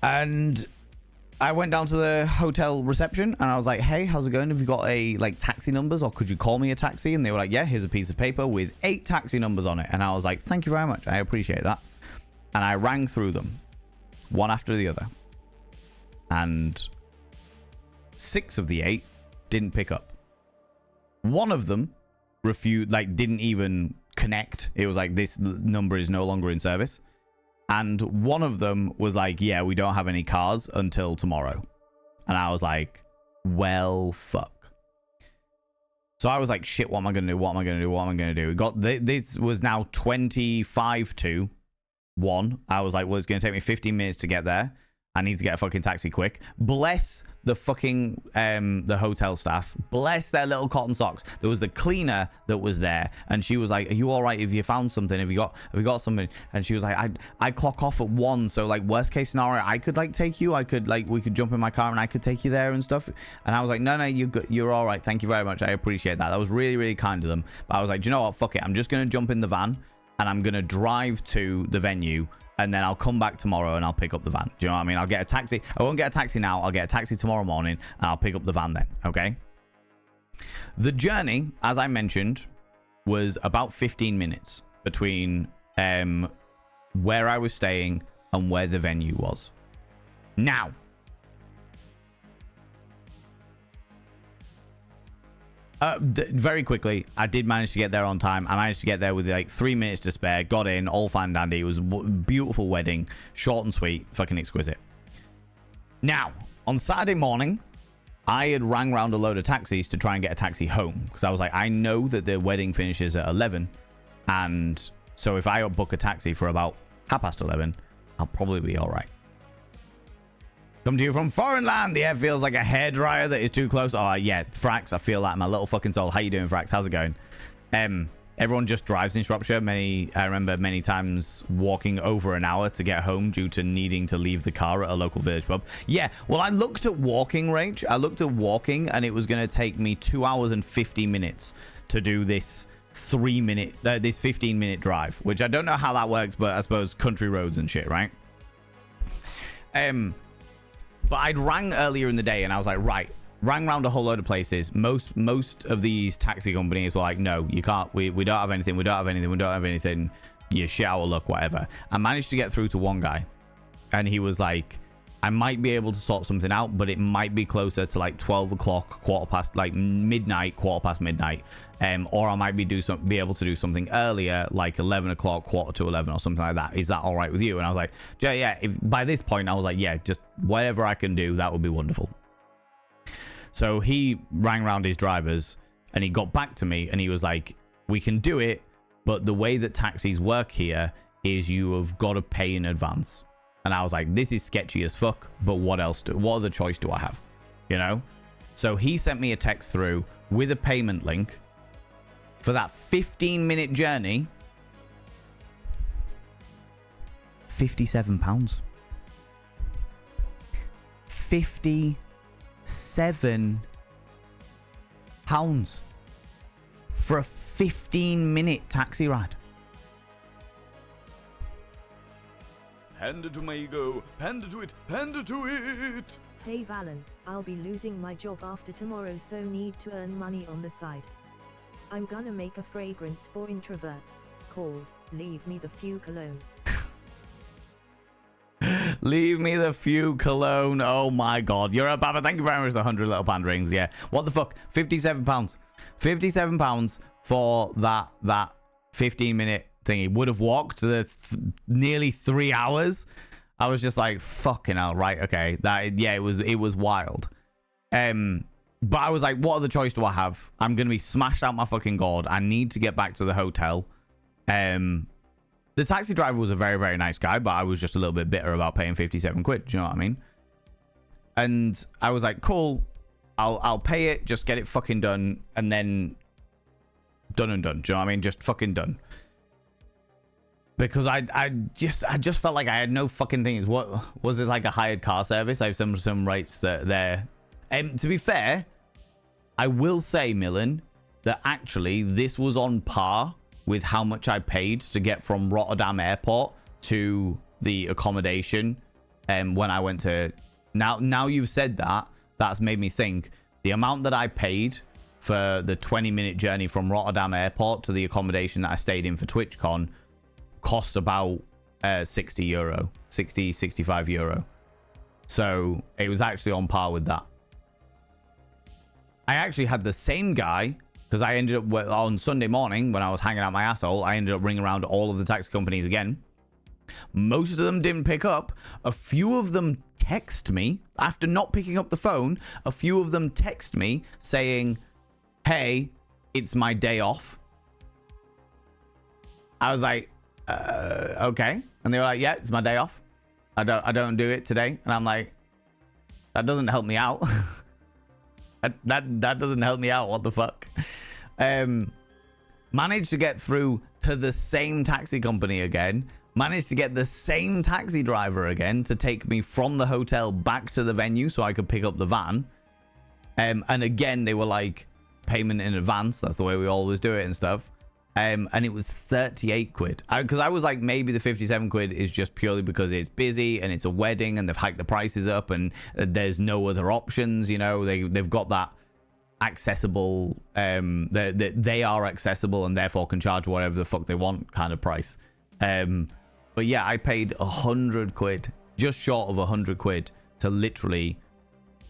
Speaker 1: And I went down to the hotel reception and I was like, hey, how's it going? Have you got like taxi numbers, or could you call me a taxi? And they were like, yeah, here's a piece of paper with 8 taxi numbers on it. And I was like, thank you very much. I appreciate that. And I rang through them one after the other. And 6 of the 8 didn't pick up. One of them refused, like didn't even connect. It was like, this number is no longer in service. And one of them was like, yeah, we don't have any cars until tomorrow. And I was like, well, fuck. So I was like, shit, what am I going to do? What am I going to do? What am I going to do? This was now 25 to 1. I was like, well, it's going to take me 15 minutes to get there. I need to get a fucking taxi quick. Bless the fucking the hotel staff. Bless their little cotton socks. There was the cleaner that was there, and she was like, "Are you all right? Have you found something? Have you got something?" And she was like, "I clock off at 1, so like worst case scenario, I could like take you. I could like we could jump in my car and I could take you there and stuff." And I was like, "No, you're all right. Thank you very much. I appreciate that. That was really really kind of them." But I was like, "Do you know what? Fuck it. I'm just gonna jump in the van and I'm gonna drive to the venue." And then I'll come back tomorrow and I'll pick up the van. Do you know what I mean? I'll get a taxi. I won't get a taxi now. I'll get a taxi tomorrow morning and I'll pick up the van then. Okay. The journey, as I mentioned, was about 15 minutes between where I was staying and where the venue was. Now, very quickly, I did manage to get there on time. I managed to get there with like 3 minutes to spare. Got in, all fine and dandy. It was a beautiful wedding, short and sweet, fucking exquisite. Now, on Saturday morning, I had rang round a load of taxis to try and get a taxi home because I was like, I know that the wedding finishes at 11, and so if I book a taxi for about 11:30, I'll probably be all right. Come to you from foreign land. The air feels like a hairdryer that is too close. Oh, yeah. Frax, I feel that in my little fucking soul. How you doing, Frax? How's it going? Everyone just drives in Shropshire. I remember many times walking over an hour to get home due to needing to leave the car at a local village pub. Yeah, well, I looked at walking, Rach. I looked at walking, and it was going to take me 2 hours and 50 minutes to do this 15-minute drive, which I don't know how that works, but I suppose country roads and shit, right? But I'd rang earlier in the day and I was like, right, rang around a whole load of places. Most of these taxi companies were like, no, you can't. We don't have anything. We don't have anything. We don't have anything. You shit our luck, whatever. I managed to get through to one guy and he was like, I might be able to sort something out, but it might be closer to like 12 o'clock, midnight, quarter past midnight. Or I might be able to do something earlier, like 11 o'clock, quarter to 11 or something like that. Is that all right with you? And I was like, yeah. By this point, I was like, yeah, just whatever I can do, that would be wonderful. So he rang around his drivers and he got back to me and he was like, we can do it, but the way that taxis work here is you have got to pay in advance. And I was like, this is sketchy as fuck, but what other choice do I have? You know? So he sent me a text through with a payment link for that 15-minute journey. £57. £57 for a 15-minute taxi ride.
Speaker 2: Panda to my ego. Panda to it. Panda to it.
Speaker 3: Hey Valen, I'll be losing my job after tomorrow, so need to earn money on the side. I'm gonna make a fragrance for introverts called Leave Me the Few Cologne.
Speaker 1: Leave me the few cologne. Oh my god. You're a baba. Thank you very much for the 100 little panda rings. Yeah. What the fuck? £57. £57 for that 15-minute thing. He would have walked the nearly 3 hours. I was just like, fucking hell, right? Okay. It was wild. But I was like, what other choice do I have? I'm going to be smashed out my fucking gourd. I need to get back to the hotel. The taxi driver was a very, very nice guy, but I was just a little bit bitter about paying 57 quid. Do you know what I mean? And I was like, cool. I'll pay it. Just get it fucking done. And then done and done. Do you know what I mean? Just fucking done. Because I just felt like I had no fucking things. What was it, like a hired car service? I have some rates that there. To be fair, I will say, Millen, that actually this was on par with how much I paid to get from Rotterdam Airport to the accommodation. When I went to now you've said that, that's made me think the amount that I paid for the 20-minute journey from Rotterdam Airport to the accommodation that I stayed in for TwitchCon cost about 65 euro. So it was actually on par with that. I actually had the same guy, because I ended up on Sunday morning when I was hanging out my asshole, I ended up ringing around all of the taxi companies again. Most of them didn't pick up. A few of them text me after not picking up the phone. A few of them text me saying, hey, it's my day off. I was like, okay. And they were like, yeah, it's my day off. I don't do it today. And I'm like, that doesn't help me out. that doesn't help me out. What the fuck? Managed to get through to the same taxi company again. Managed to get the same taxi driver again to take me from the hotel back to the venue so I could pick up the van. And again, they were like, payment in advance. That's the way we always do it and stuff. And it was 38 quid. Because I was like, maybe the 57 quid is just purely because it's busy and it's a wedding and they've hiked the prices up and there's no other options. You know, they've got that accessible, they are accessible and therefore can charge whatever the fuck they want kind of price. But yeah, I paid 100 quid, just short of 100 quid to literally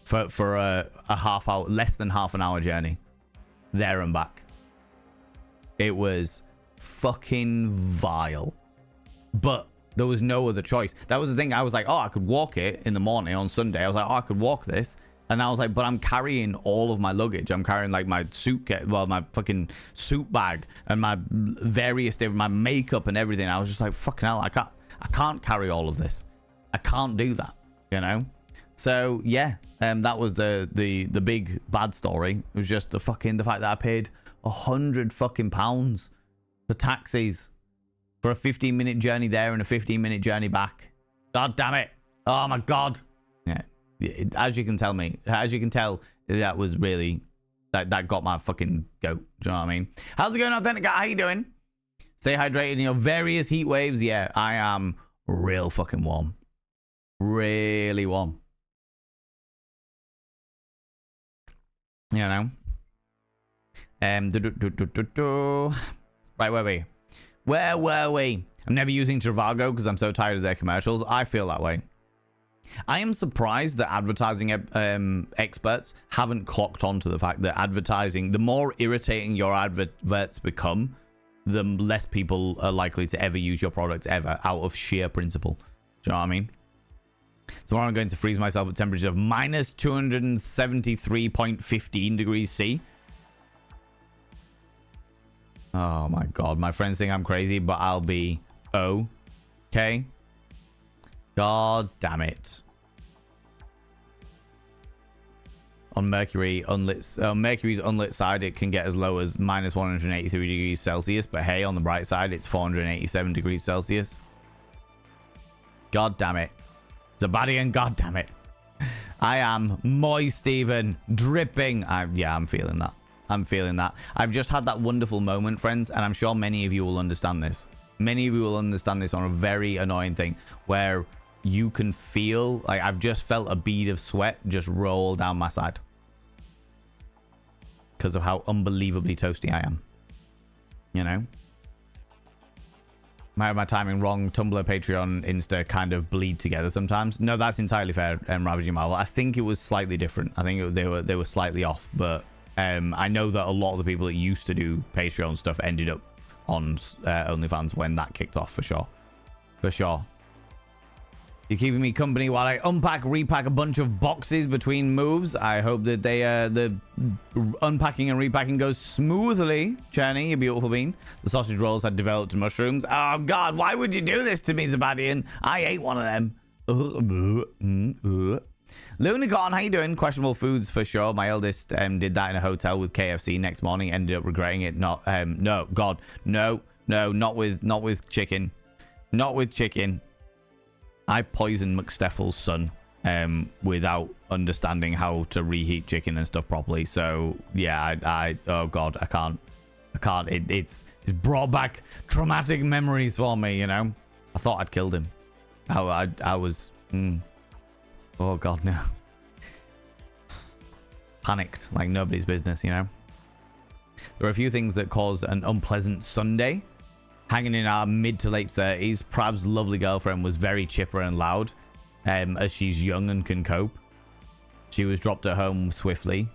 Speaker 1: for a half hour, less than half an hour journey there and back. It was fucking vile, but there was no other choice. That was the thing. I was like, oh, I could walk it in the morning on Sunday. I was like, oh, I could walk this. And I was like, but I'm carrying all of my luggage. I'm carrying like my suitcase, well, my fucking suit bag and my various different, my makeup and everything. I was just like, fucking hell, I can't carry all of this. I can't do that, you know? So yeah, that was the big bad story. It was just the fact that I paid 100 fucking pounds for taxis for a 15-minute journey there and a 15-minute journey back. God damn it. Oh my God. Yeah. As you can tell, that was really that got my fucking goat. Do you know what I mean? How's it going, Authentic Guy? How you doing? Stay hydrated in your various heat waves. Yeah, I am real fucking warm. Really warm. You know? Right, where were we? I'm never using Trivago because I'm so tired of their commercials. I feel that way. I am surprised that advertising experts haven't clocked on to the fact that advertising, the more irritating your adverts become, the less people are likely to ever use your products ever, out of sheer principle. Do you know what I mean? Tomorrow I'm going to freeze myself at temperature of minus 273.15 degrees C. Oh my God, my friends think I'm crazy, but I'll be okay. God damn it. On Mercury's unlit side, it can get as low as minus 183 degrees Celsius, but hey, on the bright side, it's 487 degrees Celsius. God damn it. Zabadian, god damn it. I am moist even, dripping. Yeah, I'm feeling that. I'm feeling that. I've just had that wonderful moment, friends, and I'm sure many of you will understand this. Many of you will understand this on a very annoying thing where you can feel like I've just felt a bead of sweat just roll down my side because of how unbelievably toasty I am. You know? Might have my timing wrong. Tumblr, Patreon, Insta kind of bleed together sometimes. No, that's entirely fair, Ravaging Marvel. I think it was slightly different. I think they were slightly off, but I know that a lot of the people that used to do Patreon stuff ended up on OnlyFans when that kicked off, for sure. For sure. You're keeping me company while I repack a bunch of boxes between moves. I hope that the unpacking and repacking goes smoothly. Cherny, you beautiful bean. The sausage rolls had developed mushrooms. Oh, God, why would you do this to me, Zabadian? I ate one of them. Lunicorn, how you doing? Questionable foods for sure. My eldest did that in a hotel with KFC next morning. Ended up regretting it. Not no, God, no, not with chicken. Not with chicken. I poisoned McSteffel's son without understanding how to reheat chicken and stuff properly. So yeah, I oh God, I can't. It's brought back traumatic memories for me. You know, I thought I'd killed him. I was. Oh God, no. Panicked like nobody's business. You know. There are a few things that cause an unpleasant Sunday. Hanging in our mid to late 30s, Prav's lovely girlfriend was very chipper and loud, as she's young and can cope. She was dropped at home swiftly.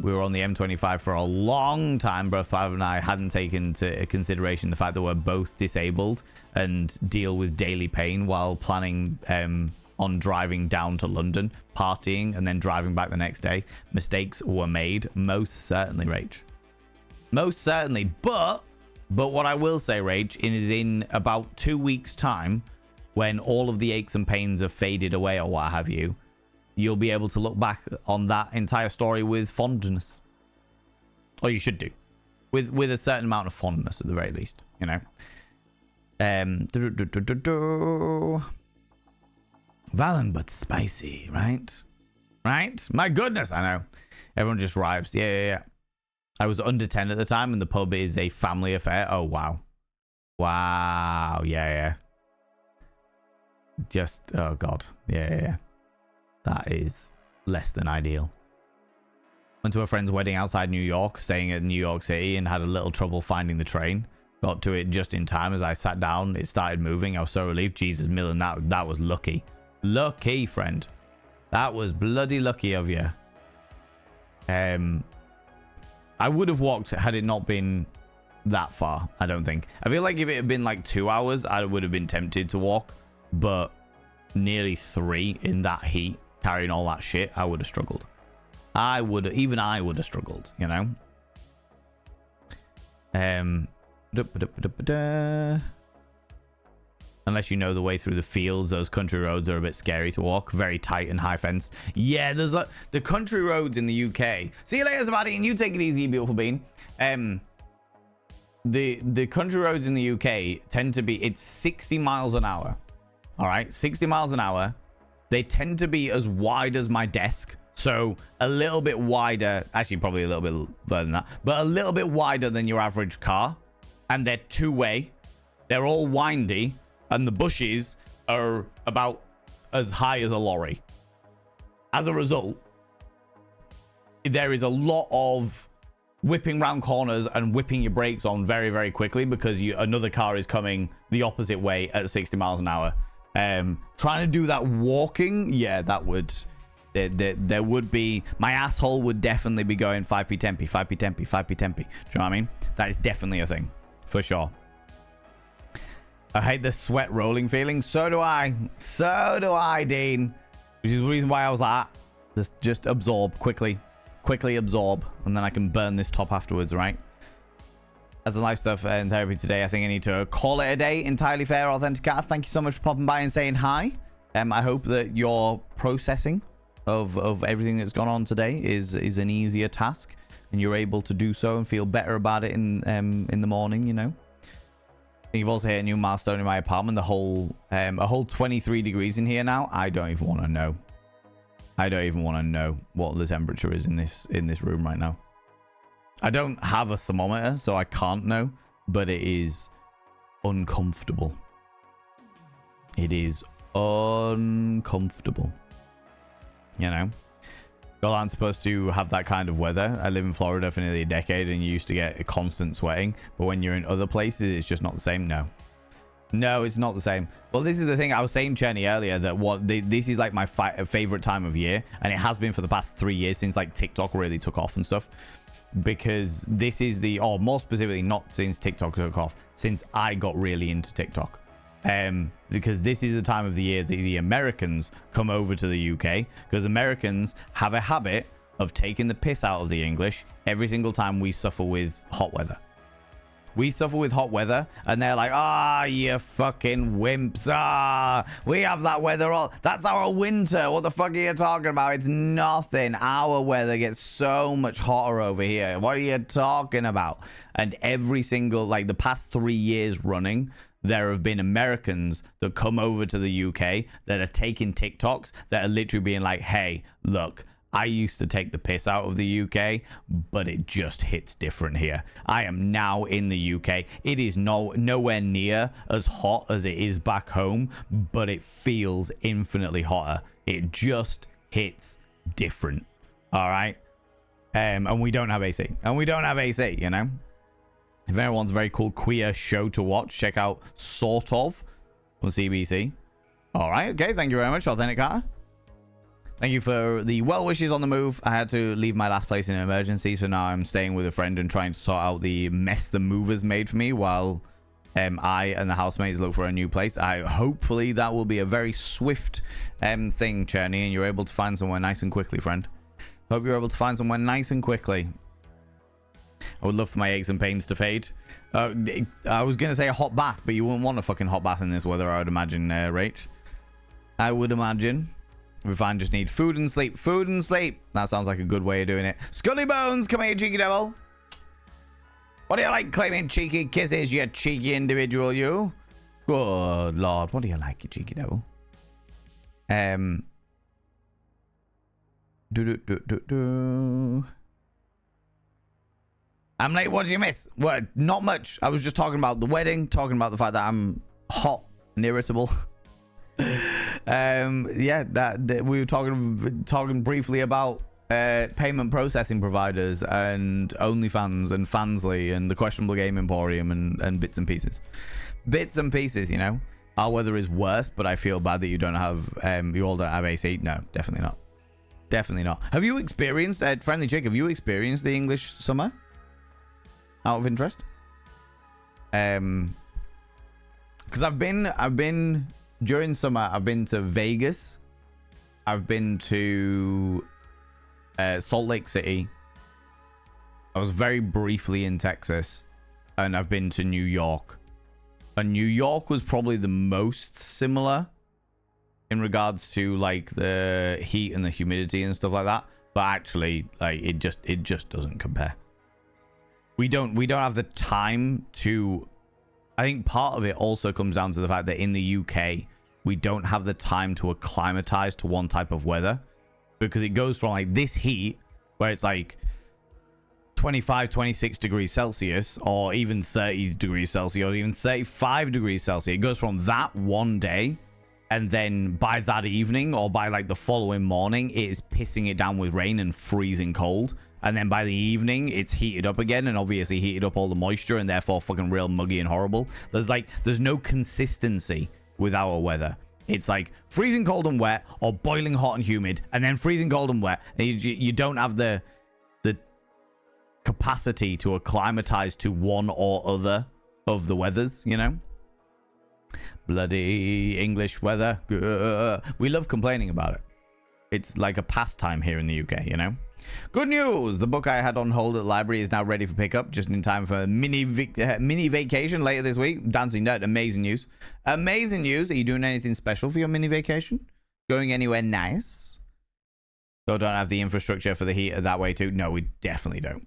Speaker 1: We were on the M25 for a long time. Both Pav and I hadn't taken into consideration the fact that we're both disabled and deal with daily pain while planning on driving down to London, partying, and then driving back the next day. Mistakes were made, most certainly, Rach. Most certainly. But what I will say, Rach, is in about 2 weeks' time, when all of the aches and pains have faded away or what have you, you'll be able to look back on that entire story with fondness. Or you should do. With a certain amount of fondness, at the very least, you know. Valen, but spicy, right? Right? My goodness, I know. Everyone just arrives. Yeah. I was under 10 at the time, and the pub is a family affair. Oh, wow. Wow. Yeah. Just, oh, God. Yeah. That is less than ideal. Went to a friend's wedding outside New York, staying at New York City, and had a little trouble finding the train. Got to it just in time. As I sat down, it started moving. I was so relieved. Jesus, Millen, that was lucky. Lucky, friend. That was bloody lucky of you. I would have walked had it not been that far, I don't think. I feel like if it had been like 2 hours, I would have been tempted to walk. But nearly 3 in that heat, carrying all that shit, I would have struggled. Even I would have struggled, you know? Unless you know the way through the fields, those country roads are a bit scary to walk. Very tight and high fence. Yeah, there's the country roads in the UK. See you later, Zavadi, and you take it easy, you beautiful bean. The country roads in the UK tend to be, it's 60 miles an hour. All right, 60 miles an hour. They tend to be as wide as my desk. So a little bit wider, actually probably a little bit further than that, but a little bit wider than your average car. And they're two-way. They're all windy. And the bushes are about as high as a lorry. As a result, there is a lot of whipping round corners and whipping your brakes on very, very quickly because another car is coming the opposite way at 60 miles an hour. Trying to do that walking, yeah, that would... There would be... My asshole would definitely be going 5p tempi, 5p tempi, 5p tempi. Do you know what I mean? That is definitely a thing. For sure. I hate the sweat rolling feeling. So do I. So do I, Dean. Which is the reason why I was like, just absorb quickly. Quickly absorb. And then I can burn this top afterwards, right? As the life stuff and therapy today, I think I need to call it a day. Entirely fair, Authenticator. Thank you so much for popping by and saying hi. I hope that your processing of everything that's gone on today is an easier task. And you're able to do so and feel better about it in the morning, you know? You've also hit a new milestone in my apartment. A whole 23 degrees in here now. I don't even want to know. I don't even want to know what the temperature is in this room right now. I don't have a thermometer, so I can't know. But it is uncomfortable. It is uncomfortable. You know? Y'all aren't supposed to have that kind of weather. I live in Florida for nearly a decade and you used to get a constant sweating. But when you're in other places, it's just not the same. No, it's not the same. Well, this is the thing. I was saying, Chenny, earlier that this is like my favorite time of year. And it has been for the past 3 years since like TikTok really took off and stuff. Because this is or more specifically, not since TikTok took off, since I got really into TikTok. Because this is the time of the year that the Americans come over to the UK, because Americans have a habit of taking the piss out of the English every single time we suffer with hot weather. We suffer with hot weather and they're like, you fucking wimps. We have that weather all. That's our winter. What the fuck are you talking about? It's nothing. Our weather gets so much hotter over here. What are you talking about? And every single, like the past 3 years running, there have been Americans that come over to the UK that are taking TikToks that are literally being like, hey, look, I used to take the piss out of the UK, but it just hits different here. I am now in the UK. It is nowhere near as hot as it is back home, but it feels infinitely hotter. It just hits different. All right. And we don't have AC. You know? If anyone's a very cool queer show to watch, check out Sort of on CBC. All right. Okay. Thank you very much, Authenticator. Thank you for the well wishes on the move. I had to leave my last place in an emergency, so now I'm staying with a friend and trying to sort out the mess the movers made for me while I and the housemates look for a new place. Hopefully that will be a very swift thing, Cherny, and you're able to find somewhere nice and quickly, friend. Hope you're able to find somewhere nice and quickly. I would love for my aches and pains to fade. I was going to say a hot bath, but you wouldn't want a fucking hot bath in this weather, I would imagine, Rach. I would imagine. If I just need food and sleep. Food and sleep. That sounds like a good way of doing it. Scully Bones, come here, cheeky devil. What do you like claiming cheeky kisses, you cheeky individual, you? Good lord. What do you like, you cheeky devil? I'm late. What did you miss? Well, not much. I was just talking about the wedding, talking about the fact that I'm hot and irritable. Yeah, that we were talking briefly about payment processing providers and OnlyFans and Fansly and the Questionable Game Emporium and bits and pieces. Bits and pieces, you know. Our weather is worse, but I feel bad that you don't have you all don't have AC. No, definitely not. Definitely not. Have you experienced Friendly Chick, have you experienced the English summer? Out of interest? Because I've been during summer, I've been to Vegas. I've been to Salt Lake City. I was very briefly in Texas. And I've been to New York. And New York was probably the most similar in regards to like the heat and the humidity and stuff like that. But actually, like it just doesn't compare. We don't have the time to. I think part of it also comes down to the fact that in the UK, we don't have the time to acclimatize to one type of weather, because it goes from like this heat where it's like 25, 26 degrees Celsius, or even 30 degrees Celsius, or even 35 degrees Celsius. It goes from that one day, and then by that evening, or by like the following morning, it is pissing it down with rain and freezing cold. And then by the evening, it's heated up again, and obviously heated up all the moisture, and therefore fucking real muggy and horrible. There's no consistency with our weather. It's like freezing cold and wet, or boiling hot and humid, and then freezing cold and wet. And you don't have the capacity to acclimatize to one or other of the weathers, you know? Bloody English weather. We love complaining about it. It's like a pastime here in the UK, you know? Good news! The book I had on hold at the library is now ready for pickup, just in time for a mini vacation later this week. Dancing Nerd, amazing news. Amazing news. Are you doing anything special for your mini vacation? Going anywhere nice? So don't have the infrastructure for the heat that way too? No, we definitely don't.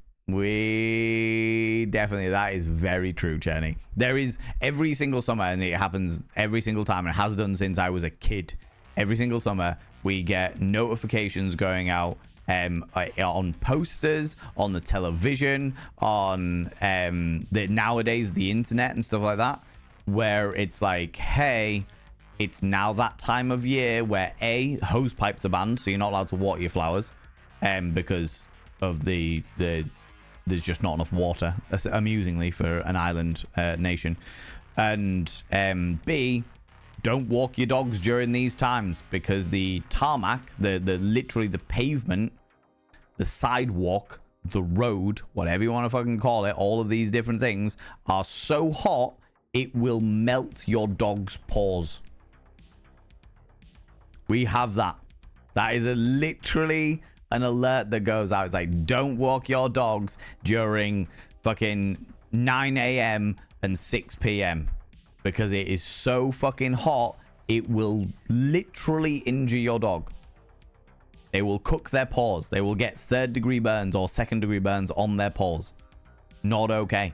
Speaker 1: That is very true, Cherny. There is every single summer, and it happens every single time, and it has done since I was a kid. Every single summer, we get notifications going out on posters, on the television, on nowadays the internet and stuff like that, where it's like, hey, it's now that time of year where hose pipes are banned, so you're not allowed to water your flowers, because of the there's just not enough water, amusingly, for an island nation, and B, don't walk your dogs during these times, because the tarmac, the literally the pavement, the sidewalk, the road, whatever you want to fucking call it, all of these different things are so hot it will melt your dog's paws. We have that. That is literally an alert that goes out. It's like, don't walk your dogs during fucking 9 a.m. and 6 p.m. because it is so fucking hot, it will literally injure your dog. They will cook their paws. They will get 3rd degree burns or 2nd degree burns on their paws. Not okay.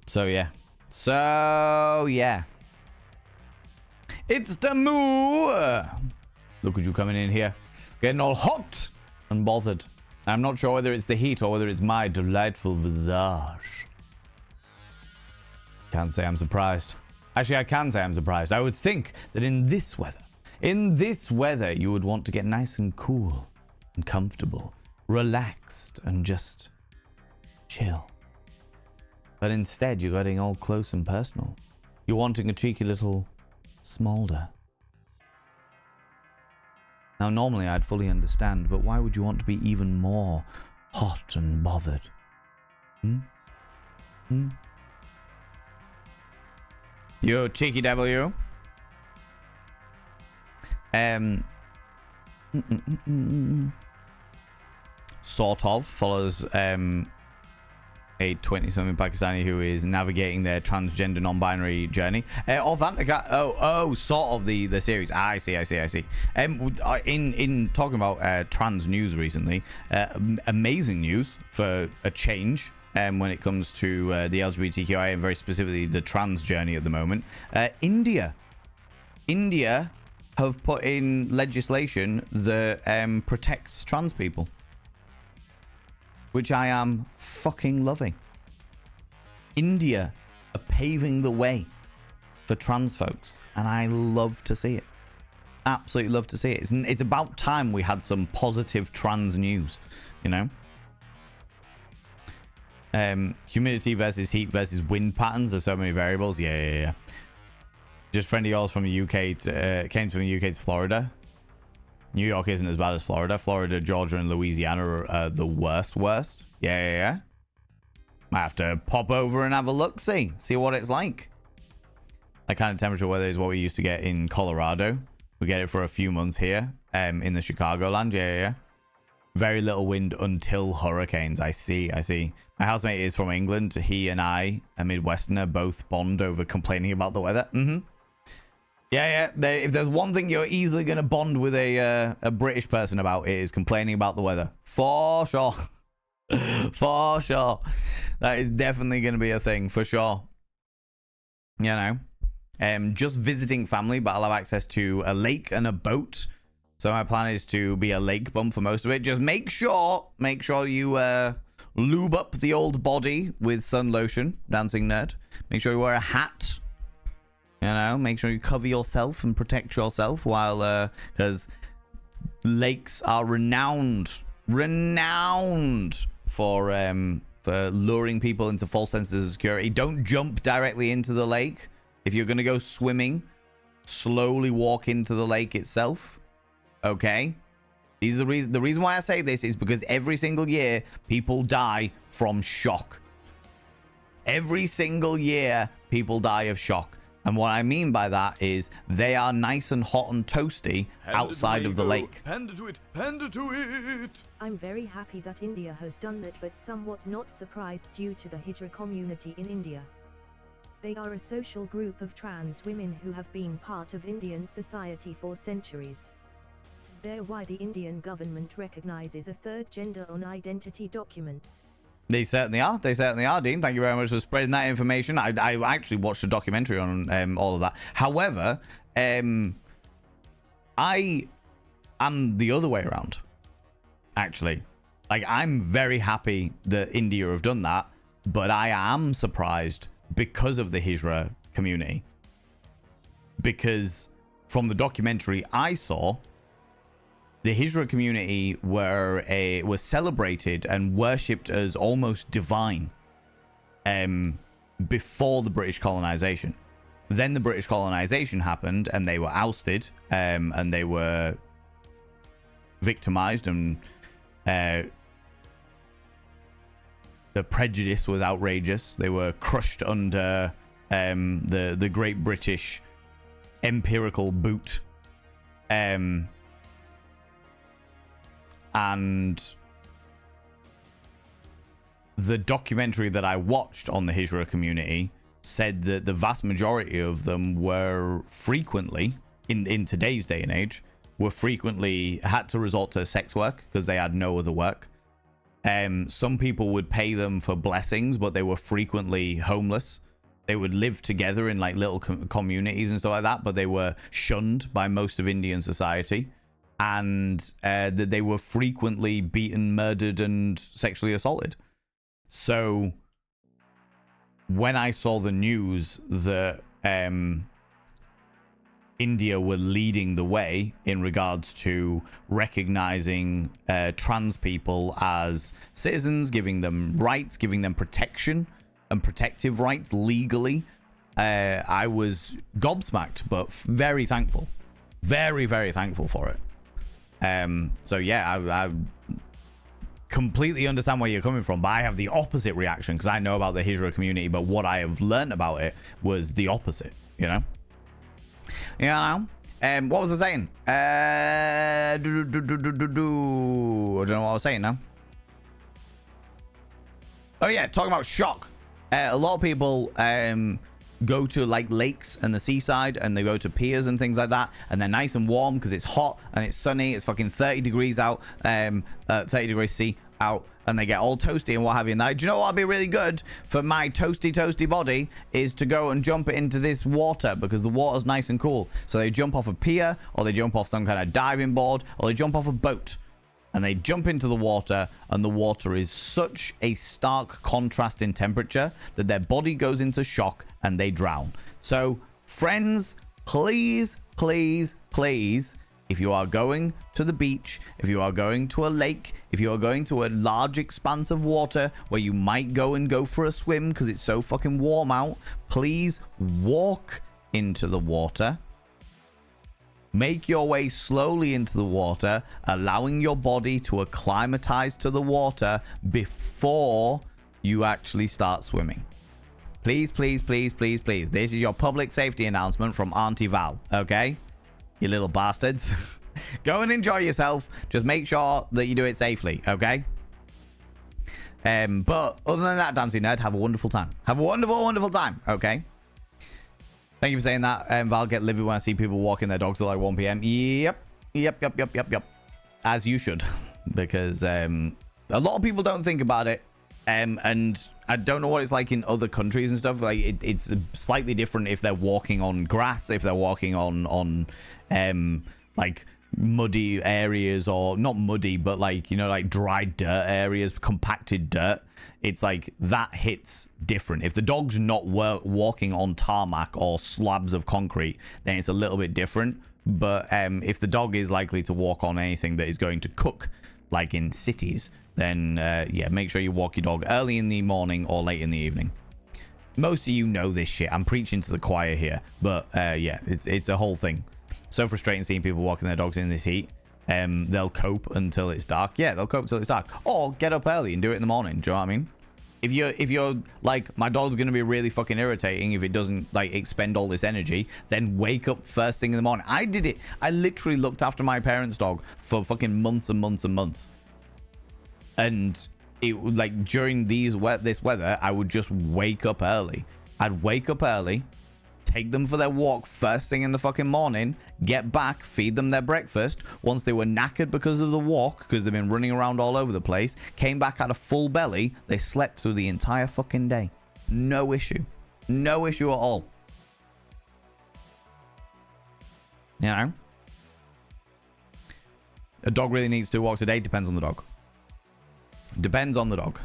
Speaker 1: So yeah. It's the moo. Look at you coming in here, getting all hot and bothered. I'm not sure whether it's the heat or whether it's my delightful visage. Can't say I'm surprised. Actually, I can say I'm surprised. I would think that in this weather, you would want to get nice and cool and comfortable, relaxed and just chill. But instead, you're getting all close and personal. You're wanting a cheeky little smolder. Now, normally I'd fully understand, but why would you want to be even more hot and bothered? You cheeky devil, you. Sort of follows a 20-something Pakistani who is navigating their transgender non-binary journey. Sort of the series. I see. In talking about trans news recently, amazing news for a change when it comes to the LGBTQI and very specifically the trans journey at the moment. India have put in legislation that protects trans people, which I am fucking loving. India are paving the way for trans folks, and I love to see it. Absolutely love to see it. It's about time we had some positive trans news, you know? Humidity versus heat versus wind patterns. There's so many variables. Yeah. Just friend of yours from the UK came from the UK to Florida. New York isn't as bad as Florida. Florida, Georgia, and Louisiana are the worst. Yeah. Might have to pop over and have a look, see what it's like. That kind of temperature weather is what we used to get in Colorado. We get it for a few months here, in the Chicagoland. Yeah. Very little wind until hurricanes. I see. My housemate is from England. He and I, a Midwesterner, both bond over complaining about the weather. Yeah. If there's one thing you're easily going to bond with a British person about, it is complaining about the weather. For sure. For sure. That is definitely going to be a thing, for sure. You know. Just visiting family, but I'll have access to a lake and a boat. So my plan is to be a lake bum for most of it. Just make sure you lube up the old body with sun lotion, dancing nerd. Make sure you wear a hat. You know, make sure you cover yourself and protect yourself while, because lakes are renowned for luring people into false senses of security. Don't jump directly into the lake. If you're going to go swimming, slowly walk into the lake itself. Okay? The reason why I say this is because every single year, people die from shock. Every single year, people die of shock. And what I mean by that is they are nice and hot and toasty outside of the lake.
Speaker 2: Panda to it.
Speaker 3: I'm very happy that India has done that, but somewhat not surprised due to the Hijra community in India. They are a social group of trans women who have been part of Indian society for centuries. They're why the Indian government recognizes a third gender on identity documents.
Speaker 1: They certainly are, Dean. Thank you very much for spreading that information. I actually watched a documentary on all of that. However, I am the other way around, actually. Like, I'm very happy that India have done that, but I am surprised because of the Hijra community. Because from the documentary I saw, the Hijra community was celebrated and worshipped as almost divine before the British colonization. Then the British colonization happened and they were ousted and they were victimized, and the prejudice was outrageous. They were crushed under the Great British empirical boot. And the documentary that I watched on the Hijra community said that the vast majority of them were frequently, in today's day and age, had to resort to sex work because they had no other work. Some people would pay them for blessings, but they were frequently homeless. They would live together in like little communities and stuff like that, but they were shunned by most of Indian society. And that they were frequently beaten, murdered, and sexually assaulted. So when I saw the news that India were leading the way in regards to recognizing trans people as citizens, giving them rights, giving them protection and protective rights legally, I was gobsmacked, but very thankful. Very, very thankful for it. So yeah, I completely understand where you're coming from, but I have the opposite reaction because I know about the Hijra community, but what I have learned about it was the opposite, you know? What was I saying? I don't know what I was saying now. Oh yeah, talking about shock. A lot of people go to like lakes and the seaside, and they go to piers and things like that, and they're nice and warm because it's hot and it's sunny. It's fucking 30 degrees out, 30 degrees C out, and they get all toasty and what have you. Now, do you know what would be really good for my toasty body is to go and jump into this water, because the water's nice and cool. So they jump off a pier, or they jump off some kind of diving board, or they jump off a boat, and they jump into the water, and the water is such a stark contrast in temperature that their body goes into shock and they drown. So friends, please, if you are going to the beach, if you are going to a lake, if you are going to a large expanse of water where you might go for a swim because it's so fucking warm out, please walk into the water. Make your way slowly into the water, allowing your body to acclimatize to the water before you actually start swimming. Please. This is your public safety announcement from Auntie Val, okay? You little bastards. Go and enjoy yourself. Just make sure that you do it safely, okay? But other than that, Dancing Nerd, have a wonderful time. Have a wonderful time, okay? Thank you for saying that. Val, get livid when I see people walking their dogs at like 1 p.m. Yep. As you should. Because a lot of people don't think about it. And I don't know what it's like in other countries and stuff. Like it's slightly different if they're walking on grass, if they're walking on like muddy areas, or not muddy, but like, you know, like dry dirt areas, compacted dirt. It's like that hits different. If the dog's not walking on tarmac or slabs of concrete, then it's a little bit different. But if the dog is likely to walk on anything that is going to cook, like in cities, then yeah, make sure you walk your dog early in the morning or late in the evening. Most of you know this shit. I'm preaching to the choir here, but yeah, it's a whole thing. So frustrating seeing people walking their dogs in this heat. They'll cope until it's dark. Yeah, they'll cope until it's dark. Or get up early and do it in the morning. Do you know what I mean? If you're like, my dog's gonna be really fucking irritating if it doesn't like expend all this energy, then wake up first thing in the morning. I did it. I literally looked after my parents' dog for fucking months and months. And it would, like, during this weather, I would just wake up early. I'd wake up early, take them for their walk first thing in the fucking morning, get back, feed them their breakfast. Once they were knackered because of the walk, because they've been running around all over the place, came back at a full belly, they slept through the entire fucking day. No issue. No issue at all. You know? A dog really needs 2 walks a day. Depends on the dog. Depends on the dog.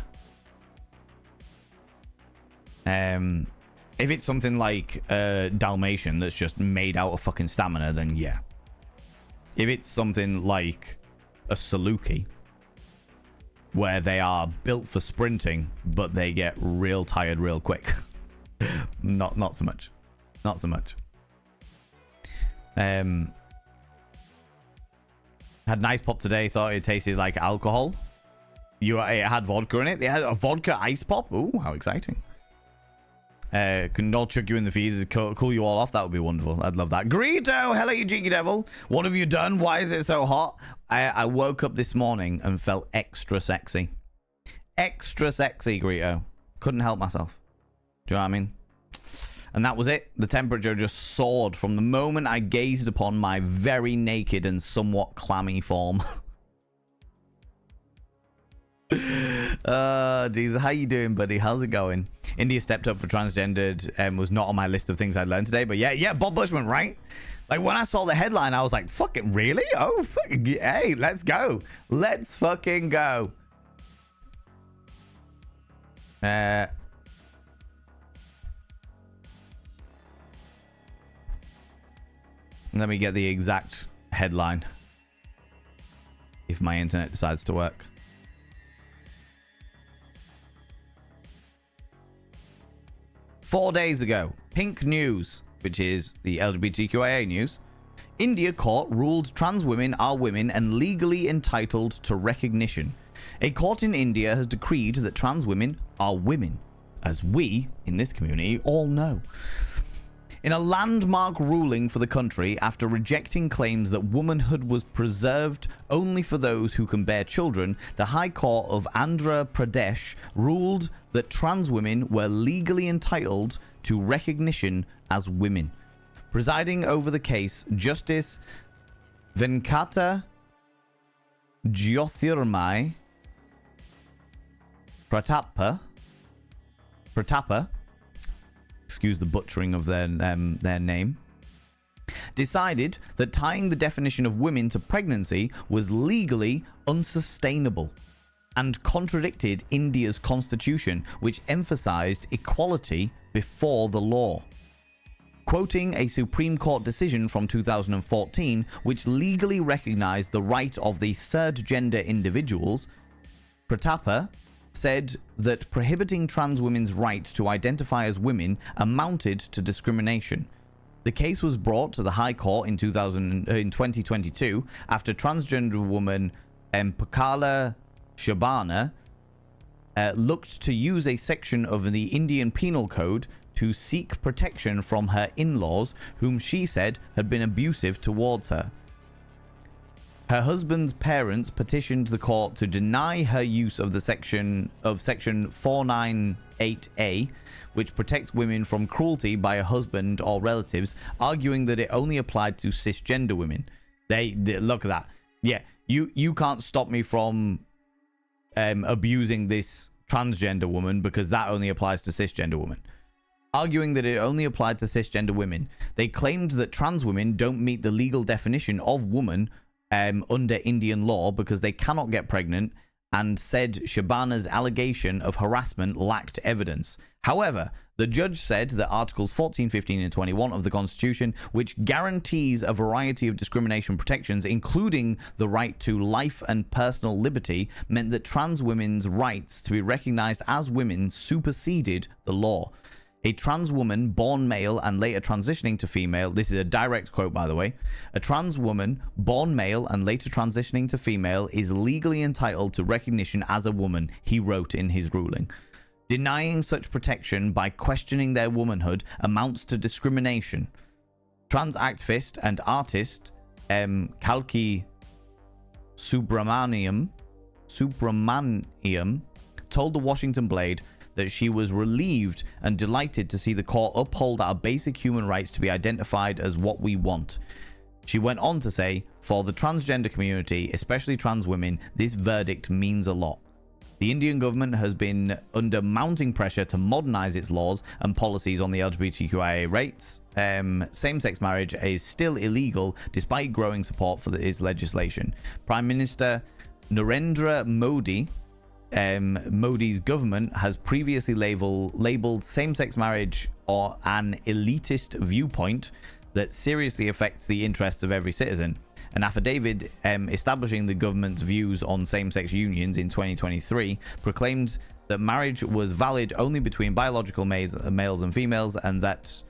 Speaker 1: If it's something like Dalmatian that's just made out of fucking stamina, then yeah. If it's something like a Saluki, where they are built for sprinting, but they get real tired real quick. Not so much. Not so much. Had nice pop today. Thought it tasted like alcohol. It had vodka in it. They had a vodka ice pop. Ooh, how exciting. Can all chuck you in the fees, cool you all off? That would be wonderful. I'd love that. Greedo, hello you cheeky devil. What have you done? Why is it so hot? I woke up this morning and felt extra sexy. Extra sexy, Greedo. Couldn't help myself. Do you know what I mean? And that was it. The temperature just soared from the moment I gazed upon my very naked and somewhat clammy form. Jesus, how you doing, buddy? How's it going? India stepped up for transgendered and was not on my list of things I learned today, but yeah, Bob Bushman, right? Like when I saw the headline, I was like, fucking really? Oh, fucking, hey, let's go. Let's fucking go. Let me get the exact headline if my internet decides to work. "4 days ago, Pink News," which is the LGBTQIA news, India court ruled trans women are women and legally entitled to recognition. A court in India has decreed that trans women are women, as we, in this community, all know. In a landmark ruling for the country, after rejecting claims that womanhood was preserved only for those who can bear children, the High Court of Andhra Pradesh ruled that trans women were legally entitled to recognition as women. Presiding over the case, Justice Venkata Jyothirmai Pratapa, excuse the butchering of their name, decided that tying the definition of women to pregnancy was legally unsustainable and contradicted India's constitution, which emphasized equality before the law. Quoting a Supreme Court decision from 2014, which legally recognized the right of the third gender individuals, Pratapa said that prohibiting trans women's right to identify as women amounted to discrimination. The case was brought to the High Court in 2022 after transgender woman Pakala Shabana looked to use a section of the Indian Penal Code to seek protection from her in-laws, whom she said had been abusive towards her. Her husband's parents petitioned the court to deny her use of the section 498A, which protects women from cruelty by a husband or relatives, arguing that it only applied to cisgender women. They look at that. Yeah, you can't stop me from abusing this transgender woman because that only applies to cisgender women. Arguing that it only applied to cisgender women, they claimed that trans women don't meet the legal definition of woman under Indian law because they cannot get pregnant, and said Shabana's allegation of harassment lacked evidence. However, the judge said that Articles 14, 15, and 21 of the Constitution, which guarantees a variety of discrimination protections, including the right to life and personal liberty, meant that trans women's rights to be recognized as women superseded the law. A trans woman born male and later transitioning to female, this is a direct quote by the way, a trans woman born male and later transitioning to female is legally entitled to recognition as a woman, he wrote in his ruling. Denying such protection by questioning their womanhood amounts to discrimination. Trans activist and artist Kalki Subramaniam told the Washington Blade that she was relieved and delighted to see the court uphold our basic human rights to be identified as what we want. She went on to say, for the transgender community, especially trans women, this verdict means a lot. The Indian government has been under mounting pressure to modernize its laws and policies on the LGBTQIA rights. Same-sex marriage is still illegal despite growing support for its legislation. Prime Minister Narendra Modi's government has previously labeled same-sex marriage or an elitist viewpoint that seriously affects the interests of every citizen. An affidavit establishing the government's views on same-sex unions in 2023 proclaimed that marriage was valid only between biological males and females, and that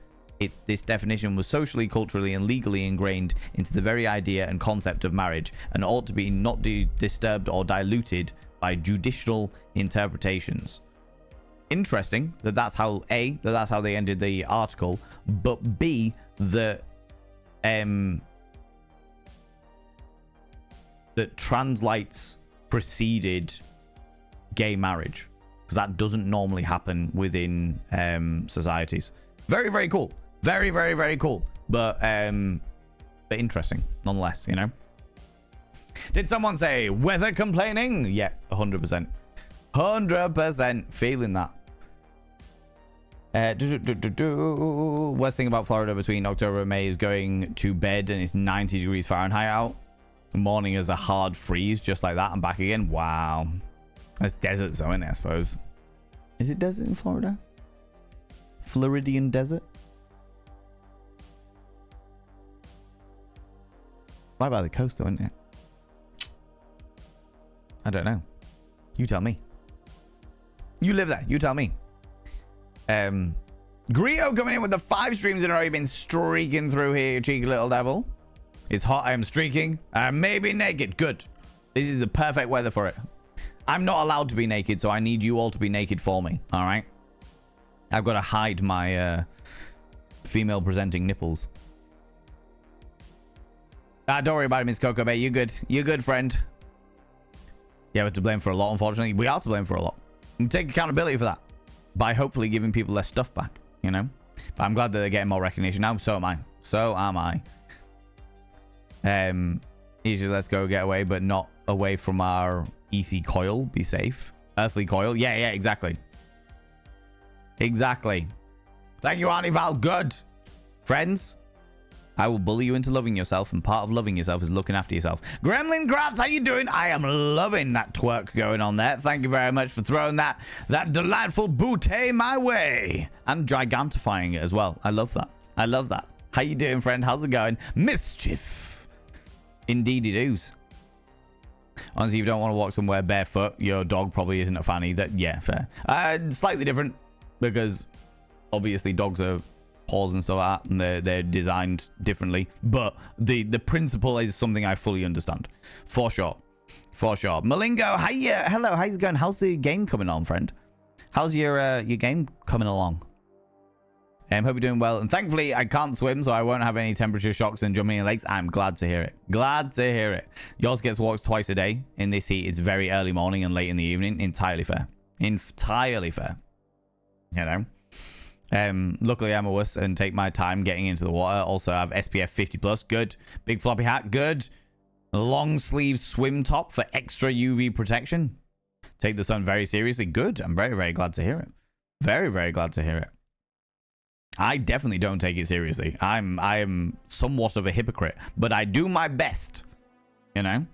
Speaker 1: this definition was socially, culturally, and legally ingrained into the very idea and concept of marriage, and ought to be not disturbed or diluted by judicial interpretations. Interesting that that's how they ended the article, but B, that translates preceded gay marriage, because that doesn't normally happen within societies. Very, very cool. Very, very, very cool. But interesting nonetheless, you know. Did someone say weather complaining? Yeah, 100%. 100% feeling that. Worst thing about Florida between October and May is going to bed and it's 90 degrees Fahrenheit out. The morning is a hard freeze, just like that, and back again. Wow. That's desert, so isn't it, I suppose? Is it desert in Florida? Floridian desert? Right by the coast, though, isn't it? I don't know. You tell me. You live there. You tell me. Grio coming in with the 5 streams in a row. You've been streaking through here, you cheeky little devil. It's hot. I am streaking. I may be naked. Good. This is the perfect weather for it. I'm not allowed to be naked, so I need you all to be naked for me. All right? I've got to hide my female presenting nipples. Don't worry about it, Miss Coco Bay. You're good. You're good, friend. Yeah, we're to blame for a lot, unfortunately. We are to blame for a lot. We take accountability for that by hopefully giving people their stuff back, you know? But I'm glad that they're getting more recognition now. So am I. So am I. Usually let's go get away, but not away from our EC coil. Be safe. Earthly coil. Yeah, exactly. Exactly. Thank you, Auntie Val. Good. Friends, I will bully you into loving yourself, and part of loving yourself is looking after yourself. Gremlin Crafts, how you doing? I am loving that twerk going on there. Thank you very much for throwing that delightful bouquet my way. And gigantifying it as well. I love that. I love that. How you doing, friend? How's it going? Mischief. Indeed it is. Honestly, if you don't want to walk somewhere barefoot, your dog probably isn't a fan either. Yeah, fair. Slightly different, because obviously dogs are paws and stuff like that, and they're designed differently, but the principle is something I fully understand, for sure. Malingo, hiya. Hello, how's it going? How's the game coming on, friend? How's your game coming along? Hope you're doing well, and thankfully I can't swim, so I won't have any temperature shocks and jumping in lakes. I'm glad to hear it. Glad to hear it. Yours gets walks twice a day. In this heat, it's very early morning and late in the evening. Entirely fair. Entirely fair. You know? Luckily I'm a wuss and take my time getting into the water. Also I have SPF 50 plus. Good. Big floppy hat. Good. Long sleeve swim top for extra UV protection. Take the sun very seriously. Good. I'm very, very glad to hear it. Very, very glad to hear it. I definitely don't take it seriously. I am somewhat of a hypocrite, but I do my best. You know?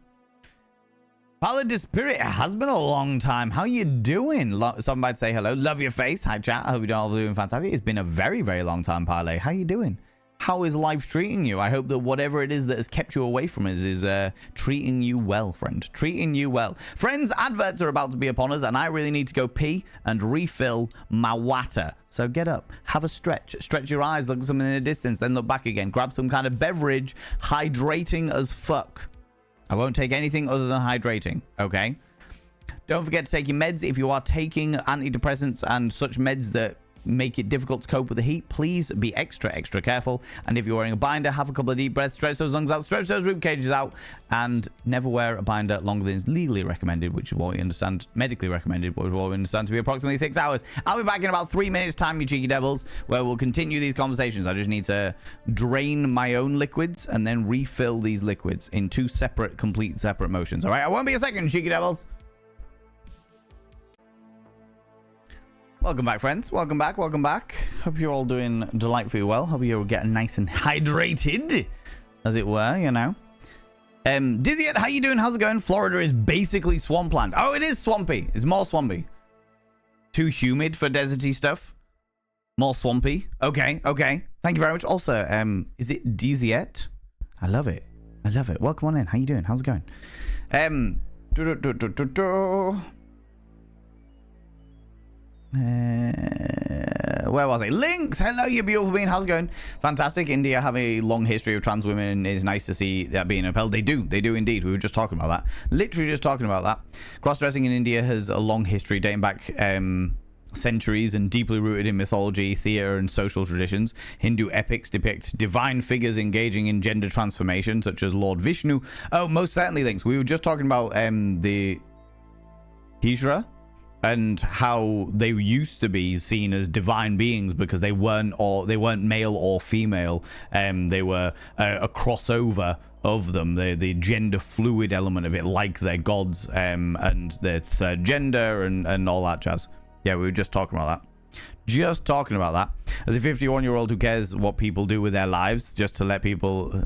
Speaker 1: Paladin Spirit, it has been a long time. How you doing? Somebody say hello. Love your face. Hi, chat. I hope you're all doing fantastic. It's been a very, very long time, Parlay. How you doing? How is life treating you? I hope that whatever it is that has kept you away from us is treating you well, friend. Treating you well. Friends, adverts are about to be upon us, and I really need to go pee and refill my water. So get up, have a stretch, stretch your eyes, look at something in the distance, then look back again. Grab some kind of beverage, hydrating as fuck. I won't take anything other than hydrating, okay? Don't forget to take your meds. If you are taking antidepressants and such meds that make it difficult to cope with the heat, please be extra careful. And if you're wearing a binder, have a couple of deep breaths, stretch those lungs out, stretch those rib cages out, and never wear a binder longer than is legally recommended, which is what we understand, medically recommended, which is what we understand to be approximately 6 hours. I'll be back in about 3 minutes time, you cheeky devils, where we'll continue these conversations. I just need to drain my own liquids and then refill these liquids in 2 separate, complete separate motions. All right, I won't be a second, cheeky devils. Welcome back, friends. Welcome back. Welcome back. Hope you're all doing delightfully well. Hope you're getting nice and hydrated, as it were, you know. Dizzy, how you doing? How's it going? Florida is basically swampland. Oh, it is swampy. It's more swampy. Too humid for deserty stuff. More swampy. Okay. Thank you very much. Also, is it Diziet? I love it. Welcome on in. How you doing? How's it going? Where was I? Lynx, hello, you beautiful being. How's it going? Fantastic. India have a long history of trans women. It's nice to see that being upheld. They do indeed. We were just talking about that. Literally just talking about that. Cross-dressing in India has a long history dating back centuries and deeply rooted in mythology, theatre and social traditions. Hindu epics depict divine figures engaging in gender transformation, such as Lord Vishnu. Oh, most certainly, Lynx. We were just talking about the Hijra and how they used to be seen as divine beings because they weren't male or female. They were a crossover of them, the gender fluid element of it, like their gods, and their third gender and all that jazz. Yeah, we were just talking about that. As a 51-year-old who cares what people do with their lives, just to let people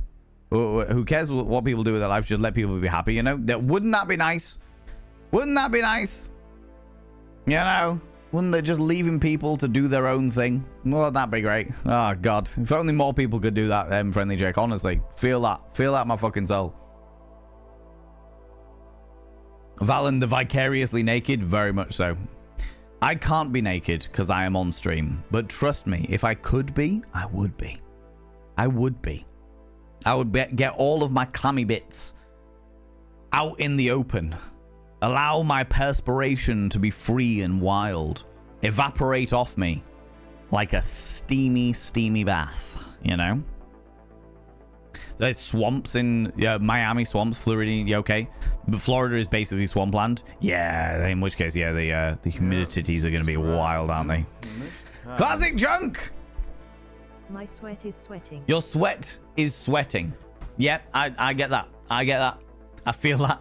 Speaker 1: who cares what people do with their lives, just let people be happy, you know. Wouldn't that be nice? You know, wouldn't they just leaving people to do their own thing? Wouldn't that be great? Oh, God. If only more people could do that, Friendly Jake. Honestly, feel that my fucking soul. Valen the vicariously naked? Very much so. I can't be naked because I am on stream. But trust me, if I could be, I would be. I would get all of my clammy bits out in the open. Allow my perspiration to be free and wild. Evaporate off me like a steamy, steamy bath, you know? There's swamps in Miami, swamps, Florida, okay? But Florida is basically swampland. Yeah, in which case, yeah, the humidities are going to be wild, aren't they? Classic junk!
Speaker 3: My sweat is sweating.
Speaker 1: Your sweat is sweating. Yep, I get that. I get that. I feel that.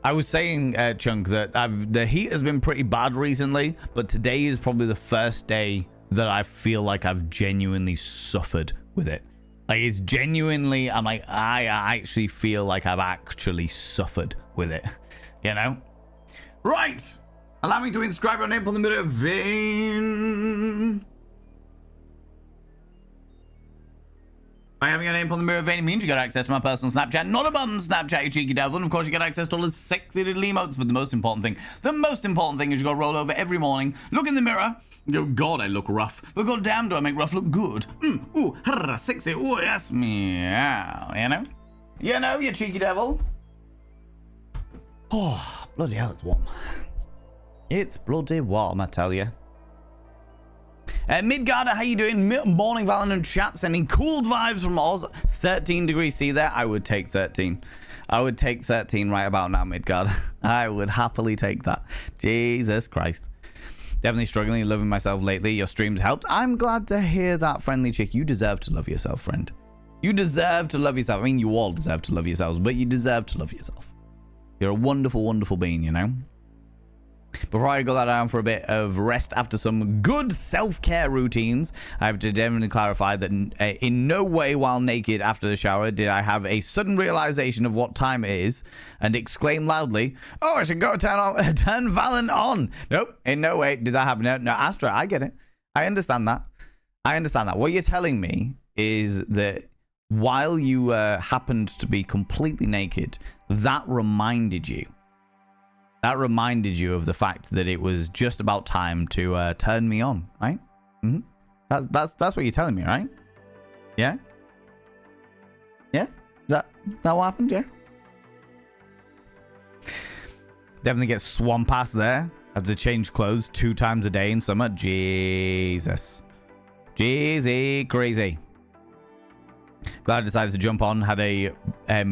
Speaker 1: I was saying, Chunk, that the heat has been pretty bad recently, but today is probably the first day that I feel like I've genuinely suffered with it. Like, it's genuinely, I'm like, I actually feel like I've actually suffered with it, you know? Right! Allow me to inscribe your name on the mirror vein. By having your name on the mirror vein, it means you get access to my personal Snapchat. Not a bum Snapchat, you cheeky devil. And of course, you get access to all the sexy little emotes. But the most important thing is you got to roll over every morning, look in the mirror, go, God, I look rough. But god damn, do I make rough look good. Ooh, harra, sexy. Ooh, yes, meow. You know? You know, you cheeky devil. Oh, bloody hell, it's warm. It's bloody warm, I tell you. Midgarder, how you doing? Morning Valorant chat, sending cooled vibes from Oz. 13 degrees C there. I would take 13. I would take 13 right about now, Midgarder. I would happily take that. Jesus Christ. Definitely struggling, loving myself lately. Your streams helped. I'm glad to hear that, friendly chick. You deserve to love yourself, friend. You deserve to love yourself. I mean, you all deserve to love yourselves, but you deserve to love yourself. You're a wonderful, wonderful being, you know? Before I go that down for a bit of rest after some good self-care routines, I have to definitely clarify that in no way while naked after the shower did I have a sudden realization of what time it is and exclaim loudly, oh, I should go turn Valorant on. Nope, in no way did that happen. No, Astra, I get it. I understand that. What you're telling me is that while you happened to be completely naked, that reminded you of the fact that it was just about time to turn me on, right? That's what you're telling me, right? Yeah? Yeah? Is that what happened? Yeah? Definitely get swamp ass there. Have to change clothes 2 times a day in summer. Jesus. Jeezy crazy. Glad I decided to jump on. Had a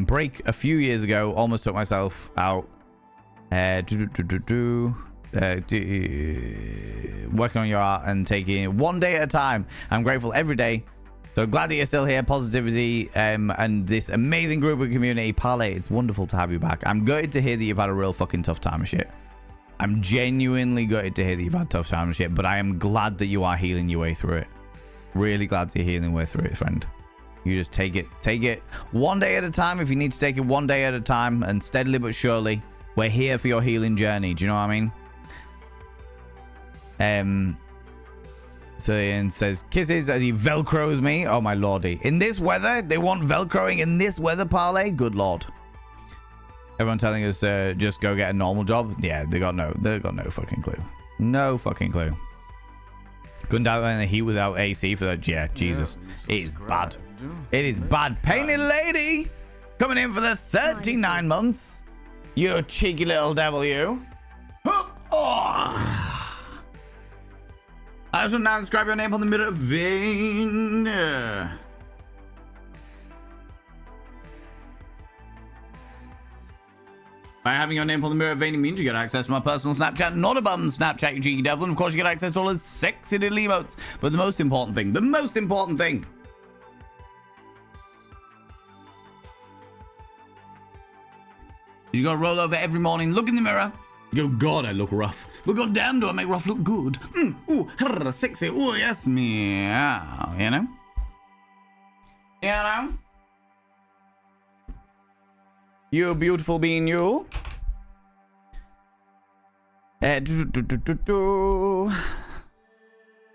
Speaker 1: break a few years ago. Almost took myself out. Working on your art and taking it one day at a time. I'm grateful every day. So glad that you're still here. Positivity and this amazing group of community. Parlay, it's wonderful to have you back. I'm gutted to hear that you've had a real fucking tough time of shit. I'm genuinely gutted to hear that you've had a tough time of shit, but I am glad that you are healing your way through it. Really glad that you're healing your way through it, friend. You just take it one day at a time. If you need to take it one day at a time, and steadily but surely, we're here for your healing journey. Do you know what I mean? So Ian says, kisses as he velcros me. Oh my lordy. In this weather? They want velcroing in this weather, Parlay? Good lord. Everyone telling us just go get a normal job? Yeah, they got no fucking clue. No fucking clue. Couldn't out in the heat without AC for that. Yeah, Jesus. It is bad. It is bad. Painted lady coming in for the 39 months. You cheeky little devil, you. Oh. I just want to inscribe your name on the mirror vein. By having your name on the mirror vein, it means you get access to my personal Snapchat, not a bum Snapchat, you cheeky devil. And of course, you get access to all the sexy little emotes. But the most important thing, you gotta roll over every morning, look in the mirror, go, God, I look rough. But god damn, do I make rough look good. Ooh, harra, sexy. Ooh, yes, meow. You know? You know? You beautiful being, you.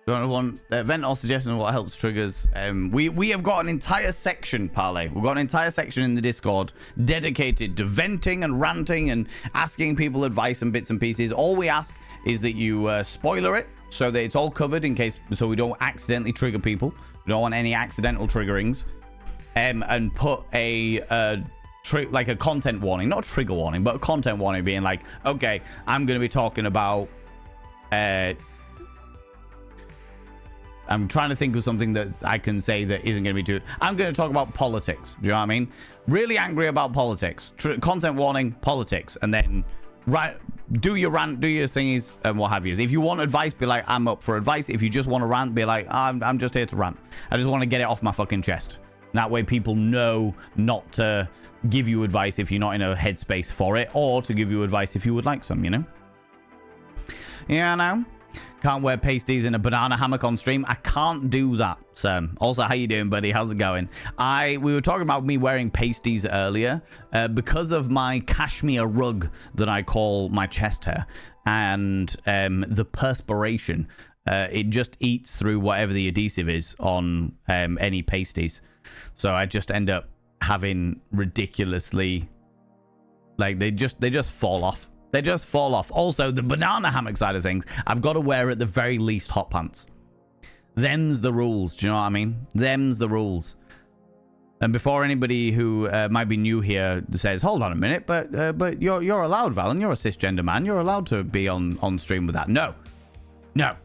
Speaker 1: Don't want event or suggestion what helps triggers. We have got an entire section, Parlay. We've got an entire section in the Discord dedicated to venting and ranting and asking people advice and bits and pieces. All we ask is that you spoiler it so that it's all covered in case, so we don't accidentally trigger people. We don't want any accidental triggerings. and put a like a content warning, not a trigger warning, but a content warning being like, okay, I'm going to be talking about I'm trying to think of something that I can say that isn't going to be too... I'm going to talk about politics. Do you know what I mean? Really angry about politics. Content warning, politics. And then do your rant, do your thingies, and what have you. If you want advice, be like, I'm up for advice. If you just want to rant, be like, I'm just here to rant. I just want to get it off my fucking chest. That way people know not to give you advice if you're not in a headspace for it, or to give you advice if you would like some, you know? Yeah, I know. Can't wear pasties in a banana hammock on stream. I can't do that, so. Also, how you doing, buddy? How's it going? We were talking about me wearing pasties earlier because of my cashmere rug that I call my chest hair, and the perspiration. It just eats through whatever the adhesive is on any pasties. So I just end up having ridiculously, like, they just fall off. They just fall off. Also, the banana hammock side of things, I've got to wear at the very least hot pants. Them's the rules. Do you know what I mean? Them's the rules. And before anybody who might be new here says, hold on a minute, but you're allowed, Valen. You're a cisgender man. You're allowed to be on stream with that. No. No.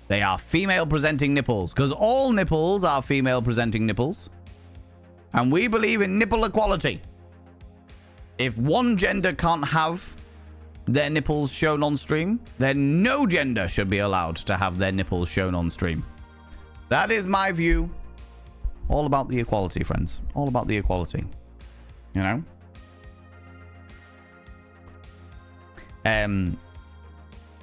Speaker 1: They are female presenting nipples, because all nipples are female presenting nipples. And we believe in nipple equality. If one gender can't have their nipples shown on stream, then no gender should be allowed to have their nipples shown on stream. That is my view. All about the equality, friends. All about the equality. You know?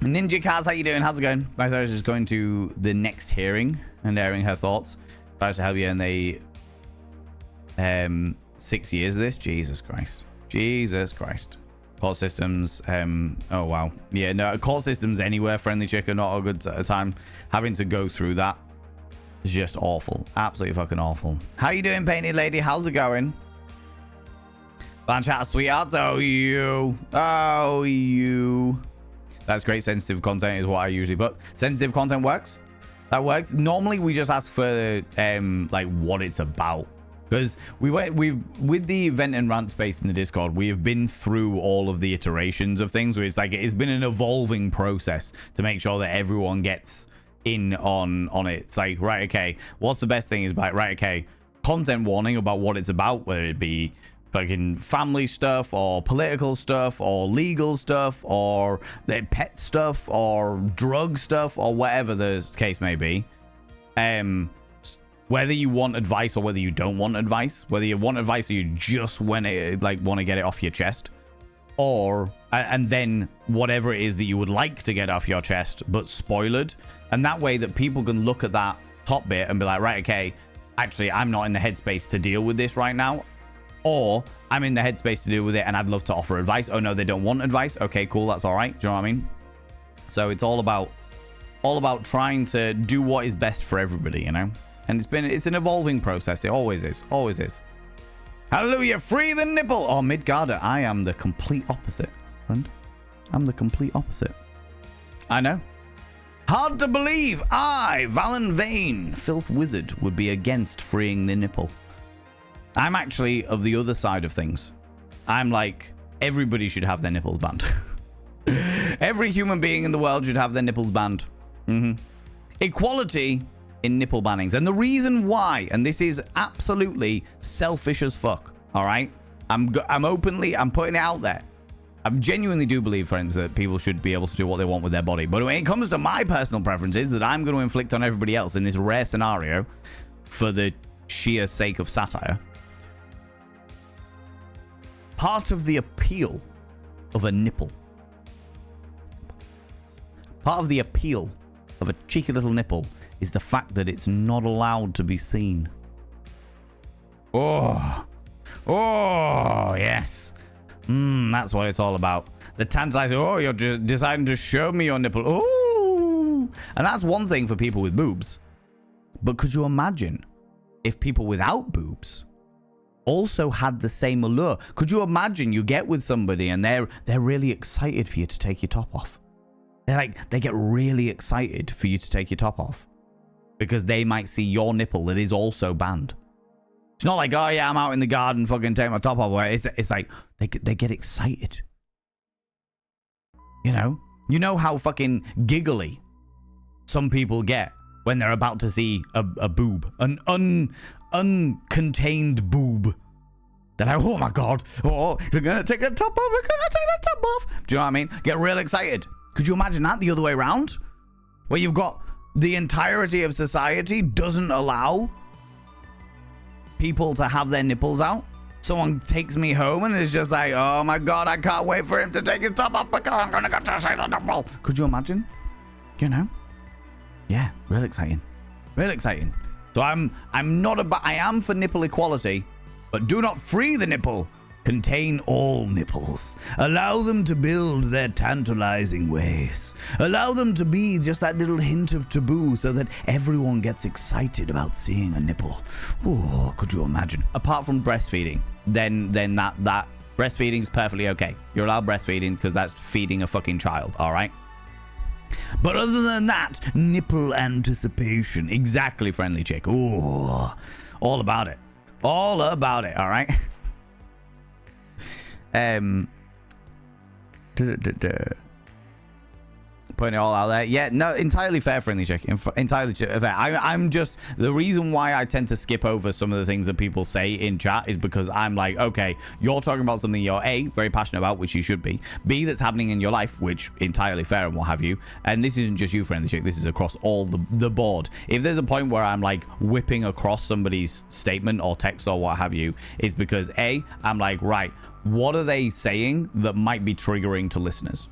Speaker 1: Ninja Kaz, how you doing? How's it going? My thought is just going to the next hearing and airing her thoughts. Tries to help you, and they 6 years of this. Jesus Christ. Jesus Christ. Court systems. Oh wow. Yeah, no, court systems anywhere, friendly chick, are not a good time. Having to go through that is just awful. Absolutely fucking awful. How you doing, painted lady? How's it going? Fan chat, sweethearts. Oh you. Oh you. That's great. Sensitive content is what I usually put. Sensitive content works. That works. Normally we just ask for like what it's about. Because with the event and rant space in the Discord, we have been through all of the iterations of things where it's like it's been an evolving process to make sure that everyone gets in on it. It's like, right, okay, what's the best thing is like, right, okay, content warning about what it's about, whether it be fucking family stuff or political stuff or legal stuff or pet stuff or drug stuff or whatever the case may be. Whether you want advice or whether you don't want advice, whether you want advice or you just want to get it off your chest, or and then whatever it is that you would like to get off your chest but spoiled, and that way that people can look at that top bit and be like, right, okay, actually I'm not in the headspace to deal with this right now, or I'm in the headspace to deal with it and I'd love to offer advice. Oh no, they don't want advice. Okay, cool, that's all right. Do you know what I mean? So it's all about trying to do what is best for everybody, you know. And it's an evolving process. It always is. Always is. Hallelujah. Free the nipple. Oh, Midgarder. I am the complete opposite, friend. I'm the complete opposite. I know. Hard to believe. I, Valen Vane, Filth Wizard, would be against freeing the nipple. I'm actually of the other side of things. I'm like, everybody should have their nipples banned. Every human being in the world should have their nipples banned. Equality in nipple bannings. And the reason why, and this is absolutely selfish as fuck, all right? I'm putting it out there. I genuinely do believe, friends, that people should be able to do what they want with their body. But when it comes to my personal preferences that I'm going to inflict on everybody else in this rare scenario for the sheer sake of satire, part of the appeal of a nipple, part of the appeal of a cheeky little nipple is the fact that it's not allowed to be seen. Oh, yes. That's what it's all about. The tantalizing, you're just deciding to show me your nipple. Oh, and that's one thing for people with boobs. But could you imagine if people without boobs also had the same allure? Could you imagine you get with somebody and they're really excited for you to take your top off? They get really excited for you to take your top off, because they might see your nipple that is also banned. It's not like, oh yeah, I'm out in the garden fucking take my top off. It's like they get excited. You know how fucking giggly some people get when they're about to see a boob, an uncontained boob. They're like, oh my god, oh, you're gonna take the top off, you're gonna take the top off. Do you know what I mean? Get real excited. Could you imagine that the other way around? Where you've got the entirety of society doesn't allow people to have their nipples out. Someone takes me home and is just like, oh my god, I can't wait for him to take his top off because I'm gonna get to see the nipple. Could you imagine? You know? Yeah, real exciting. Real exciting. So I am for nipple equality, but do not free the nipple. Contain all nipples. Allow them to build their tantalizing ways. Allow them to be just that little hint of taboo so that everyone gets excited about seeing a nipple. Oh, could you imagine? Apart from breastfeeding, then that breastfeeding's perfectly okay. You're allowed breastfeeding because that's feeding a fucking child, all right? But other than that, nipple anticipation. Exactly, friendly chick. Oh, all about it. All about it, all right? Putting it all out there. Yeah, no, entirely fair, friendly chick. Entirely fair. I'm just, the reason why I tend to skip over some of the things that people say in chat is because I'm like, okay, you're talking about something you're A, very passionate about, which you should be. B, that's happening in your life, which entirely fair and what have you. And this isn't just you, friendly chick. This is across all the board. If there's a point where I'm like whipping across somebody's statement or text or what have you, it's because A, I'm like, right, what are they saying that might be triggering to listeners?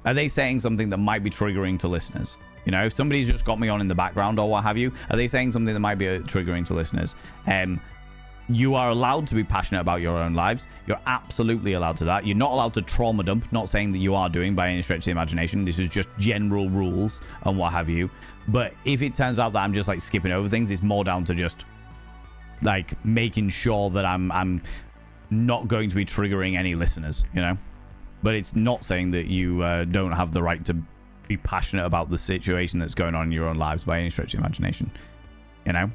Speaker 1: Are they saying something that might be triggering to listeners? You know, if somebody's just got me on in the background or what have you, are they saying something that might be triggering to listeners? You are allowed to be passionate about your own lives. You're absolutely allowed to that. You're not allowed to trauma dump. Not saying that you are doing by any stretch of the imagination. This is just general rules and what have you. But if it turns out that I'm just like skipping over things, it's more down to just like making sure that I'm not going to be triggering any listeners, you know? But it's not saying that you don't have the right to be passionate about the situation that's going on in your own lives by any stretch of the imagination, you know?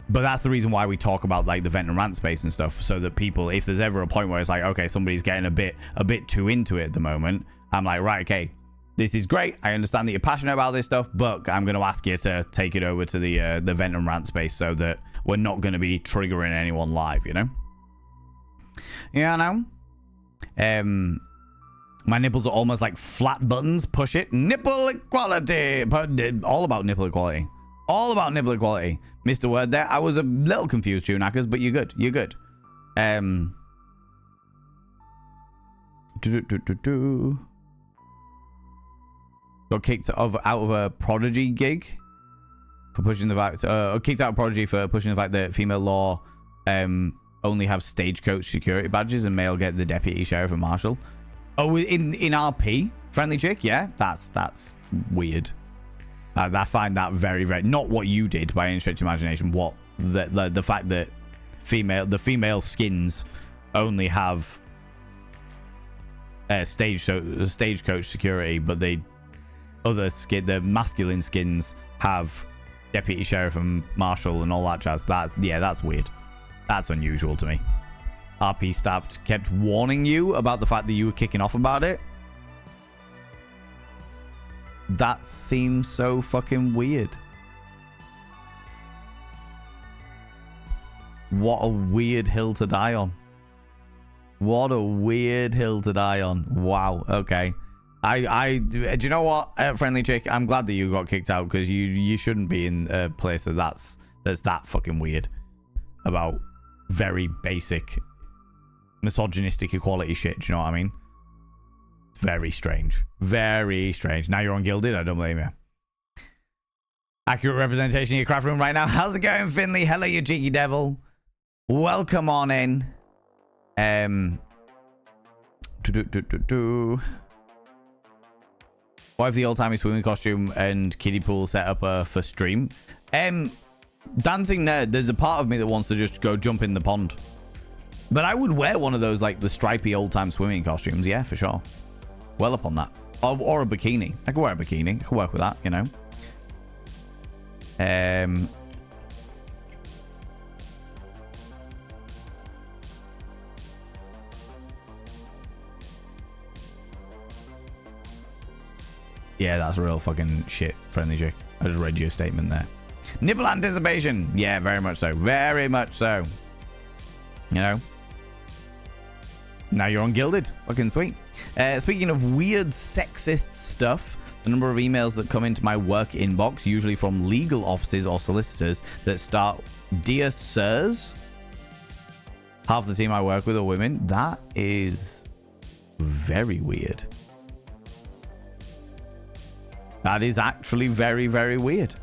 Speaker 1: But that's the reason why we talk about like the vent and rant space and stuff, so that people, if there's ever a point where it's like, okay, somebody's getting a bit too into it at the moment, I'm like, right, okay, this is great. I understand that you're passionate about this stuff, but I'm going to ask you to take it over to the vent and rant space so that we're not going to be triggering anyone live, you know? Yeah, I know. My nipples are almost like flat buttons. Push it. Nipple equality. All about nipple equality. All about nipple equality. Missed a word there. I was a little confused, Tunackers, but you're good. You're good. Got kicked out of a Prodigy gig for pushing the fact. Kicked out of Prodigy for pushing the fact that female law only have stagecoach security badges and male get the deputy sheriff and marshal. Oh, in RP, friendly chick, yeah, that's weird. I find that very, very not what you did by any stretch of imagination. What the fact that the female skins only have stagecoach security, but the masculine skins have deputy sheriff and marshal and all that jazz. That's weird. That's unusual to me. RP Stabbed kept warning you about the fact that you were kicking off about it. That seems so fucking weird. What a weird hill to die on. What a weird hill to die on. Wow. Okay. Do you know what, friendly chick? I'm glad that you got kicked out, because you shouldn't be in a place that's that fucking weird about very basic misogynistic equality shit. Do you know what I mean? Very strange. Very strange. Now you're on Gilded. I don't blame you. Accurate representation of your craft room right now. How's it going, Finley? Hello, you cheeky devil. Welcome on in. What if the old-timey swimming costume and kiddie pool set up for stream? Dancing nerd, there's a part of me that wants to just go jump in the pond. But I would wear one of those, like, the stripy old-time swimming costumes. Yeah, for sure. Well up on that. Or a bikini. I could wear a bikini. I could work with that, you know. Yeah, that's a real fucking shit, friendly chick. I just read your statement there. Nipple anticipation. Yeah, very much so. Very much so. You know? Now you're on Gilded. Fucking sweet. Speaking of weird sexist stuff, the number of emails that come into my work inbox, usually from legal offices or solicitors, that start, "Dear Sirs." Half the team I work with are women. That is very weird. That is actually very, very weird.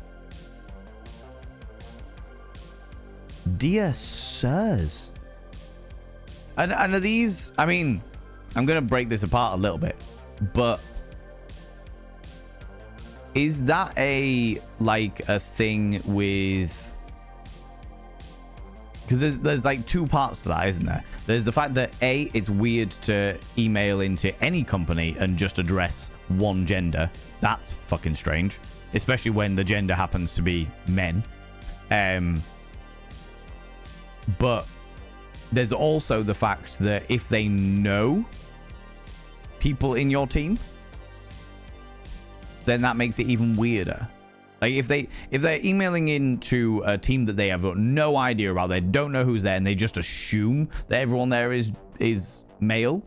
Speaker 1: Dear Sirs. And are these, I mean, I'm going to break this apart a little bit, but is that like a thing with, because there's like two parts to that, isn't there? There's the fact that A, it's weird to email into any company and just address one gender. That's fucking strange, especially when the gender happens to be men. But there's also the fact that if they know people in your team, then that makes it even weirder. Like if they're emailing into a team that they have no idea about, they don't know who's there, and they just assume that everyone there is male,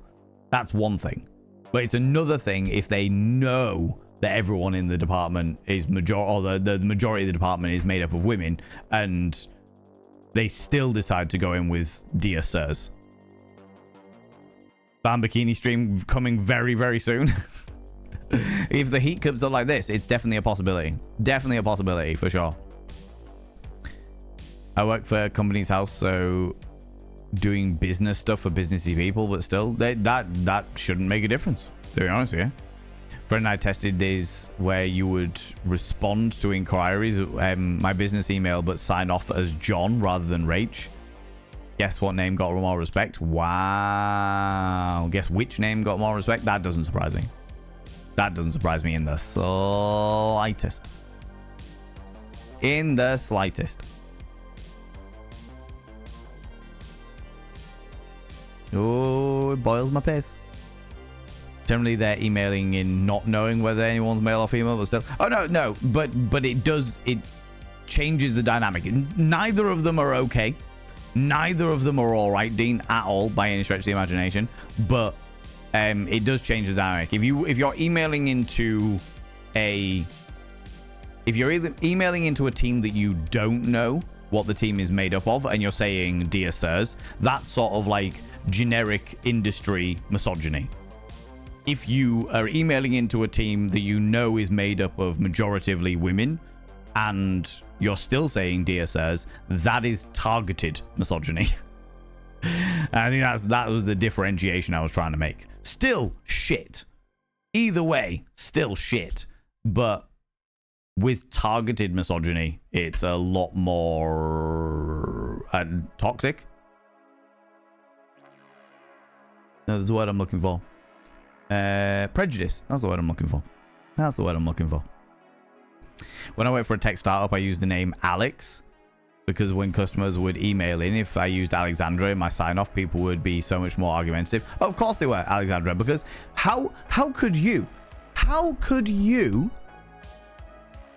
Speaker 1: that's one thing. But it's another thing if they know that everyone in the department is the majority of the department is made up of women, and they still decide to go in with "Dear Sirs." Ban bikini stream coming very, very soon. If the heat comes up like this, it's definitely a possibility. Definitely a possibility, for sure. I work for a company's house, so doing business stuff for businessy people, but still, that shouldn't make a difference, to be honest with you. Friend and I tested days where you would respond to inquiries, my business email, but sign off as John rather than Rach. Guess what name got more respect? Wow. Guess which name got more respect? That doesn't surprise me. That doesn't surprise me in the slightest. In the slightest. Oh, it boils my piss. Generally, they're emailing in not knowing whether anyone's male or female, but still. Oh, no. But it changes the dynamic. Neither of them are okay. Neither of them are all right, Dean, at all, by any stretch of the imagination. But it does change the dynamic. If you're emailing into a team that you don't know what the team is made up of, and you're saying "Dear Sirs," that's sort of like generic industry misogyny. If you are emailing into a team that you know is made up of majoritively women, and you're still saying "Dear Sirs," that is targeted misogyny. I think that was the differentiation I was trying to make. Still shit. Either way, still shit. But with targeted misogyny, it's a lot more toxic. No, there's a word I'm looking for. Prejudice. That's the word I'm looking for. When I worked for a tech startup, I used the name Alex, because when customers would email in, if I used Alexandra in my sign-off, people would be so much more argumentative. Oh, of course they were, Alexandra, because how could you,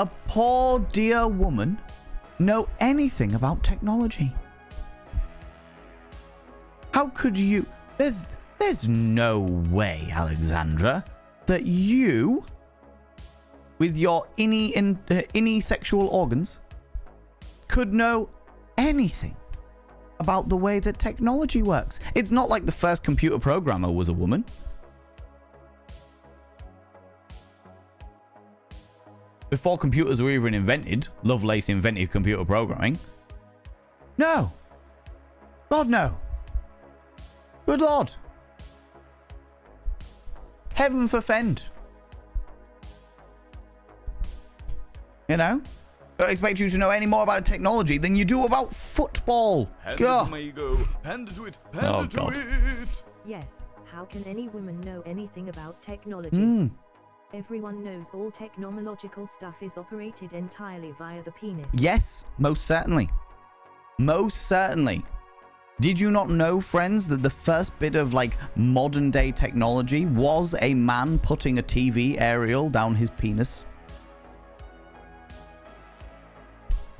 Speaker 1: a poor dear woman, know anything about technology? How could you? There's no way, Alexandra, that you, with your innie sexual organs, could know anything about the way that technology works. It's not like the first computer programmer was a woman. Before computers were even invented, Lovelace invented computer programming. No. God, no. Good Lord. Heaven forfend. You know? I don't expect you to know any more about technology than you do about football.
Speaker 2: Hand it to my ego. Hand it to it. Hand it to it.
Speaker 3: Yes, how can any woman know anything about technology?
Speaker 1: Mm.
Speaker 3: Everyone knows all technological stuff is operated entirely via the penis.
Speaker 1: Yes, most certainly. Most certainly. Did you not know, friends, that the first bit of like modern day technology was a man putting a TV aerial down his penis?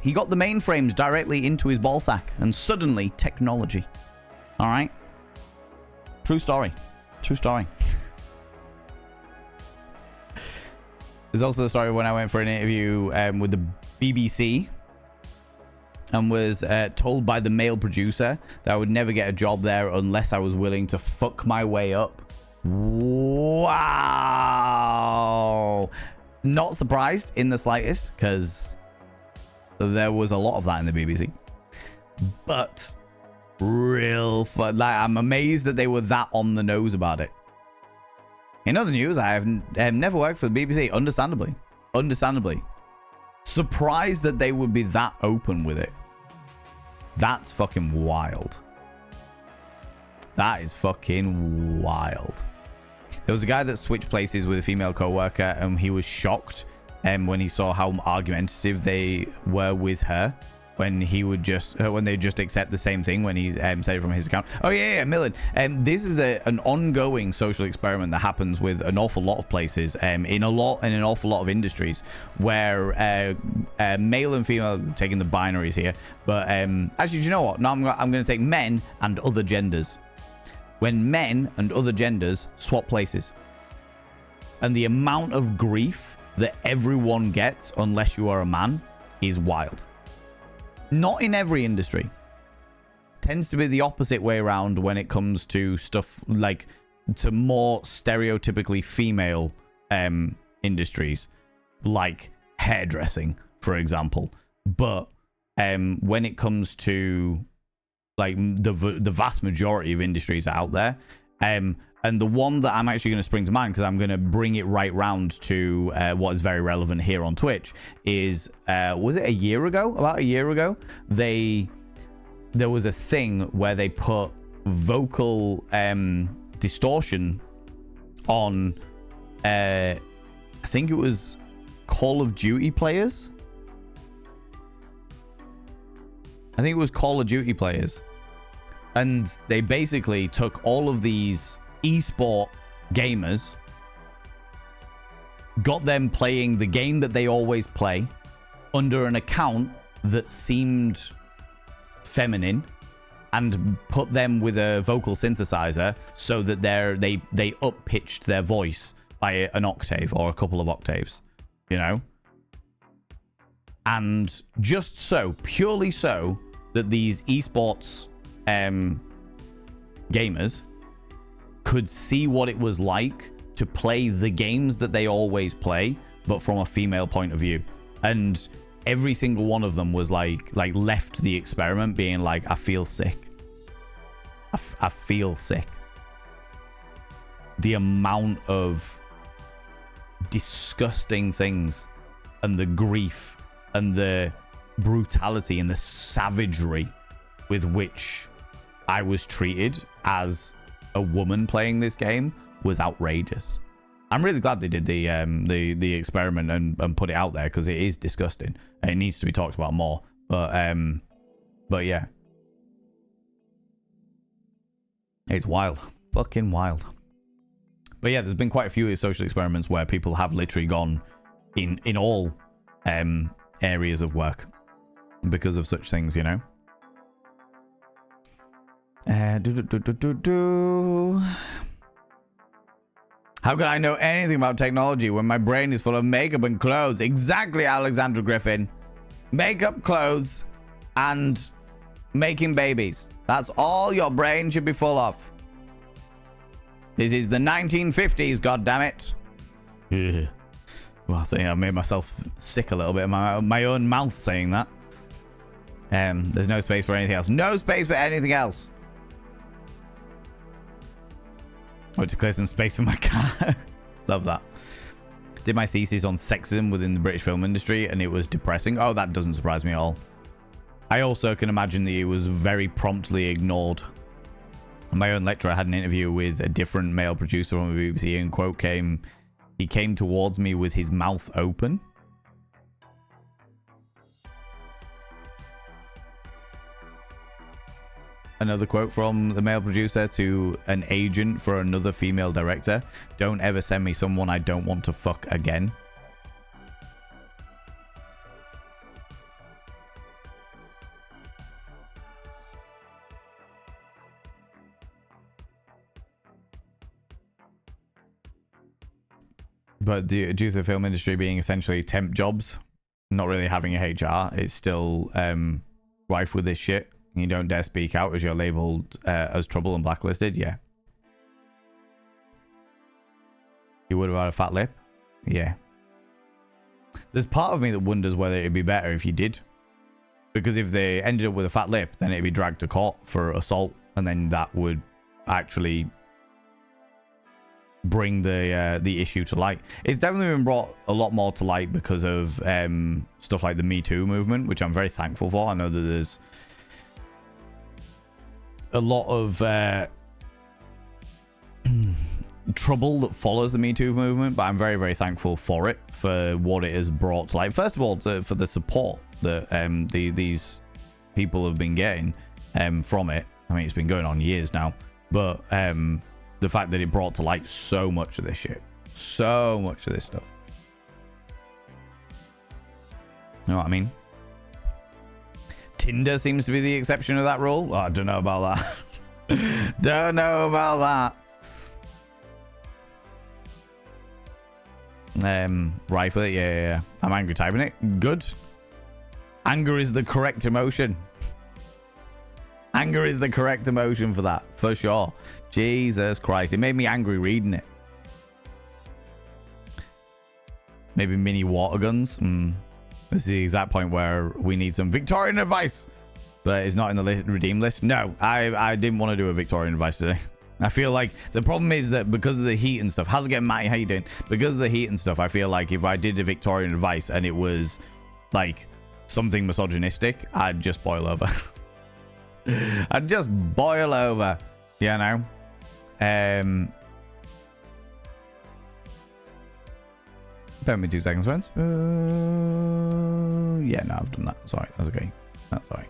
Speaker 1: He got the mainframes directly into his ballsack, and suddenly technology. All right. True story. True story. There's also the story when I went for an interview with the BBC and was told by the male producer that I would never get a job there unless I was willing to fuck my way up. Wow. Not surprised in the slightest, because there was a lot of that in the BBC. But real fun. Like, I'm amazed that they were that on the nose about it. In other news, I have never worked for the BBC, understandably. Understandably. Surprised that they would be that open with it. That's fucking wild. That is fucking wild. There was a guy that switched places with a female co-worker, and he was shocked when he saw how argumentative they were with her. When he would just, when they just accept the same thing when he said it from his account. Oh yeah, Millen. This is an ongoing social experiment that happens with an awful lot of places, in an awful lot of industries, where male and female, taking the binaries here, but actually, do you know what? Now I'm going to take men and other genders. When men and other genders swap places, and the amount of grief that everyone gets unless you are a man is wild. Not in every industry. Tends to be the opposite way around when it comes to stuff like to more stereotypically female industries, like hairdressing, for example. But when it comes to like the vast majority of industries out there, and the one that I'm actually going to spring to mind, because I'm going to bring it right round to what is very relevant here on Twitch, is, was it a year ago? About a year ago, there was a thing where they put vocal distortion on, I think it was Call of Duty players. I think it was Call of Duty players. And they basically took all of these esport gamers, got them playing the game that they always play under an account that seemed feminine, and put them with a vocal synthesizer so that they up-pitched their voice by an octave or a couple of octaves, you know? And just so, purely so, that these esports gamers could see what it was like to play the games that they always play, but from a female point of view. And every single one of them was like left the experiment being like, I feel sick. I feel sick. The amount of disgusting things and the grief and the brutality and the savagery with which I was treated as a woman playing this game was outrageous. I'm really glad they did the experiment and put it out there, because it is disgusting and it needs to be talked about more. But yeah, it's wild, fucking wild. But yeah, there's been quite a few social experiments where people have literally gone in all areas of work because of such things, you know. How could I know anything about technology when my brain is full of makeup and clothes? Exactly, Alexandra Griffin. Makeup, clothes, and making babies. That's all your brain should be full of. This is the 1950s, goddammit. Yeah. Well, I think I made myself sick a little bit in my own mouth saying that. There's no space for anything else. No space for anything else. I want to clear some space for my cat. Love that. Did my thesis on sexism within the British film industry, and it was depressing. Oh, that doesn't surprise me at all. I also can imagine that it was very promptly ignored. My own lecturer had an interview with a different male producer on the BBC, and quote he came towards me with his mouth open. Another quote from the male producer to an agent for another female director. Don't ever send me someone I don't want to fuck again. But due to the film industry being essentially temp jobs, not really having a HR, it's still rife with this shit. You don't dare speak out as you're labeled as trouble and blacklisted. Yeah. You would have had a fat lip? Yeah. There's part of me that wonders whether it'd be better if you did. Because if they ended up with a fat lip, then it'd be dragged to court for assault. And then that would actually bring the issue to light. It's definitely been brought a lot more to light because of stuff like the Me Too movement, which I'm very thankful for. I know that there's a lot of trouble that follows the Me Too movement, but I'm very, very thankful for it, for what it has brought to light. First of all, for the support that these people have been getting from it. I mean, it's been going on years now, but the fact that it brought to light so much of this shit. So much of this stuff. You know what I mean? Tinder seems to be the exception to that rule. Oh, I don't know about that. Don't know about that. Rifle, yeah. I'm angry typing it. Good. Anger is the correct emotion. Anger is the correct emotion for that, for sure. Jesus Christ. It made me angry reading it. Maybe mini water guns. This is the exact point where we need some Victorian advice. But it's not in the redeem list. No, I didn't want to do a Victorian advice today. I feel like the problem is that because of the heat and stuff. How's it going, Matty? How you doing? Because of the heat and stuff, I feel like if I did a Victorian advice and it was like something misogynistic, I'd just boil over. I'd just boil over, you know. Bear with me 2 seconds, friends. Yeah, no, I've done that. Sorry, that's okay. That's all right.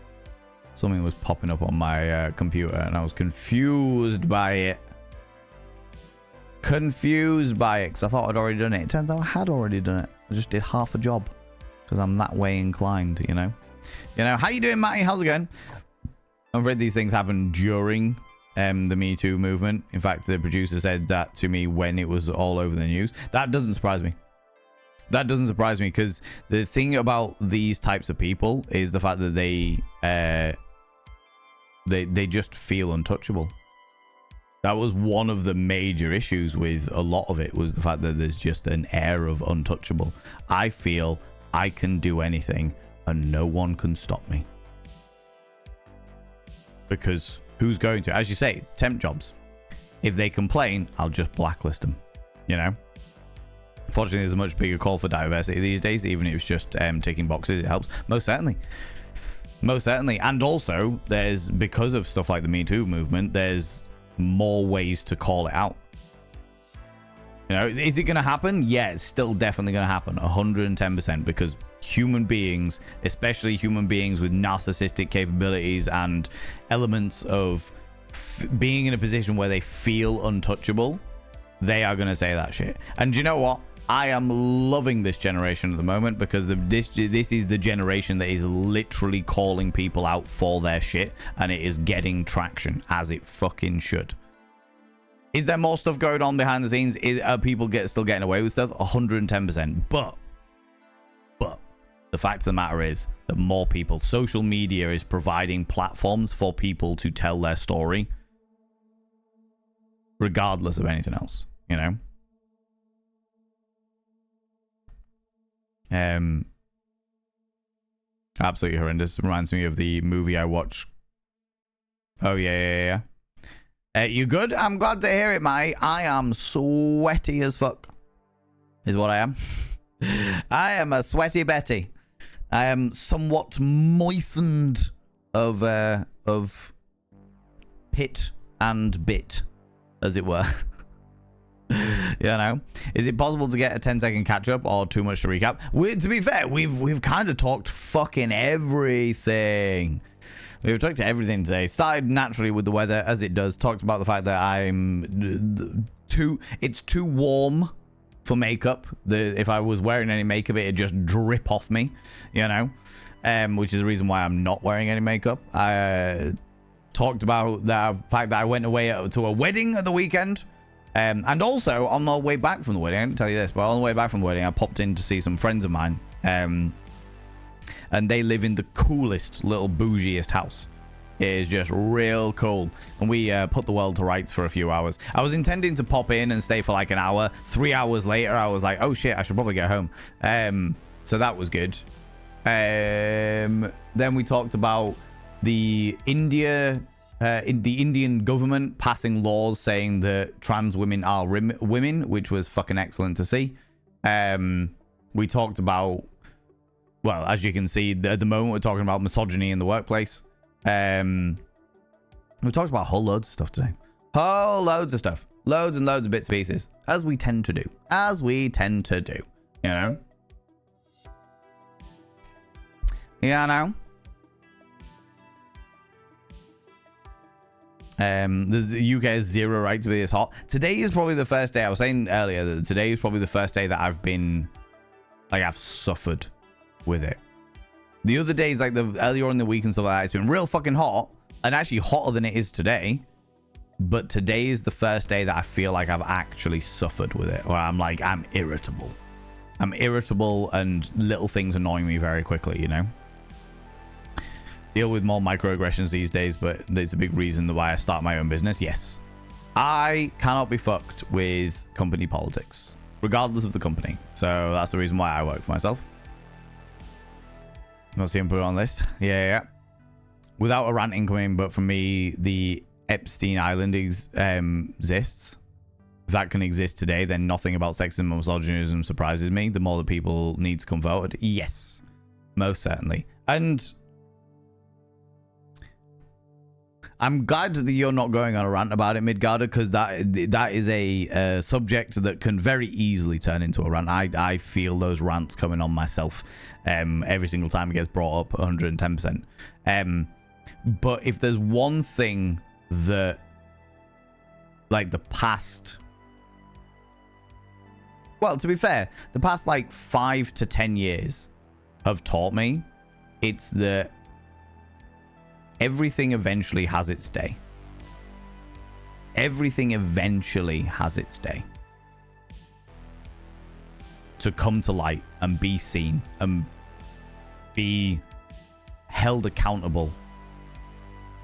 Speaker 1: Something was popping up on my computer and I was confused by it. Confused by it because I thought I'd already done it. It turns out I had already done it. I just did half a job because I'm that way inclined, you know. You know, how you doing, Matty? How's it going? I'm afraid these things happen during the Me Too movement. In fact, the producer said that to me when it was all over the news. That doesn't surprise me. That doesn't surprise me because the thing about these types of people is the fact that they just feel untouchable. That was one of the major issues with a lot of it, was the fact that there's just an air of untouchable. I feel I can do anything and no one can stop me. Because who's going to? As you say, it's temp jobs. If they complain, I'll just blacklist them. You know? Fortunately, there's a much bigger call for diversity these days. Even if it's just ticking boxes, it helps. Most certainly. Most certainly. And also, there's, because of stuff like the Me Too movement, there's more ways to call it out. You know, is it going to happen? Yeah, it's still definitely going to happen. 110%. Because human beings, especially human beings with narcissistic capabilities and elements of being in a position where they feel untouchable, they are going to say that shit. And do you know what? I am loving this generation at the moment because this is the generation that is literally calling people out for their shit, and it is getting traction, as it fucking should. Is there more stuff going on behind the scenes? Are people still getting away with stuff? 110%. But the fact of the matter is that more people, social media is providing platforms for people to tell their story, regardless of anything else, you know? Absolutely horrendous. Reminds me of the movie I watched. Oh, yeah. You good? I'm glad to hear it, mate. I am sweaty as fuck. Is what I am. I am a sweaty Betty. I am somewhat moistened of pit and bit, as it were. You know, is it possible to get a 10-second catch up or too much to recap? To be fair, we've kind of talked fucking everything. We've talked to everything today. Started naturally with the weather, as it does. Talked about the fact that it's too warm for makeup. If I was wearing any makeup, it'd just drip off me, you know, which is the reason why I'm not wearing any makeup. I talked about the fact that I went away to a wedding at the weekend. And also, on my way back from the wedding, I didn't tell you this, but on the way back from the wedding, I popped in to see some friends of mine. And they live in the coolest, little bougiest house. It is just real cool. And we put the world to rights for a few hours. I was intending to pop in and stay for like an hour. 3 hours later, I was like, oh shit, I should probably get home. So that was good. Then we talked about the Indian government passing laws saying that trans women are women, which was fucking excellent to see. We talked about, well, as you can see, at the moment we're talking about misogyny in the workplace. We talked about a whole loads of stuff today. Whole loads of stuff. Loads and loads of bits and pieces. As we tend to do. You know? Yeah, I know. The UK has zero right to be this hot. Today is probably the first day. I was saying earlier that today is probably the first day that I've been, like, I've suffered with it. The other days, like the earlier in the week and stuff like that, it's been real fucking hot, and actually hotter than it is today. But today is the first day that I feel like I've actually suffered with it, where I'm like, I'm irritable. I'm irritable, and little things annoy me very quickly, you know? Deal with more microaggressions these days, but there's a big reason why I start my own business. Yes, I cannot be fucked with company politics, regardless of the company. So that's the reason why I work for myself. Not seeing put it on list. Yeah. Without a rant incoming, but for me, the Epstein Island exists. If that can exist today, then nothing about sexism and misogynism surprises me. The more that people need to come forward. Yes, most certainly. And I'm glad that you're not going on a rant about it, Midgarder, because that is a subject that can very easily turn into a rant. I feel those rants coming on myself every single time it gets brought up, 110%. But if there's one thing that, like, the past... Well, to be fair, the past, like, 5 to 10 years have taught me, it's that everything eventually has its day. Everything eventually has its day. To come to light and be seen and be held accountable.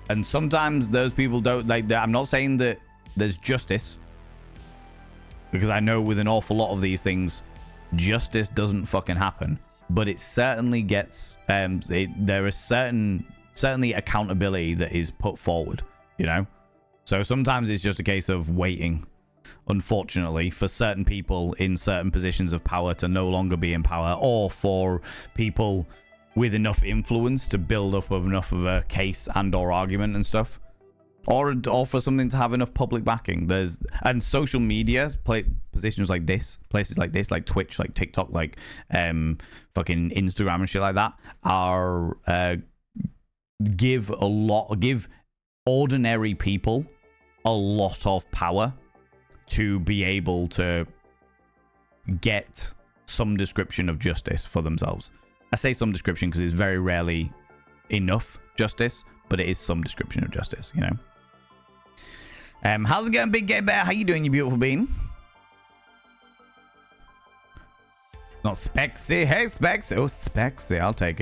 Speaker 1: And sometimes those people don't like that. I'm not saying that there's justice, because I know with an awful lot of these things, justice doesn't fucking happen. But it certainly gets, there is certainly accountability that is put forward, you know? So sometimes it's just a case of waiting, unfortunately, for certain people in certain positions of power to no longer be in power, or for people with enough influence to build up enough of a case and or argument and stuff, or for something to have enough public backing. And social media positions like this, places like this, like Twitch, like TikTok, like fucking Instagram and shit like that, are give ordinary people a lot of power to be able to get some description of justice for themselves. I say some description because it's very rarely enough justice, but it is some description of justice, you know? How's it going, Big Gay Bear? How you doing, you beautiful bean? Not Spexy. Hey, Spexy. Oh, Spexy. I'll take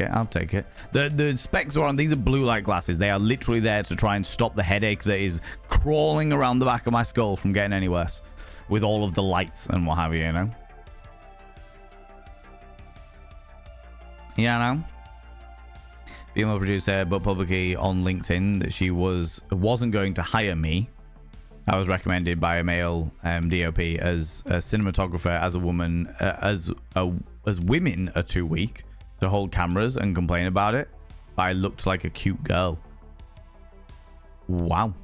Speaker 1: it. The specs are on. These are blue light glasses. They are literally there to try and stop the headache that is crawling around the back of my skull from getting any worse with all of the lights and what have you, you know? Yeah, I know. Female producer, but publicly on LinkedIn that she wasn't going to hire me. I was recommended by a male DOP as a cinematographer, as a woman, as women are too weak to hold cameras and complain about it. I looked like a cute girl. Wow.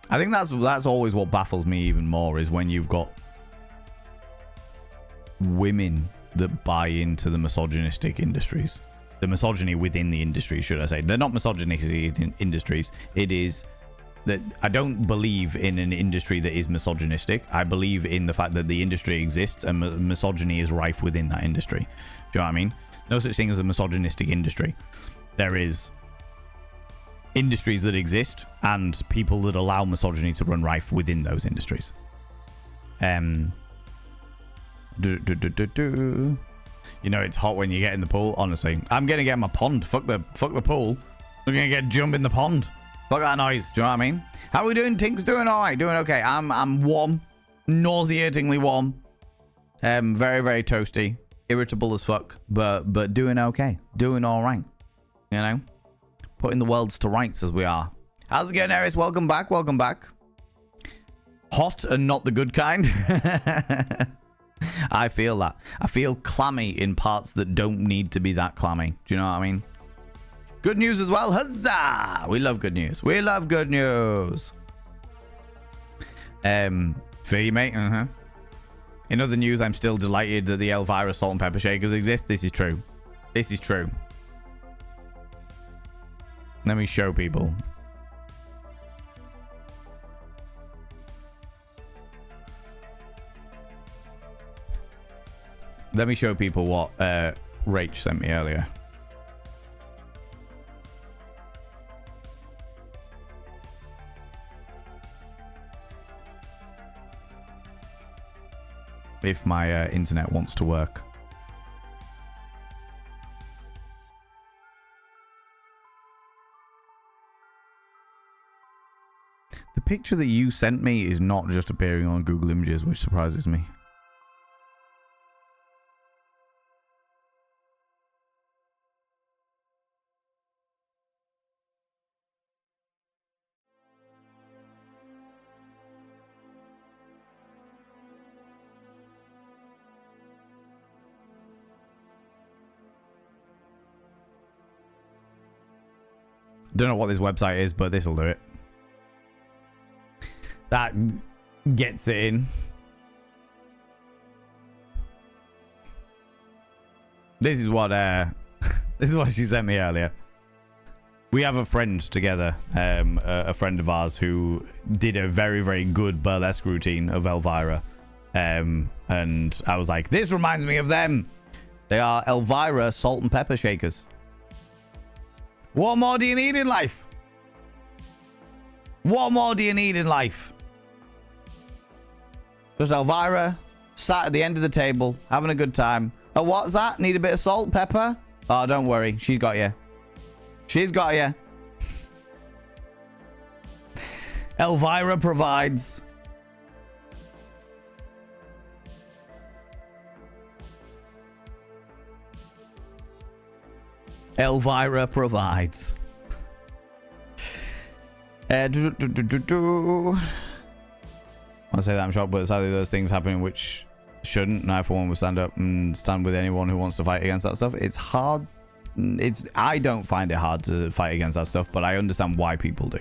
Speaker 1: I think that's always what baffles me even more, is when you've got women that buy into the misogynistic industries. the misogyny within the industry, should I say. They're not misogynistic industries. It is that I don't believe in an industry that is misogynistic. I believe in the fact that the industry exists and misogyny is rife within that industry. Do you know what I mean? No such thing as a misogynistic industry. There is industries that exist and people that allow misogyny to run rife within those industries. You know, it's hot when you get in the pool. Honestly, I'm gonna get in my pond. Fuck the pool. I'm gonna get jump in the pond. Fuck that noise. Do you know what I mean? How are we doing? Tink's doing all right. Doing okay. I'm warm, nauseatingly warm. Very, very toasty, irritable as fuck, but doing okay. Doing all right. You know, putting the worlds to rights as we are. How's it going, Eris? Welcome back. Welcome back. Hot and not the good kind. I feel that. I feel clammy in parts that don't need to be that clammy. Do you know what I mean? Good news as well. Huzzah! We love good news. We love good news. For you, mate. In other news, I'm still delighted that the Elvira salt and pepper shakers exist. This is true. This is true. Let me show people. Let me show people what Rach sent me earlier. If my internet wants to work. The picture that you sent me is not just appearing on Google Images, which surprises me. Don't know what this website is, but this will do it. That gets it in. This is what this is what she sent me earlier. We have a friend together, a friend of ours who did a very, very good burlesque routine of Elvira. And I was like, this reminds me of them. They are Elvira salt and pepper shakers. What more do you need in life? What more do you need in life? Just Elvira sat at the end of the table, having a good time. Oh, what's that? Need a bit of salt, pepper? Oh, don't worry. She's got you. She's got you. Elvira provides. Elvira provides. I want to say that I'm shocked, but sadly those things happen which shouldn't. And I, for one, will stand up and stand with anyone who wants to fight against that stuff. It's hard. I don't find it hard to fight against that stuff, but I understand why people do.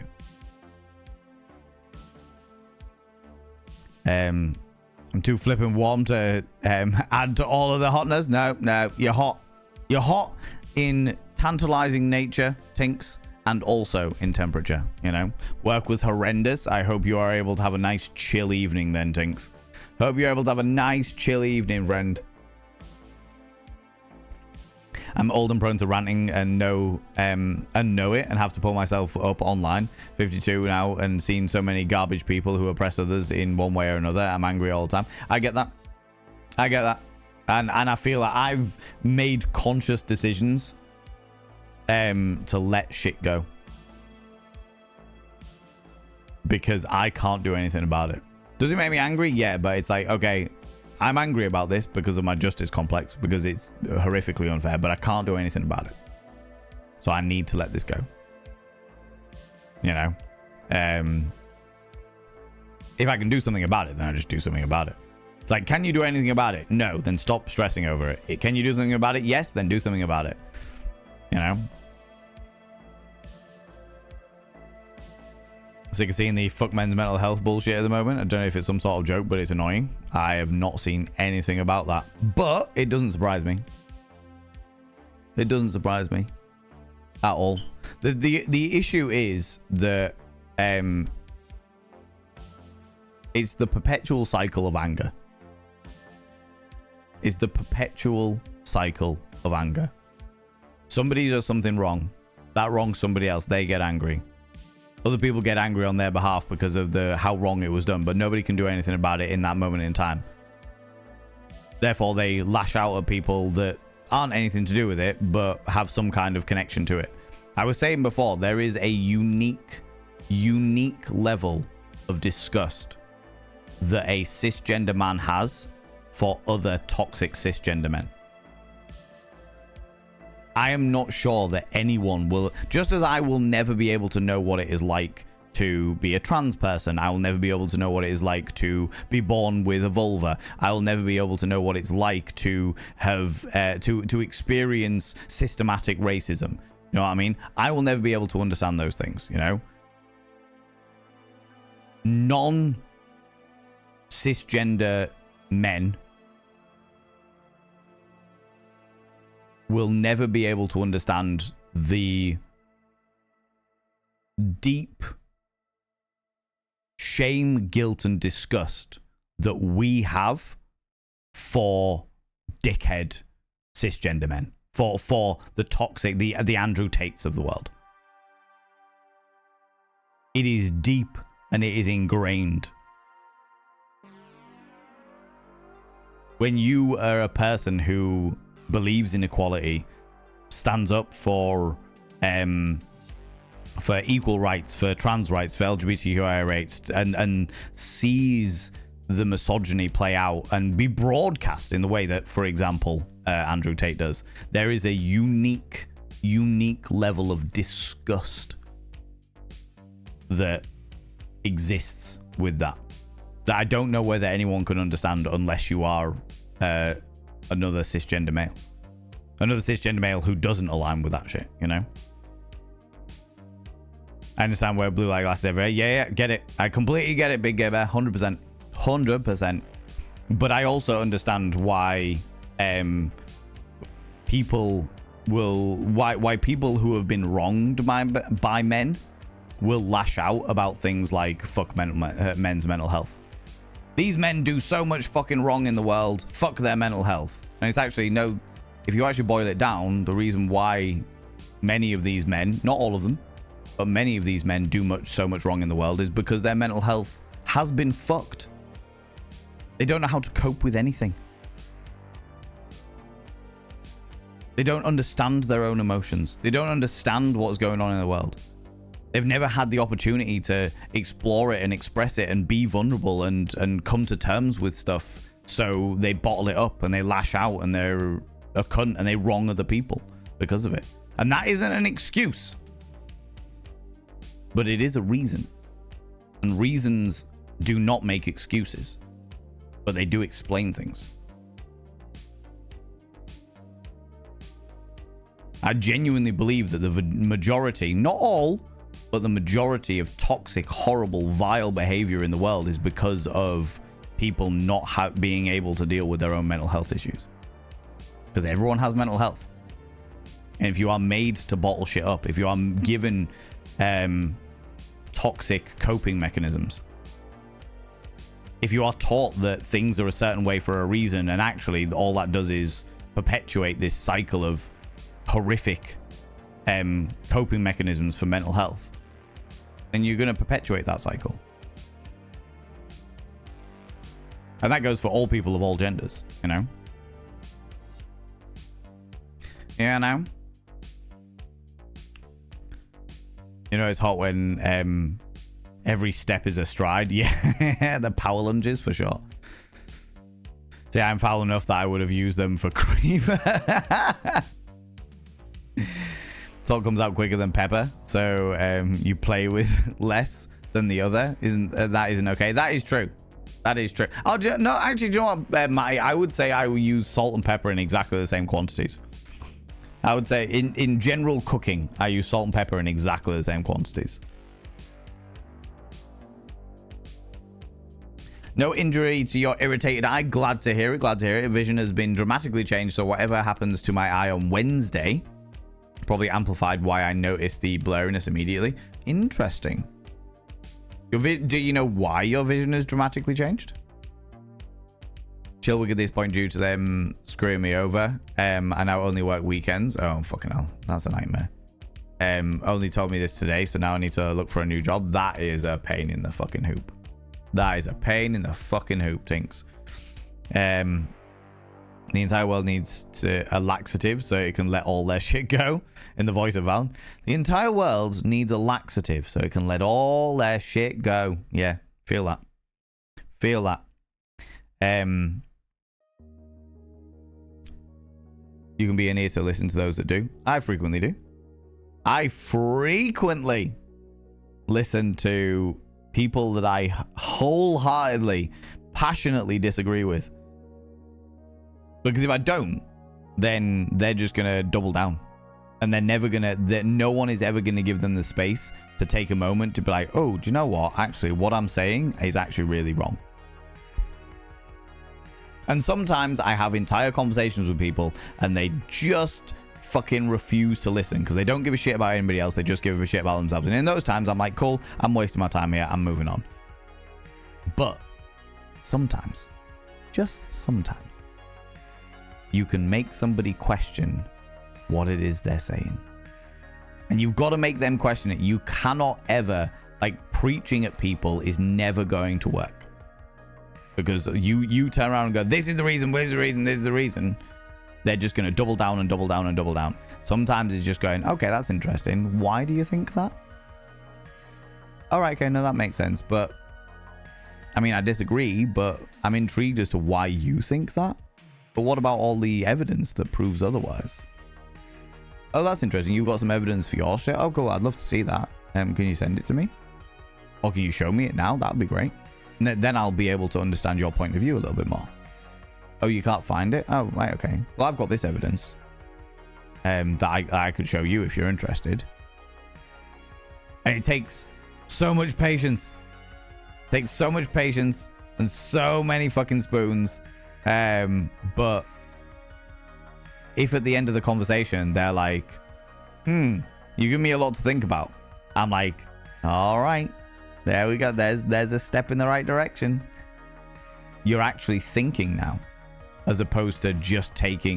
Speaker 1: I'm too flippin' warm to add to all of the hotness. No, you're hot. You're hot in tantalizing nature, Tinks, and also in temperature. You know, work was horrendous. I hope you are able to have a nice chill evening then, Tinks. Hope you're able to have a nice chill evening, friend. I'm old and prone to ranting and know it and have to pull myself up online. 52 now and seen so many garbage people who oppress others in one way or another. I'm angry all the time. I get that. I get that. And I feel like I've made conscious decisions to let shit go. Because I can't do anything about it. Does it make me angry? Yeah, but it's like, okay, I'm angry about this because of my justice complex, because it's horrifically unfair, but I can't do anything about it. So I need to let this go. You know? If I can do something about it, then I just do something about it. It's like, can you do anything about it? No, then stop stressing over it. Can you do something about it? Yes, then do something about it. You know? Sick of seeing the fuck men's mental health bullshit at the moment. I don't know if it's some sort of joke, but it's annoying. I have not seen anything about that. But it doesn't surprise me. It doesn't surprise me at all. The issue is that it's the perpetual cycle of anger. It's the perpetual cycle of anger. Somebody does something wrong. That wrongs somebody else. They get angry. Other people get angry on their behalf because of how wrong it was done, but nobody can do anything about it in that moment in time. Therefore, they lash out at people that aren't anything to do with it, but have some kind of connection to it. I was saying before, there is a unique level of disgust that a cisgender man has for other toxic cisgender men. I am not sure that anyone will, just as I will never be able to know what it is like to be a trans person, I will never be able to know what it is like to be born with a vulva. I will never be able to know what it's like to have to experience systematic racism. You know what I mean? I will never be able to understand those things, you know? Non-cisgender men will never be able to understand the deep shame, guilt, and disgust that we have for dickhead cisgender men, for the toxic, the Andrew Tates of the world. It is deep and it is ingrained. When you are a person who believes in equality, stands up for equal rights, for trans rights, for LGBTQI rights, and sees the misogyny play out and be broadcast in the way that, for example, Andrew Tate does, there is a unique level of disgust that exists with that I don't know whether anyone can understand unless you are another cisgender male who doesn't align with that shit, you know? I understand where blue light glasses everywhere. Yeah, get it. I completely get it, Big Gay Bear. 100%. But I also understand why people who have been wronged by men will lash out about things like fuck men's mental health. These men do so much fucking wrong in the world. Fuck their mental health. And it's actually if you actually boil it down, the reason why many of these men, not all of them, but many of these men do so much wrong in the world is because their mental health has been fucked. They don't know how to cope with anything. They don't understand their own emotions. They don't understand what's going on in the world. They've never had the opportunity to explore it and express it and be vulnerable and come to terms with stuff. So they bottle it up and they lash out and they're a cunt and they wrong other people because of it. And that isn't an excuse. But it is a reason. And reasons do not make excuses. But they do explain things. I genuinely believe that the majority, not all, but the majority of toxic, horrible, vile behavior in the world is because of people not being able to deal with their own mental health issues. Because everyone has mental health. And if you are made to bottle shit up, if you are given toxic coping mechanisms, if you are taught that things are a certain way for a reason, and actually all that does is perpetuate this cycle of horrific coping mechanisms for mental health, then you're going to perpetuate that cycle. And that goes for all people of all genders, you know? Yeah, I know. You know, it's hot when every step is a stride. Yeah, the power lunges for sure. See, I'm foul enough that I would have used them for cream. Salt comes out quicker than pepper, so you play with less than the other. That isn't okay? That is true. That is true. No, actually, do you know what, Matty? I would say I will use salt and pepper in exactly the same quantities. I would say in general cooking, I use salt and pepper in exactly the same quantities. No injury to your irritated eye. Glad to hear it. Glad to hear it. Vision has been dramatically changed. So whatever happens to my eye on Wednesday probably amplified why I noticed the blurriness immediately. Interesting. Do you know why your vision has dramatically changed? Chilwig at this point due to them screwing me over. I now only work weekends. Oh, fucking hell. That's a nightmare. Only told me this today, so now I need to look for a new job. That is a pain in the fucking hoop. That is a pain in the fucking hoop, Tinks. The entire world needs a laxative so it can let all their shit go. In the voice of Val. The entire world needs a laxative so it can let all their shit go. Yeah, feel that. Feel that. You can be in here to listen to those that do. I frequently do. I frequently listen to people that I wholeheartedly, passionately disagree with. Because if I don't, then they're just going to double down. And they're never going to, no one is ever going to give them the space to take a moment to be like, oh, do you know what? Actually, what I'm saying is actually really wrong. And sometimes I have entire conversations with people and they just fucking refuse to listen because they don't give a shit about anybody else. They just give a shit about themselves. And in those times, I'm like, cool, I'm wasting my time here. I'm moving on. But sometimes, just sometimes, you can make somebody question what it is they're saying. And you've got to make them question it. You cannot ever, like, preaching at people is never going to work. Because you turn around and go, this is the reason, this is the reason, this is the reason. They're just going to double down and double down and double down. Sometimes it's just going, okay, that's interesting. Why do you think that? All right, okay, no, that makes sense. But, I mean, I disagree, but I'm intrigued as to why you think that. But what about all the evidence that proves otherwise? Oh, that's interesting. You've got some evidence for your shit? Oh, cool. I'd love to see that. Can you send it to me? Or can you show me it now? That would be great. And then I'll be able to understand your point of view a little bit more. Oh, you can't find it? Oh, right, okay. Well, I've got this evidence that I could show you if you're interested. And it takes so much patience. It takes so much patience and so many fucking spoons. But if at the end of the conversation, they're like, you give me a lot to think about. I'm like, all right, there we go. There's a step in the right direction. You're actually thinking now. As opposed to just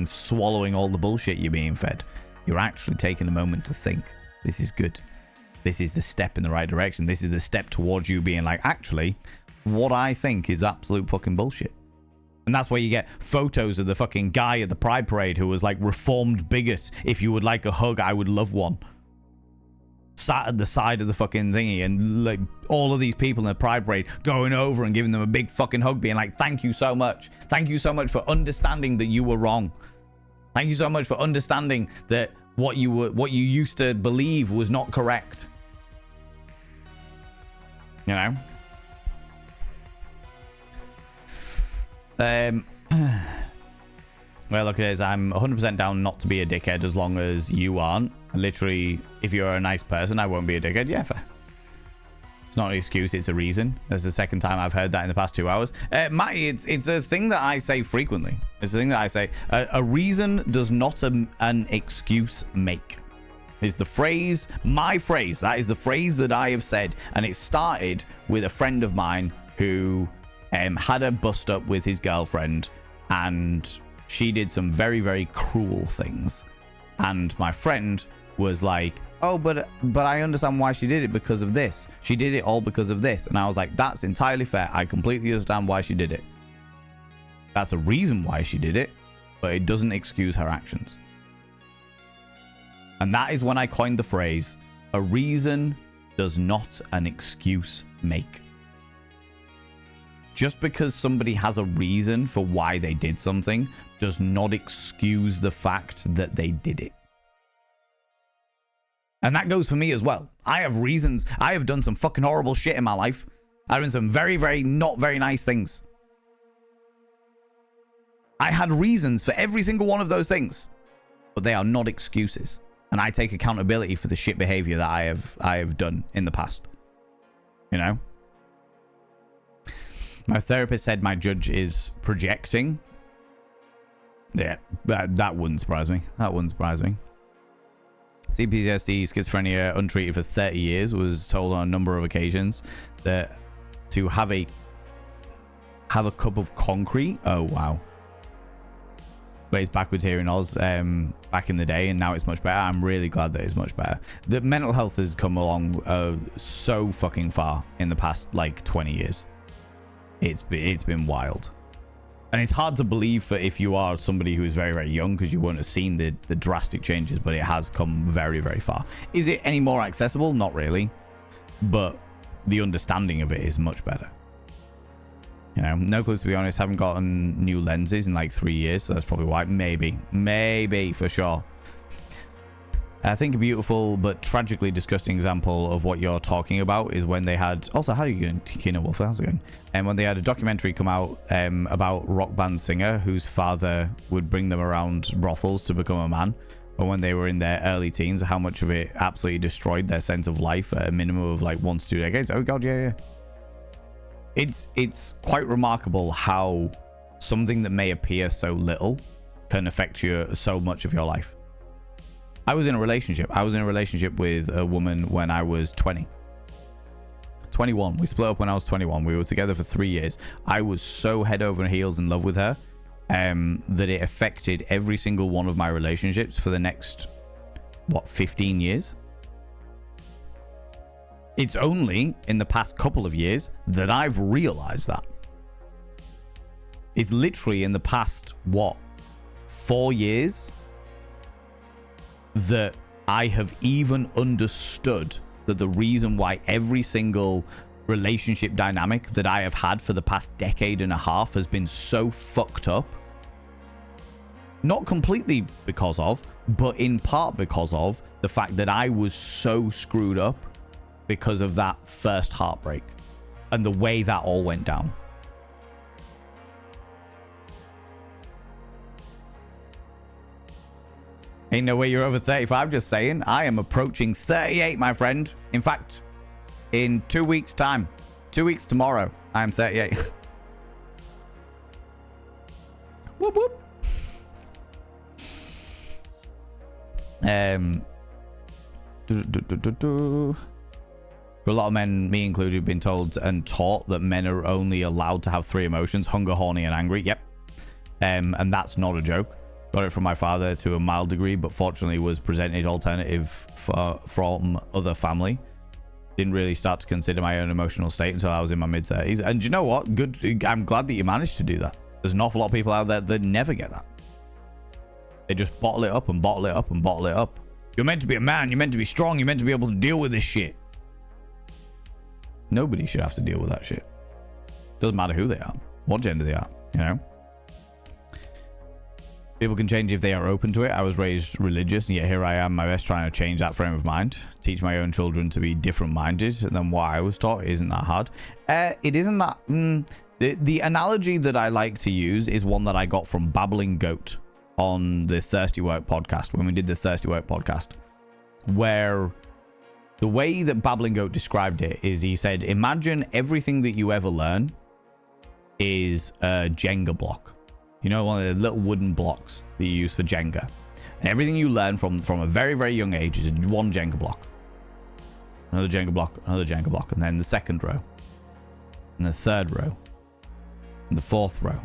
Speaker 1: swallowing all the bullshit you're being fed. You're actually taking a moment to think, this is good. This is the step in the right direction. This is the step towards you being like, actually, what I think is absolute fucking bullshit. And that's why you get photos of the fucking guy at the Pride Parade who was like, reformed bigot. If you would like a hug, I would love one. Sat at the side of the fucking thingy, and like all of these people in the Pride Parade going over and giving them a big fucking hug, being like, thank you so much. Thank you so much for understanding that you were wrong. Thank you so much for understanding that what you used to believe was not correct. You know? Well, look, it is. I'm 100% down not to be a dickhead as long as you aren't. Literally, if you're a nice person, I won't be a dickhead. Yeah, fair. It's not an excuse, it's a reason. That's the second time I've heard that in the past 2 hours. Matty, it's a thing that I say frequently. It's a thing that I say. A reason does not an excuse make. Is the phrase, my phrase. That is the phrase that I have said. And it started with a friend of mine who had a bust up with his girlfriend. And she did some very, very cruel things. And my friend was like, oh, but I understand why she did it because of this. She did it all because of this. And I was like, that's entirely fair. I completely understand why she did it. That's a reason why she did it, but it doesn't excuse her actions. And that is when I coined the phrase, a reason does not an excuse make. Just because somebody has a reason for why they did something does not excuse the fact that they did it. And that goes for me as well. I have reasons. I have done some fucking horrible shit in my life. I've done some very, very not very nice things. I had reasons for every single one of those things. But they are not excuses. And I take accountability for the shit behavior that I have done in the past. You know? My therapist said my judge is projecting. Yeah, that wouldn't surprise me. That wouldn't surprise me. CPTSD, schizophrenia, untreated for 30 years, was told on a number of occasions that to have a cup of concrete. Oh, wow. But it's backwards here in Oz back in the day, and now it's much better. I'm really glad that it's much better. The mental health has come along so fucking far in the past, like, 20 years. It's been wild. And it's hard to believe for if you are somebody who is very, very young, because you won't have seen the drastic changes, but it has come very, very far. Is it any more accessible? Not really. But the understanding of it is much better. You know, no clue, to be honest. Haven't gotten new lenses in like 3 years, so that's probably why. Maybe for sure. I think a beautiful but tragically disgusting example of what you're talking about is when they had... Also, how are you doing, Kino Wolf? How's it going? And when they had a documentary come out about rock band singer whose father would bring them around brothels to become a man. But when they were in their early teens, how much of it absolutely destroyed their sense of life at a minimum of like 1 to 2 decades. Oh god, yeah. It's quite remarkable how something that may appear so little can affect you so much of your life. I was in a relationship. I was in a relationship with a woman when I was 20. 21. We split up when I was 21. We were together for 3 years. I was so head over heels in love with her that it affected every single one of my relationships for the next, 15 years? It's only in the past couple of years that I've realized that. It's literally in the past, 4 years that I have even understood that the reason why every single relationship dynamic that I have had for the past decade and a half has been so fucked up. Not completely because of, but in part because of the fact that I was so screwed up because of that first heartbreak and the way that all went down. Ain't no way you're over 35, just saying. I am approaching 38, my friend. In fact, in 2 weeks' time, 2 weeks tomorrow, I am 38. Whoop, whoop. For a lot of men, me included, have been told and taught that men are only allowed to have 3 emotions: hunger, horny, and angry. Yep. And that's not a joke. Got it from my father to a mild degree, but fortunately was presented alternative from other family. Didn't really start to consider my own emotional state until I was in my mid-30s. And you know what? Good. I'm glad that you managed to do that. There's an awful lot of people out there that never get that. They just bottle it up and bottle it up and bottle it up. You're meant to be a man. You're meant to be strong. You're meant to be able to deal with this shit. Nobody should have to deal with that shit. Doesn't matter who they are, what gender they are, you know? People can change if they are open to it. I was raised religious, and yet here I am, my best, trying to change that frame of mind. Teach my own children to be different-minded than what I was taught. Isn't that hard? It isn't that... The analogy that I like to use is one that I got from Babbling Goat on the Thirsty Work podcast, when we did the Thirsty Work podcast, where the way that Babbling Goat described it is he said, imagine everything that you ever learn is a Jenga block. You know, one of the little wooden blocks that you use for Jenga. And everything you learn from a very, very young age is one Jenga block. Another Jenga block, another Jenga block. And then the second row. And the third row. And the fourth row.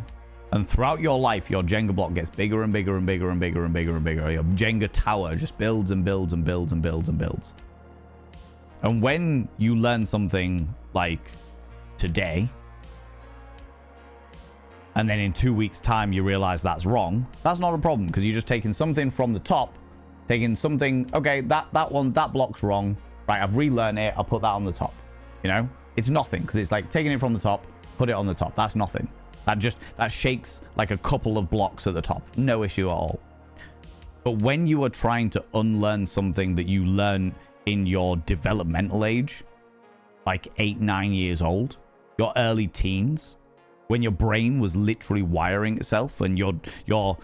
Speaker 1: And throughout your life, your Jenga block gets bigger and bigger and bigger and bigger and bigger and bigger. Your Jenga tower just builds and builds and builds and builds and builds. And when you learn something like today, and then in 2 weeks' time you realize that's wrong, that's not a problem, because you're just taking something from the top, taking something, okay, that block's wrong, right, I've relearned it, I'll put that on the top, you know? It's nothing, because it's like taking it from the top, put it on the top. That's nothing. That shakes like a couple of blocks at the top. No issue at all. But when you are trying to unlearn something that you learn in your developmental age, like 8, 9 years old, your early teens, when your brain was literally wiring itself and your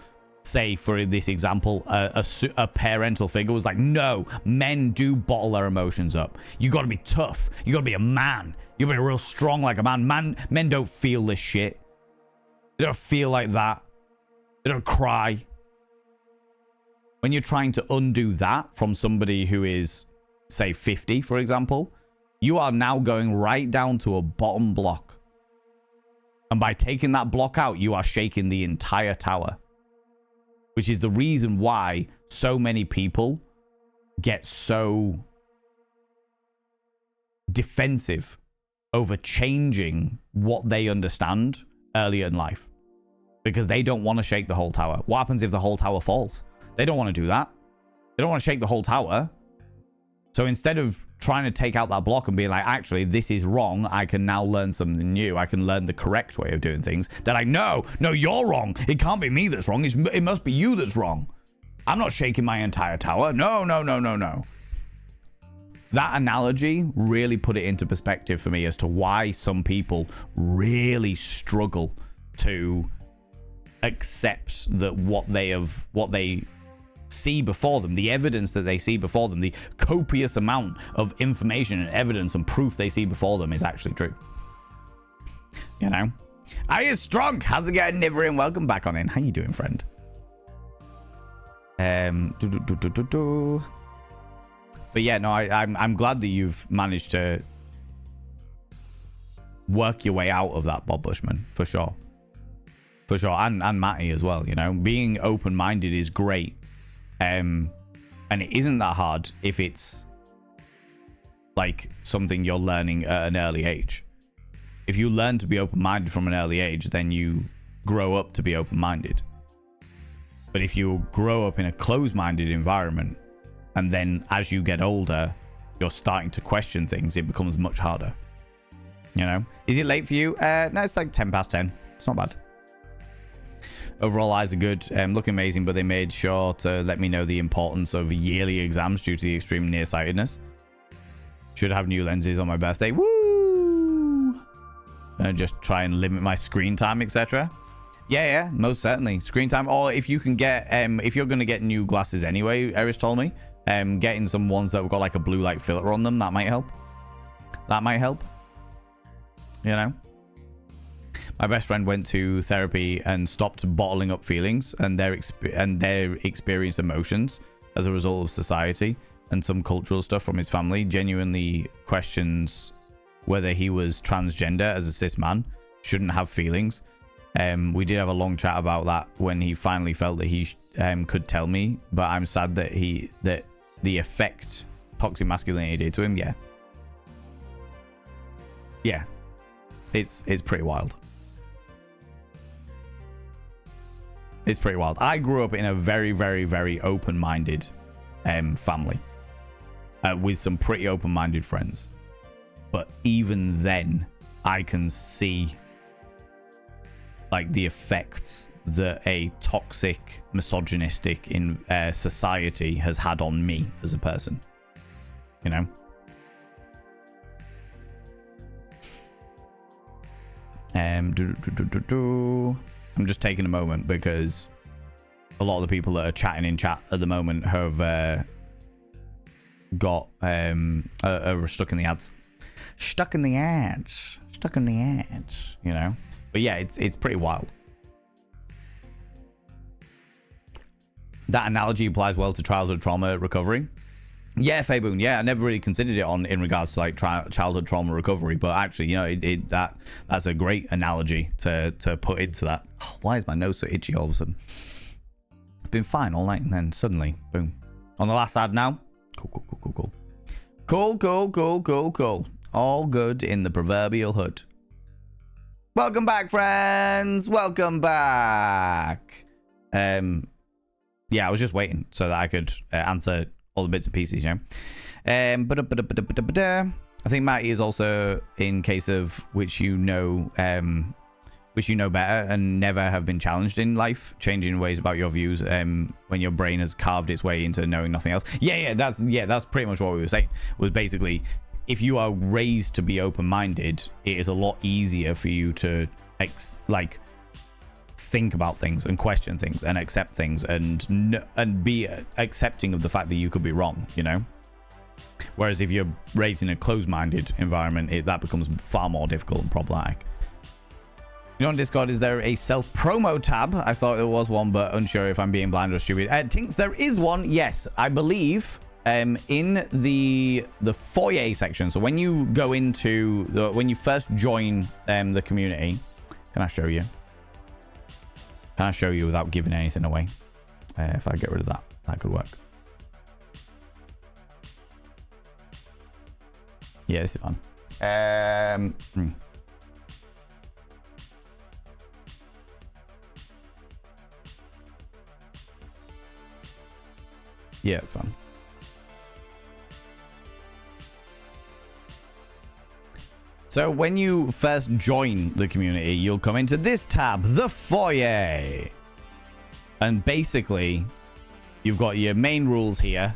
Speaker 1: say, for this example, a parental figure was like, no, men do bottle their emotions up. You got to be tough. You got to be a man. You got to be real strong like a man. Men don't feel this shit. They don't feel like that. They don't cry. When you're trying to undo that from somebody who is, say, 50, for example, you are now going right down to a bottom block. And by taking that block out, you are shaking the entire tower. Which is the reason why so many people get so defensive over changing what they understand earlier in life. Because they don't want to shake the whole tower. What happens if the whole tower falls? They don't want to do that. They don't want to shake the whole tower. So instead of trying to take out that block and being like, actually, this is wrong, I can now learn something new. I can learn the correct way of doing things. They're like, no, you're wrong. It can't be me that's wrong. It must be you that's wrong. I'm not shaking my entire tower. No. That analogy really put it into perspective for me as to why some people really struggle to accept that what they see before them, the evidence that they see before them, the copious amount of information and evidence and proof they see before them is actually true. You know? Are you strong? How's it going, Niverin? Welcome back on in. How you doing, friend? But yeah, no, I'm glad that you've managed to work your way out of that, Bob Bushman, for sure. For sure. And Matty as well, you know? Being open-minded is great. And it isn't that hard if it's like something you're learning at an early age. If you learn to be open-minded from an early age, then you grow up to be open-minded. But if you grow up in a closed-minded environment, and then as you get older, you're starting to question things, it becomes much harder. You know? Is it late for you? No, it's like 10 past 10. It's not bad. Overall, eyes are good. Look amazing, but they made sure to let me know the importance of yearly exams due to the extreme nearsightedness. Should have new lenses on my birthday. Woo! Just try and limit my screen time, etc. Yeah, most certainly. Screen time. Or if you can get, if you're going to get new glasses anyway, Eris told me, getting some ones that have got like a blue light filter on them, that might help. That might help. You know? My best friend went to therapy and stopped bottling up feelings and their experienced emotions as a result of society and some cultural stuff from his family. Genuinely questions whether he was transgender as a cis man, shouldn't have feelings. We did have a long chat about that when he finally felt that he could tell me, but I'm sad that the effect toxic masculinity did to him. Yeah, it's pretty wild. It's pretty wild. I grew up in a very, very, very open-minded family with some pretty open-minded friends. But even then, I can see like the effects that a toxic, misogynistic society has had on me as a person. You know? I'm just taking a moment because a lot of the people that are chatting in chat at the moment have got are stuck in the ads. Stuck in the ads, you know. But yeah, it's pretty wild. That analogy applies well to childhood trauma recovery. Yeah, Faboon. Yeah, I never really considered it in regards to like childhood trauma recovery, but actually, you know, that's a great analogy to put into that. Oh, why is my nose so itchy all of a sudden? It's been fine all night, and then suddenly, boom. On the last ad now. Cool. All good in the proverbial hood. Welcome back, friends. Welcome back. Yeah, I was just waiting so that I could answer all the bits and pieces, you know. I think Matty is also in case of which you know better and never have been challenged in life, changing ways about your views when your brain has carved its way into knowing nothing else. That's pretty much what we were saying. Was basically, if you are raised to be open-minded, it is a lot easier for you to think about things and question things and accept things and be accepting of the fact that you could be wrong, you know? Whereas if you're raised in a closed-minded environment, that becomes far more difficult and problematic. You know, on Discord, is there a self-promo tab? I thought there was one, but unsure if I'm being blind or stupid. Tinks, there is one. Yes, I believe in the foyer section. So when you go into when you first join the community, can I show you? Can I show you without giving anything away? If I get rid of that, that could work. Yeah, this is fun. Yeah, it's fun. So when you first join the community, you'll come into this tab, the foyer. And basically, you've got your main rules here.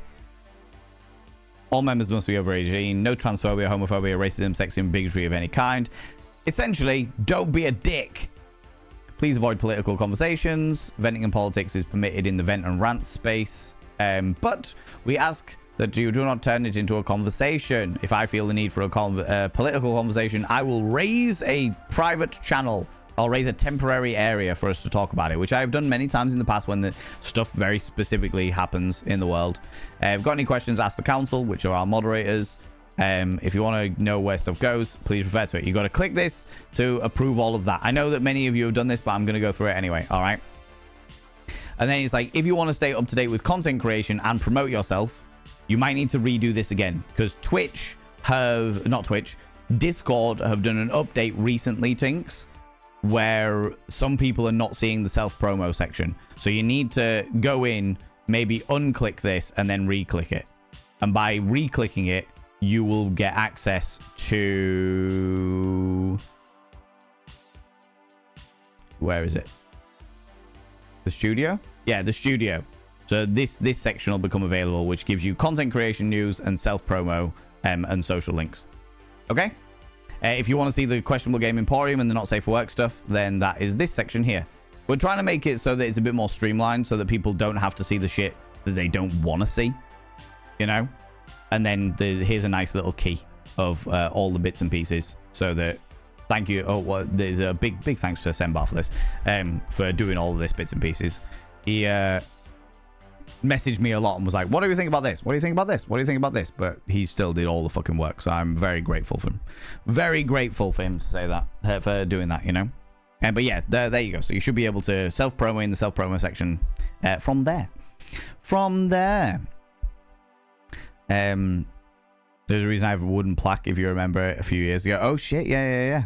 Speaker 1: All members must be over 18. No transphobia, homophobia, racism, sexism, bigotry of any kind. Essentially, don't be a dick. Please avoid political conversations. Venting and politics is permitted in the vent and rant space. But we ask that you do not turn it into a conversation. If I feel the need for a political conversation, I will raise a private channel. I'll raise a temporary area for us to talk about it, which I've done many times in the past when the stuff very specifically happens in the world. If you've got any questions, ask the council, which are our moderators. If you want to know where stuff goes, please refer to it. You've got to click this to approve all of that. I know that many of you have done this, but I'm going to go through it anyway. All right. And then it's like, if you want to stay up to date with content creation and promote yourself, you might need to redo this again, because Discord have done an update recently, Tinks, where some people are not seeing the self-promo section. So you need to go in, maybe unclick this and then re-click it. And by re-clicking it, you will get access to... Where is it? The studio? Yeah, the studio. So this section will become available, which gives you content creation news and self-promo and social links. Okay? If you want to see the Questionable Game Emporium and the Not Safe for Work stuff, then that is this section here. We're trying to make it so that it's a bit more streamlined so that people don't have to see the shit that they don't want to see. You know? And then here's a nice little key of all the bits and pieces so that... Thank you. Oh, well, there's a big thanks to Sembar for this, for doing all of this bits and pieces. He messaged me a lot and was like, what do you think about this? What do you think about this? What do you think about this? But he still did all the fucking work. So I'm very grateful for him. Very grateful for him to say that, for doing that, you know? But yeah, there you go. So you should be able to self-promo in the self-promo section from there. From there. There's a reason I have a wooden plaque, if you remember, a few years ago. Oh, shit. Yeah.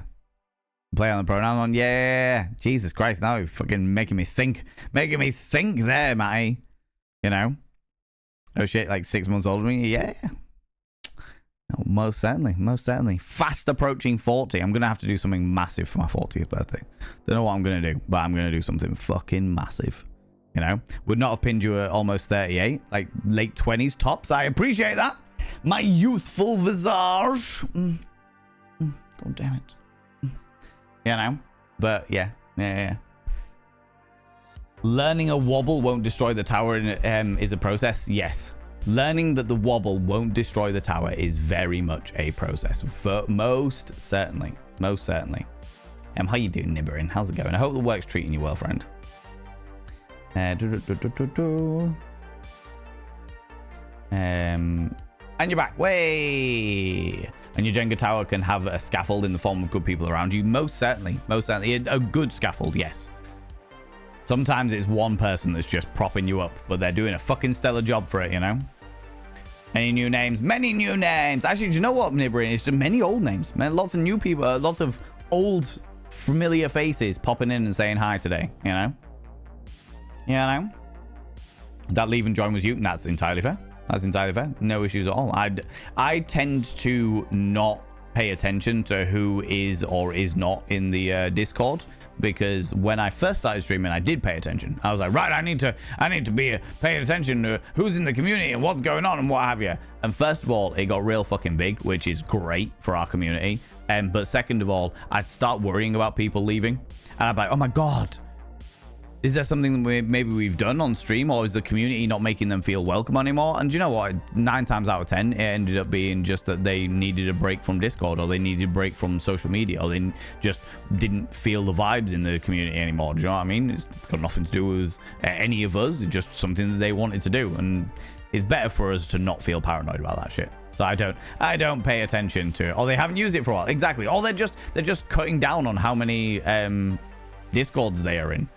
Speaker 1: Play on the pronoun one. Yeah. Jesus Christ. Now you're fucking making me think. Making me think there, Matty. You know? Oh, shit. Like 6 months older than me? Yeah. Oh, most certainly. Most certainly. Fast approaching 40. I'm going to have to do something massive for my 40th birthday. Don't know what I'm going to do, but I'm going to do something fucking massive. You know? Would not have pinned you at almost 38. Like late 20s tops. I appreciate that. My youthful visage. God damn it. You know? But yeah. Learning a wobble won't destroy the tower is a process. Yes. Learning that the wobble won't destroy the tower is very much a process. Most certainly. Most certainly. How you doing, Nibberin? How's it going? I hope the work's treating you well, friend. And you're back. Way. And your Jenga tower can have a scaffold in the form of good people around you. Most certainly. Most certainly. A good scaffold, yes. Sometimes it's one person that's just propping you up, but they're doing a fucking stellar job for it, you know? Any new names? Many new names. Actually, do you know what, Nibrin? It's just many old names. Man, lots of new people, lots of old, familiar faces popping in and saying hi today, you know? You know? That leave and join was you. That's entirely fair. That's entirely fair. No issues at all. I tend to not pay attention to who is or is not in the Discord, because when I first started streaming, I did pay attention. I was like, right, I need to be paying attention to who's in the community and what's going on and what have you. And first of all, it got real fucking big, which is great for our community. But second of all, I'd start worrying about people leaving, and I'd be like, oh my god, Is there something that maybe we've done on stream, or is the community not making them feel welcome anymore? And do you know what? 9 times out of 10, it ended up being just that they needed a break from Discord, or they needed a break from social media, or they just didn't feel the vibes in the community anymore. Do you know what I mean? It's got nothing to do with any of us. It's just something that they wanted to do, and it's better for us to not feel paranoid about that shit. So I don't pay attention to it. Or they haven't used it for a while. Exactly. Or they're just cutting down on how many Discords they are in.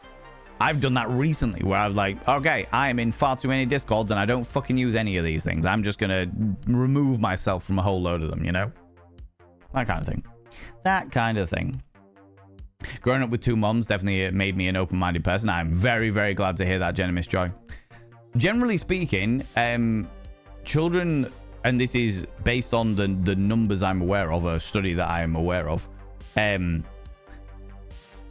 Speaker 1: I've done that recently where I'm like, okay, I am in far too many Discords and I don't fucking use any of these things. I'm just going to remove myself from a whole load of them, you know? That kind of thing. That kind of thing. Growing up with 2 moms definitely made me an open-minded person. I'm very, very glad to hear that, Jenna Miss Joy. Generally speaking, children, and this is based on the numbers I'm aware of, a study that I am aware of,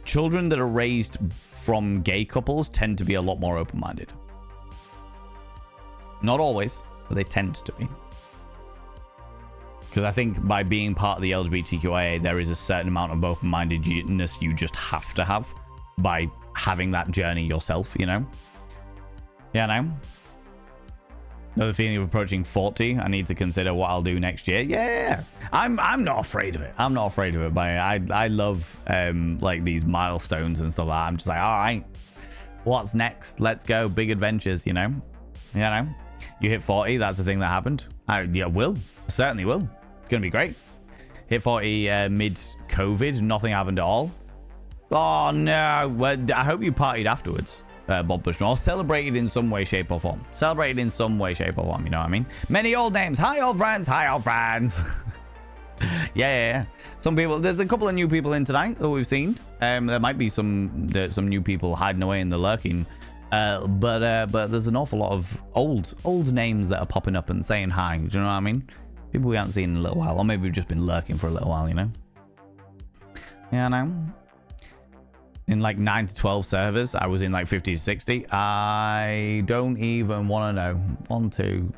Speaker 1: children that are raised from gay couples tend to be a lot more open-minded. Not always, but they tend to be. Because I think by being part of the LGBTQIA, there is a certain amount of open-mindedness you just have to have by having that journey yourself, you know? Yeah, no? Another feeling of approaching 40. I need to consider what I'll do next year. Yeah, I'm not afraid of it. I'm not afraid of it. But I love like these milestones and stuff like that. I'm just like, all right, what's next? Let's go. Big adventures, you know? You know? You hit 40. That's the thing that happened. I certainly will. It's going to be great. Hit 40 mid-COVID. Nothing happened at all. Oh, no. Well, I hope you partied afterwards. Bob Bushnell, or celebrated in some way, shape, or form. Celebrated in some way, shape, or form, you know what I mean? Many old names. Hi, old friends. Hi, old friends. yeah. Some people, there's a couple of new people in tonight that we've seen. There might be some new people hiding away in the lurking. But there's an awful lot of old names that are popping up and saying hi. Do you know what I mean? People we haven't seen in a little while, or maybe we've just been lurking for a little while, you know? Yeah, I know. In like 9 to 12 servers, I was in like 50 to 60. I don't even want to know. 1, 2.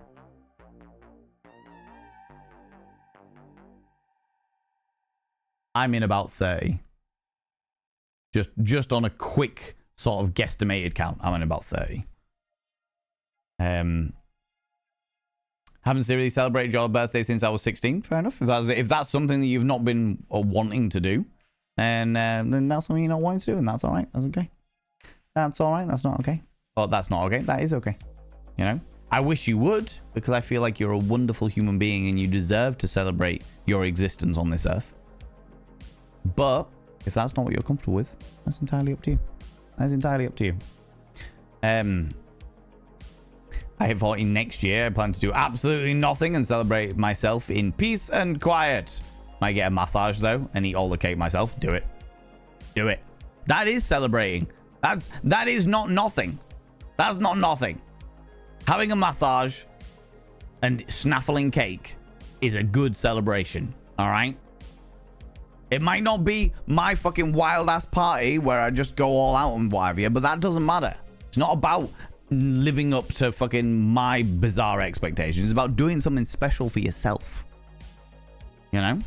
Speaker 1: I'm in about 30. Just on a quick sort of guesstimated count, I'm in about 30. Haven't really celebrated your birthday since I was 16. Fair enough. If that's something that you've not been wanting to do, and then that's something you're not wanting to do, and that's all right. That's okay. That's all right. That's not okay. Well, that's not okay. That is okay. You know, I wish you would, because I feel like you're a wonderful human being and you deserve to celebrate your existence on this earth. But if that's not what you're comfortable with, that's entirely up to you. That's entirely up to you. I hit 40 next year. I plan to do absolutely nothing and celebrate myself in peace and quiet. Might get a massage though and eat all the cake myself. Do it. Do it. That is celebrating. That is not nothing. That's not nothing. Having a massage and snaffling cake is a good celebration. All right. It might not be my fucking wild ass party where I just go all out and what have you, but that doesn't matter. It's not about living up to fucking my bizarre expectations. It's about doing something special for yourself. You know?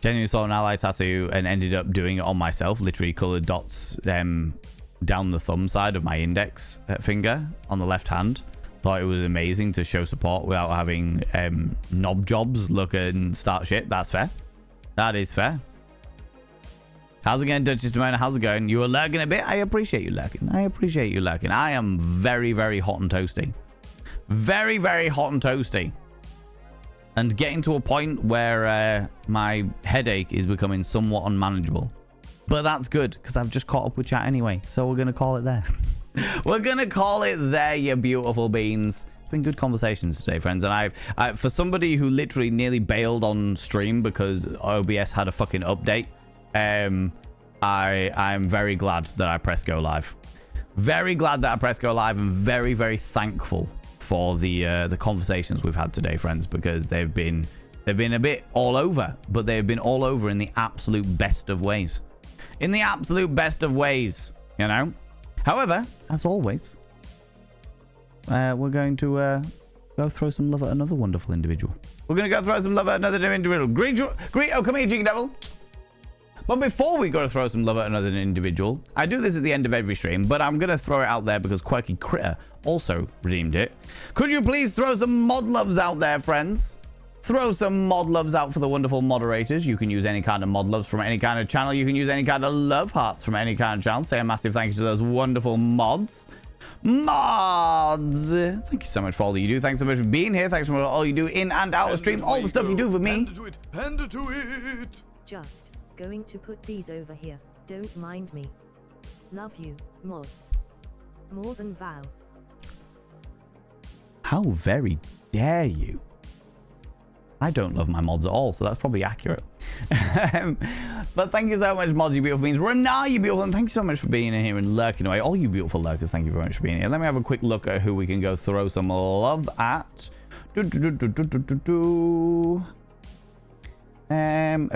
Speaker 1: Genuinely saw an ally tattoo and ended up doing it on myself. Literally colored dots down the thumb side of my index finger on the left hand. Thought it was amazing to show support without having knob jobs look and start shit. That's fair. That is fair. How's it going, Duchess Demona? How's it going? You were lurking a bit? I appreciate you lurking. I appreciate you lurking. I am very, very hot and toasty. Very, very hot and toasty. And getting to a point where my headache is becoming somewhat unmanageable. But that's good, because I've just caught up with chat anyway. So we're going to call it there. We're going to call it there, you beautiful beans. It's been good conversations today, friends. And I for somebody who literally nearly bailed on stream because OBS had a fucking update, I'm very glad that I pressed go live. Very glad that I pressed go live, and very, very thankful for the conversations we've had today, friends, because they've been a bit all over, but they've been all over in the absolute best of ways. In the absolute best of ways, you know. However, as always, we're going to go throw some love at another wonderful individual. We're going to go throw some love at another individual. Greet, oh, come here, Cheeky Devil. But before we go to throw some love at another individual, I do this at the end of every stream, but I'm going to throw it out there because Quirky Critter also redeemed it. Could you please throw some mod loves out there, friends? Throw some mod loves out for the wonderful moderators. You can use any kind of mod loves from any kind of channel. You can use any kind of love hearts from any kind of channel. Say a massive thank you to those wonderful mods. Mods! Thank you so much for all that you do. Thanks so much for being here. Thanks for all you do in and out of stream. All the stuff you do for me.
Speaker 2: Hand to it. Hand to it.
Speaker 3: Just going to put these over here. Don't mind me. Love you, mods. More than Val.
Speaker 1: How very dare you? I don't love my mods at all, so that's probably accurate. But thank you so much, mods, you beautiful beings. Renaa, you beautiful, and thank you so much for being in here and lurking away. All you beautiful lurkers, thank you very much for being here. Let me have a quick look at who we can go throw some love at.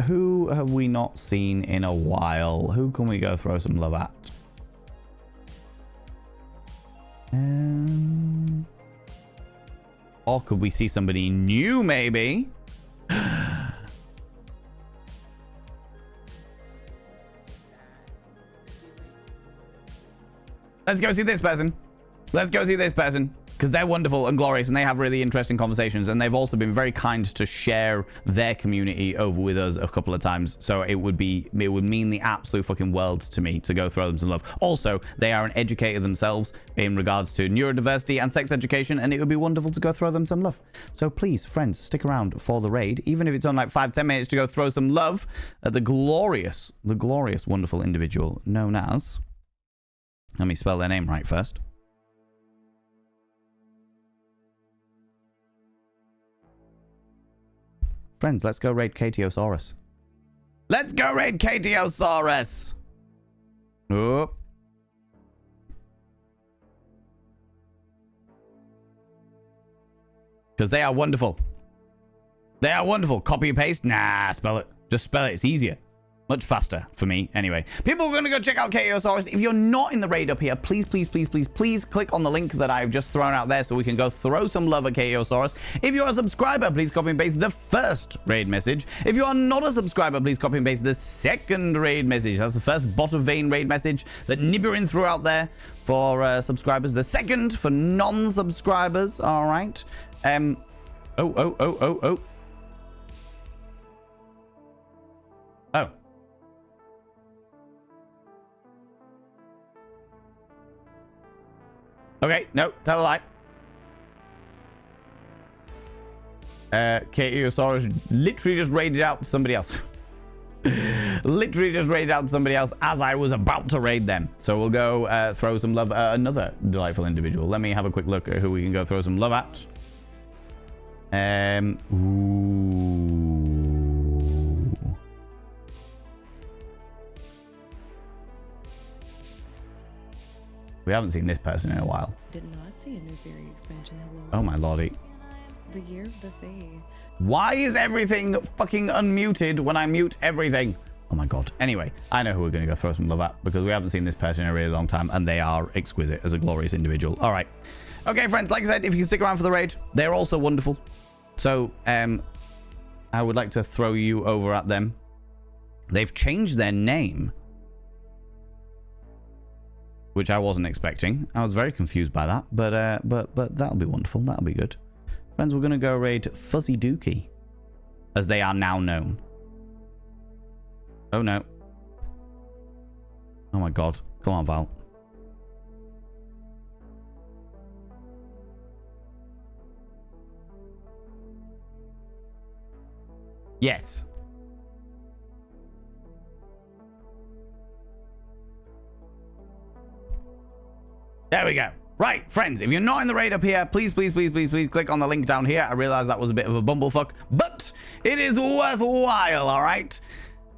Speaker 1: Who have we not seen in a while? Who can we go throw some love at? Or could we see somebody new, maybe? Let's go see this person. Let's go see this person. Because they're wonderful and glorious and they have really interesting conversations. And they've also been very kind to share their community over with us a couple of times. So it would mean the absolute fucking world to me to go throw them some love. Also, they are an educator themselves in regards to neurodiversity and sex education. And it would be wonderful to go throw them some love. So please, friends, stick around for the raid. Even if it's on like 5-10 minutes to go throw some love at the glorious, wonderful individual known as... Let me spell their name right first. Friends, let's go raid Katiosaurus. Let's go raid Katiosaurus! Oh. Because they are wonderful. They are wonderful. Copy and paste? Nah, spell it. Just spell it. It's easier. Much faster for me, anyway. People are going to go check out Katiosaurus. If you're not in the raid up here, please click on the link that I've just thrown out there so we can go throw some love at Katiosaurus. If you're a subscriber, please copy and paste the first raid message. If you are not a subscriber, please copy and paste the second raid message. That's the first bot of vein raid message that Nibirin threw out there for subscribers. The second for non-subscribers. All right. Oh. Okay, no, tell a lie. Katiosaurus literally just raided out somebody else. Literally just raided out somebody else as I was about to raid them. So we'll go throw some love at another delightful individual. Let me have a quick look at who we can go throw some love at. Ooh. We haven't seen this person in a while.
Speaker 4: Did not see a new fairy expansion. Hello.
Speaker 1: Oh my lordy.
Speaker 4: The year of the Fae.
Speaker 1: Why is everything fucking unmuted when I mute everything? Oh my god. Anyway, I know who we're going to go throw some love at because we haven't seen this person in a really long time and they are exquisite as a glorious individual. All right. Okay, friends, like I said, if you can stick around for the raid, they're also wonderful. So, I would like to throw you over at them. They've changed their name, which I wasn't expecting. I was very confused by that, but that'll be wonderful. That'll be good. Friends, we're going to go raid Fuzzy Dookie, as they are now known. Oh, no. Oh, my God. Come on, Val. Yes. There we go. Right, friends, if you're not in the raid up here, please click on the link down here. I realize that was a bit of a bumblefuck, but it is worthwhile, all right?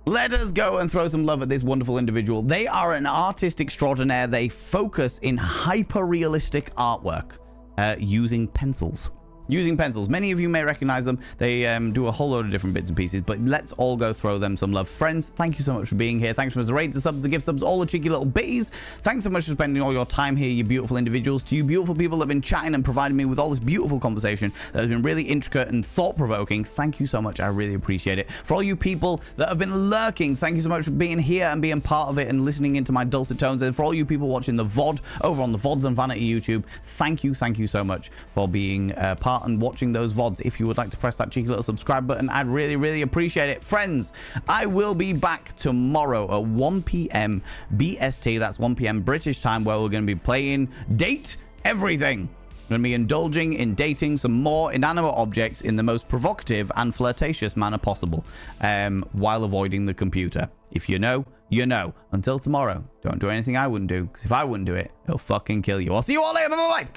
Speaker 1: Let us go and throw some love at this wonderful individual. They are an artist extraordinaire. They focus in hyper-realistic artwork using pencils. using pencils. Many of you may recognize them. They do a whole load of different bits and pieces, but let's all go throw them some love. Friends, thank you so much for being here. Thanks for the raids, the subs, the gift subs, all the cheeky little bitties. Thanks so much for spending all your time here, you beautiful individuals. To you beautiful people that have been chatting and providing me with all this beautiful conversation that has been really intricate and thought-provoking, thank you so much. I really appreciate it. For all you people that have been lurking, thank you so much for being here and being part of it and listening into my dulcet tones. And for all you people watching the VOD over on the VODs and Vanity YouTube, thank you so much for being part and watching those VODs. If you would like to press that cheeky little subscribe button, I'd really appreciate it. Friends, I will be back tomorrow at 1 p.m. BST. That's 1 p.m. British time, where we're going to be playing Date Everything. I'm going to be indulging in dating some more inanimate objects in the most provocative and flirtatious manner possible, while avoiding the computer. If you know, you know. Until tomorrow, don't do anything I wouldn't do, because if I wouldn't do it, it'll fucking kill you. I'll see you all later. Bye-bye.